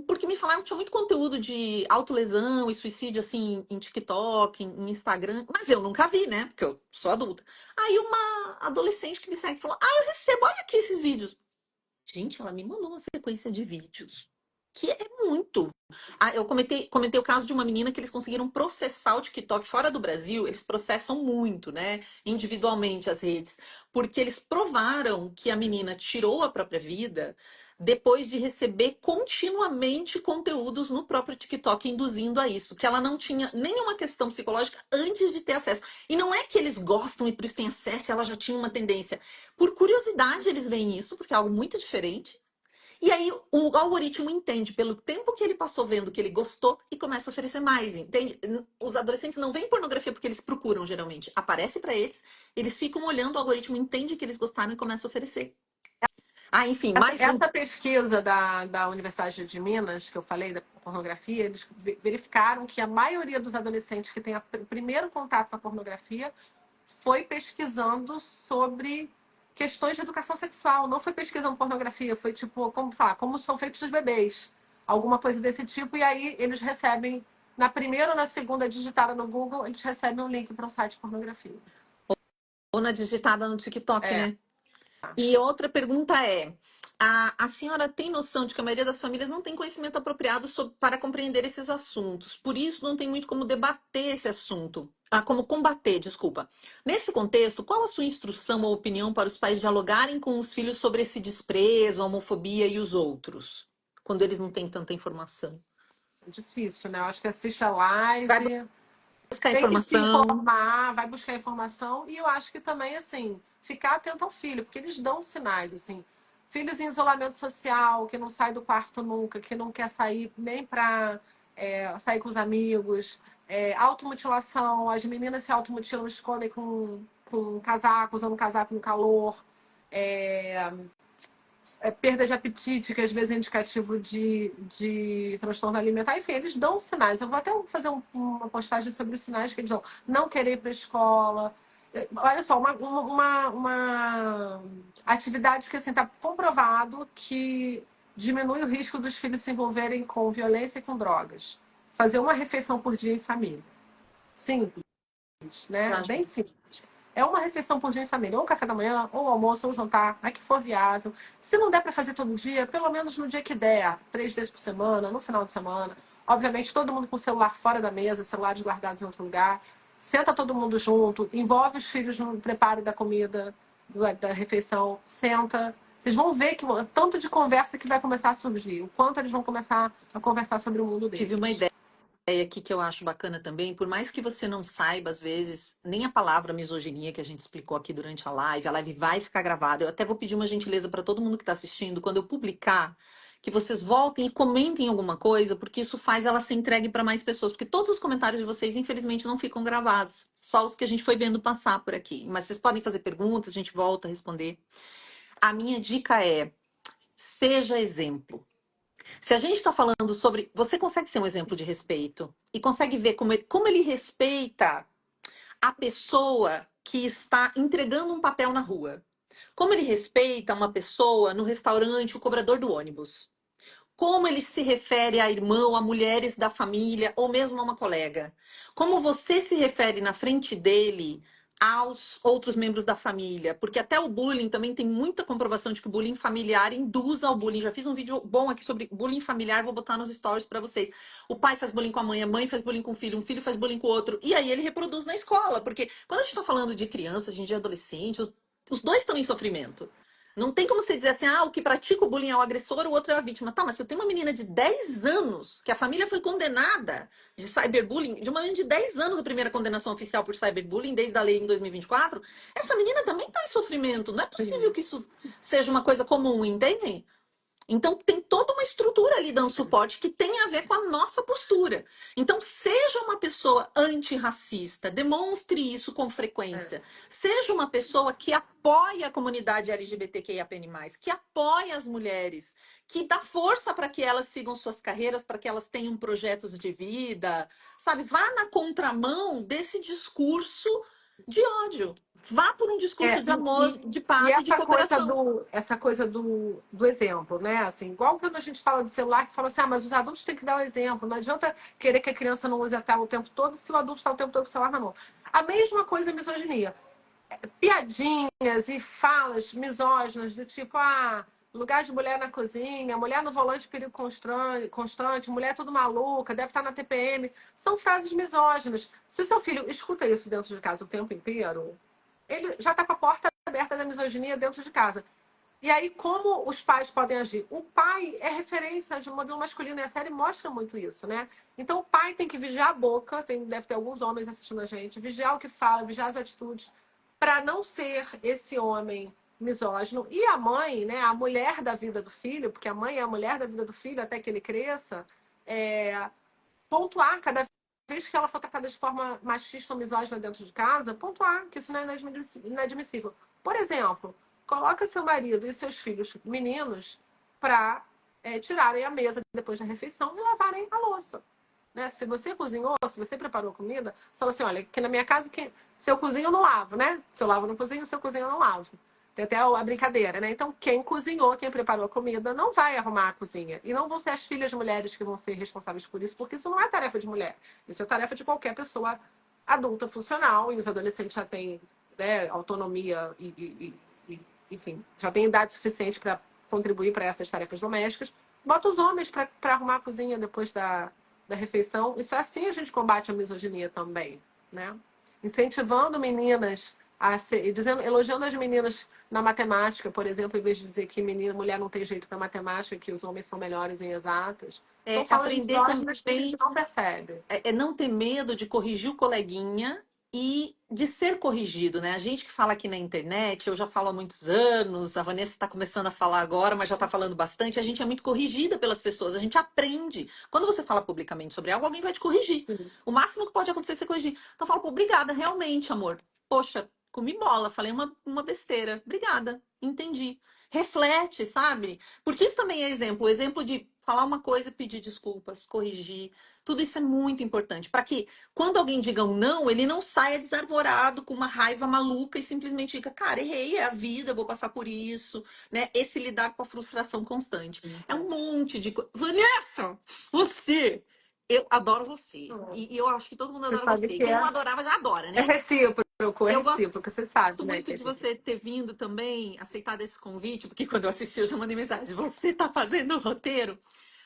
A: porque me falaram que tinha muito conteúdo de autolesão e suicídio assim em TikTok, em Instagram, mas eu nunca vi, né? Porque eu sou adulta. Aí uma adolescente que me segue falou: "Ah, eu recebo, olha aqui esses vídeos". Gente, ela me mandou uma sequência de vídeos que é muito. Eu comentei o caso de uma menina que eles conseguiram processar o TikTok fora do Brasil, eles processam muito, né? Individualmente as redes, porque eles provaram que a menina tirou a própria vida depois de receber continuamente conteúdos no próprio TikTok induzindo a isso, que ela não tinha nenhuma questão psicológica antes de ter acesso. E não é que eles gostam e por isso têm acesso, e ela já tinha uma tendência. Por curiosidade, eles veem isso, porque é algo muito diferente. E aí o algoritmo entende pelo tempo que ele passou vendo que ele gostou e começa a oferecer mais, entende? Os adolescentes não veem pornografia porque eles procuram, geralmente. Aparece para eles, eles ficam olhando, o algoritmo entende que eles gostaram e começa a oferecer. Enfim, mais um.
B: Essa pesquisa da Universidade de Minas, que eu falei, da pornografia, eles verificaram que a maioria dos adolescentes que têm o primeiro contato com a pornografia foi pesquisando sobre questões de educação sexual, não foi pesquisando pornografia, foi tipo, como são feitos os bebês, alguma coisa desse tipo, e aí eles recebem, na primeira ou na segunda digitada no Google, eles recebem um link para um site de pornografia.
A: Ou na digitada no TikTok,
B: É.
A: né? E outra pergunta é: a senhora tem noção de que a maioria das famílias não tem conhecimento apropriado para compreender esses assuntos? Por isso, não tem muito como debater esse assunto. Como combater, desculpa. Nesse contexto, qual a sua instrução ou opinião para os pais dialogarem com os filhos sobre esse desprezo, a homofobia e os outros? Quando eles não têm tanta informação.
B: É difícil, né? Eu acho que assiste a
A: Vai
B: live,
A: buscar
B: tem que se
A: informação.
B: informar, vai buscar informação. E eu acho que também, assim, ficar atento ao filho, porque eles dão sinais, assim. Filhos em isolamento social, que não sai do quarto nunca, que não quer sair nem para sair com os amigos. Automutilação, as meninas se automutilam, escondem com casaco, usando casaco no calor. É, perda de apetite, que às vezes é indicativo de transtorno alimentar. Enfim, eles dão sinais. Eu vou até fazer uma postagem sobre os sinais que eles dão. Não querer ir para a escola. Olha só, uma atividade que assim, está comprovado que diminui o risco dos filhos se envolverem com violência e com drogas. Fazer uma refeição por dia em família. Simples, né? Bem simples. É uma refeição por dia em família, ou café da manhã, ou almoço, ou jantar, a que for viável. Se não der para fazer todo dia, pelo menos no dia que der, 3 vezes por semana, no final de semana. Obviamente, todo mundo com o celular fora da mesa, celulares guardados em outro lugar. Senta todo mundo junto, envolve os filhos no preparo da comida, da refeição, senta. Vocês vão ver que o tanto de conversa que vai começar a surgir, o quanto eles vão começar a conversar sobre o mundo
A: Tive uma
B: deles.
A: ideia aqui que eu acho bacana também, por mais que você não saiba, às vezes, nem a palavra misoginia que a gente explicou aqui durante a live vai ficar gravada. Eu até vou pedir uma gentileza para todo mundo que está assistindo, quando eu publicar, que vocês voltem e comentem alguma coisa, porque isso faz ela ser entregue para mais pessoas, porque todos os comentários de vocês, infelizmente, não ficam gravados, só os que a gente foi vendo passar por aqui. Mas vocês podem fazer perguntas, a gente volta a responder. A minha dica é: seja exemplo. Se a gente está falando sobre. Você consegue ser um exemplo de respeito e consegue ver como ele respeita a pessoa que está entregando um papel na rua. Como ele respeita uma pessoa no restaurante, o cobrador do ônibus. Como ele se refere a irmão, a mulheres da família ou mesmo a uma colega. Como você se refere na frente dele aos outros membros da família. Porque até o bullying também tem muita comprovação de que o bullying familiar induz ao bullying. Já fiz um vídeo bom aqui sobre bullying familiar, vou botar nos stories para vocês. O pai faz bullying com a mãe faz bullying com o filho, um filho faz bullying com o outro. E aí ele reproduz na escola. Porque quando a gente está falando de criança, a gente é adolescente, os dois estão em sofrimento. Não tem como você dizer assim, o que pratica o bullying é o agressor, o outro é a vítima. Tá, mas se eu tenho uma menina de 10 anos, que a família foi condenada de cyberbullying, de uma menina de 10 anos, a primeira condenação oficial por cyberbullying, desde a lei em 2024, essa menina também está em sofrimento. Não é possível que isso seja uma coisa comum, entendem? Então, tem toda uma estrutura ali dando suporte que tem a ver com a nossa postura. Então, seja uma pessoa antirracista, demonstre isso com frequência. Seja uma pessoa que apoia a comunidade LGBTQIAPN+, que apoia as mulheres, que dá força para que elas sigam suas carreiras, para que elas tenham projetos de vida, sabe? Vá na contramão desse discurso de ódio. Vá por um discurso de amor, de
B: E
A: paz e de cooperação.
B: essa coisa do exemplo, né? Assim, igual quando a gente fala do celular, que fala assim, mas os adultos têm que dar o exemplo. Não adianta querer que a criança não use a tela o tempo todo se o adulto está o tempo todo com o celular na mão. A mesma coisa é misoginia. Piadinhas e falas misóginas do tipo, lugar de mulher na cozinha, mulher no volante perigo constante, mulher tudo maluca, deve estar na TPM. São frases misóginas. Se o seu filho escuta isso dentro de casa o tempo inteiro, ele já está com a porta aberta da misoginia dentro de casa. E aí, como os pais podem agir? O pai é referência de modelo masculino e a série mostra muito isso, né? Então, o pai tem que vigiar a boca, deve ter alguns homens assistindo a gente, vigiar o que fala, vigiar as atitudes, para não ser esse homem misógino. E a mãe, né, a mulher da vida do filho, porque a mãe é a mulher da vida do filho até que ele cresça, pontuar cada vez que ela for tratada de forma machista ou misógina dentro de casa, pontuar que isso não é inadmissível. Por exemplo, coloca seu marido e seus filhos meninos para tirarem a mesa depois da refeição e lavarem a louça. Né? Se você cozinhou, se você preparou comida, você fala assim, olha, aqui na minha casa, se eu cozinho, eu não lavo, né? Se eu lavo, não cozinho, se eu cozinho, eu não lavo. Tem até a brincadeira, né? Então, quem cozinhou, quem preparou a comida, não vai arrumar a cozinha. E não vão ser as filhas mulheres que vão ser responsáveis por isso, porque isso não é tarefa de mulher. Isso é tarefa de qualquer pessoa adulta, funcional, e os adolescentes já têm, né, autonomia enfim, já têm idade suficiente para contribuir para essas tarefas domésticas. Bota os homens para arrumar a cozinha depois da refeição. Isso é assim a gente combate a misoginia também, né? Incentivando meninas dizendo, elogiando as meninas na matemática, por exemplo, em vez de dizer que mulher não tem jeito para matemática, que os homens são melhores em exatas. São falas
A: Aprender
B: misóginas que a
A: também
B: gente não percebe.
A: é não ter medo de corrigir o coleguinha e de ser corrigido, né? A gente que fala aqui na internet, eu já falo há muitos anos, a Vanessa está começando a falar agora, mas já está falando bastante, a gente é muito corrigida pelas pessoas, a gente aprende. Quando você fala publicamente sobre algo, alguém vai te corrigir. O máximo que pode acontecer é você corrigir. Então eu falo, pô, obrigada, realmente, amor. Poxa, comi bola, falei uma besteira. Obrigada, entendi. Reflete, sabe? Porque isso também é exemplo. O exemplo de falar uma coisa, pedir desculpas, corrigir. Tudo isso é muito importante. Para que, quando alguém diga um não, ele não saia desarvorado, com uma raiva maluca e simplesmente diga, cara, errei, é a vida, vou passar por isso. Né? Esse lidar com a frustração constante. É um monte de coisa. Vanessa, você. Eu adoro você. E eu acho que todo mundo
B: Você
A: adora
B: sabe
A: você. E
B: que
A: quem não
B: é,
A: adorava já adora,
B: é
A: né?
B: recíproco, é
A: Eu gosto
B: recíproco, você sabe,
A: Gosto
B: né?
A: muito
B: Que é
A: de você ter vindo também, aceitado esse convite, porque quando eu assisti, eu já mandei mensagem. Você está fazendo o roteiro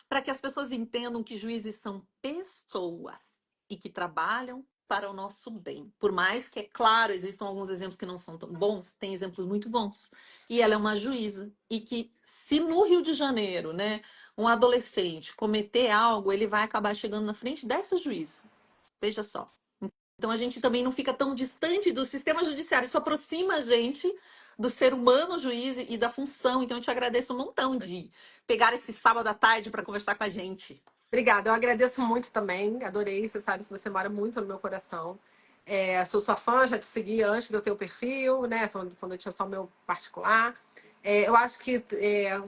A: para que as pessoas entendam que juízes são pessoas e que trabalham para o nosso bem. Por mais que, é claro, existam alguns exemplos que não são tão bons, tem exemplos muito bons. E ela é uma juíza. E que, se no Rio de Janeiro, né, um adolescente cometer algo, ele vai acabar chegando na frente dessa juíza. Veja só. Então a gente também não fica tão distante do sistema judiciário, isso aproxima a gente do ser humano juiz e da função. Então eu te agradeço um montão de pegar esse sábado à tarde para conversar com a gente.
B: Obrigada, eu agradeço muito também, adorei, você sabe que você mora muito no meu coração. Sou sua fã, já te segui antes do teu perfil, né? Quando eu tinha só o meu particular. Eu acho que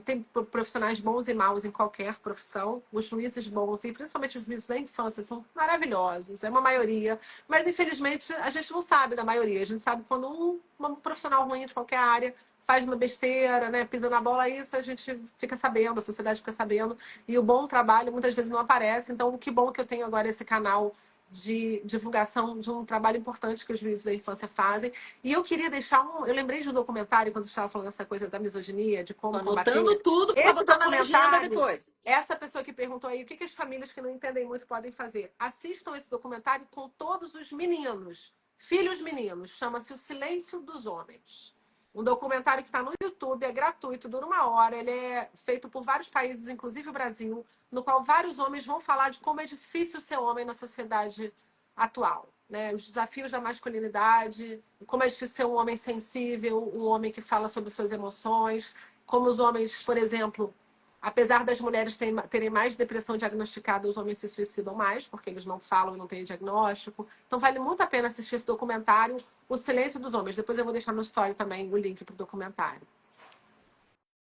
B: tem profissionais bons e maus em qualquer profissão. Os juízes bons, e principalmente os juízes da infância, são maravilhosos, é uma maioria. Mas, infelizmente, a gente não sabe da maioria. A gente sabe quando um profissional ruim de qualquer área faz uma besteira, né? Pisa na bola, isso a gente fica sabendo, a sociedade fica sabendo. E o bom trabalho muitas vezes não aparece. Então, que bom que eu tenho agora esse canal de divulgação de um trabalho importante que os juízes da infância fazem. E eu queria deixar Eu lembrei de um documentário, quando estava falando essa coisa da misoginia, de
A: Tô
B: como
A: anotando
B: combater.
A: tudo para
B: Esse
A: botar na legenda
B: documentário,
A: depois.
B: essa pessoa que perguntou aí, o que as famílias que não entendem muito podem fazer? Assistam esse documentário com todos os meninos, filhos meninos. Chama-se O Silêncio dos Homens. Um documentário que está no YouTube, é gratuito, dura 1 hora. Ele é feito por vários países, inclusive o Brasil, no qual vários homens vão falar de como é difícil ser homem na sociedade atual. Né? Os desafios da masculinidade, como é difícil ser um homem sensível, um homem que fala sobre suas emoções, como os homens, por exemplo, apesar das mulheres terem mais depressão diagnosticada, os homens se suicidam mais, porque eles não falam e não têm diagnóstico. Então vale muito a pena assistir esse documentário, O Silêncio dos Homens. Depois eu vou deixar no story também o link para o documentário.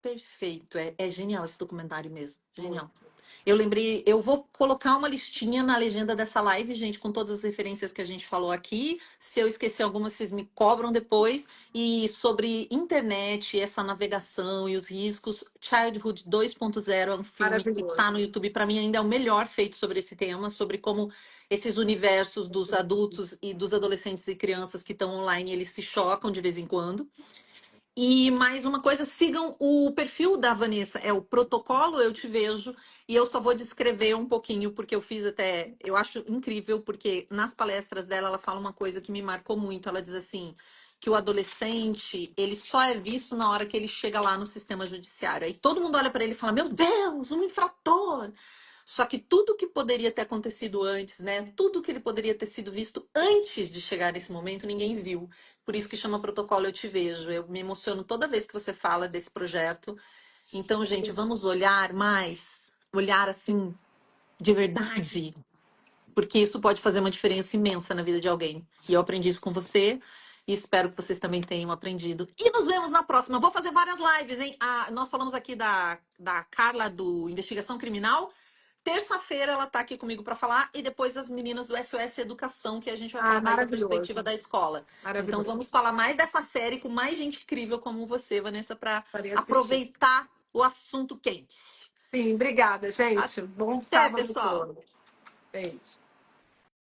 A: Perfeito, é genial esse documentário mesmo, genial.
B: Muito.
A: Eu lembrei, eu vou colocar uma listinha na legenda dessa live, gente, com todas as referências que a gente falou aqui. Se eu esquecer alguma, vocês me cobram depois. E sobre internet, essa navegação e os riscos, Childhood 2.0 é um filme que está no
B: Maravilhoso.
A: YouTube. Para mim, ainda é o melhor feito sobre esse tema, sobre como esses universos dos adultos e dos adolescentes e crianças que estão online, eles se chocam de vez em quando. E mais uma coisa, sigam o perfil da Vanessa, é o Protocolo Eu Te Vejo, e eu só vou descrever um pouquinho, porque eu fiz até, eu acho incrível, porque nas palestras dela ela fala uma coisa que me marcou muito, ela diz assim, que o adolescente, ele só é visto na hora que ele chega lá no sistema judiciário. Aí todo mundo olha para ele e fala, meu Deus, um infrator! Só que tudo que poderia ter acontecido antes, né? Tudo que ele poderia ter sido visto antes de chegar nesse momento, ninguém viu. Por isso que chama Protocolo Eu Te Vejo. Eu me emociono toda vez que você fala desse projeto. Então, gente, vamos olhar mais, olhar assim, de verdade, porque isso pode fazer uma diferença imensa na vida de alguém. E eu aprendi isso com você. E espero que vocês também tenham aprendido. E nos vemos na próxima. Eu vou fazer várias lives, hein? Nós falamos aqui da Carla do Investigação Criminal. Terça-feira ela está aqui comigo para falar e depois as meninas do SOS Educação, que a gente vai
B: Ah,
A: falar mais da perspectiva
B: maravilhoso.
A: da escola. Então
B: Maravilhoso.
A: vamos falar mais dessa série com mais gente incrível como você, Vanessa, para
B: Estarei assistindo.
A: aproveitar o assunto quente.
B: Sim, obrigada, gente. Bom
A: Até,
B: sábado
A: pessoal!
B: todo. Beijo.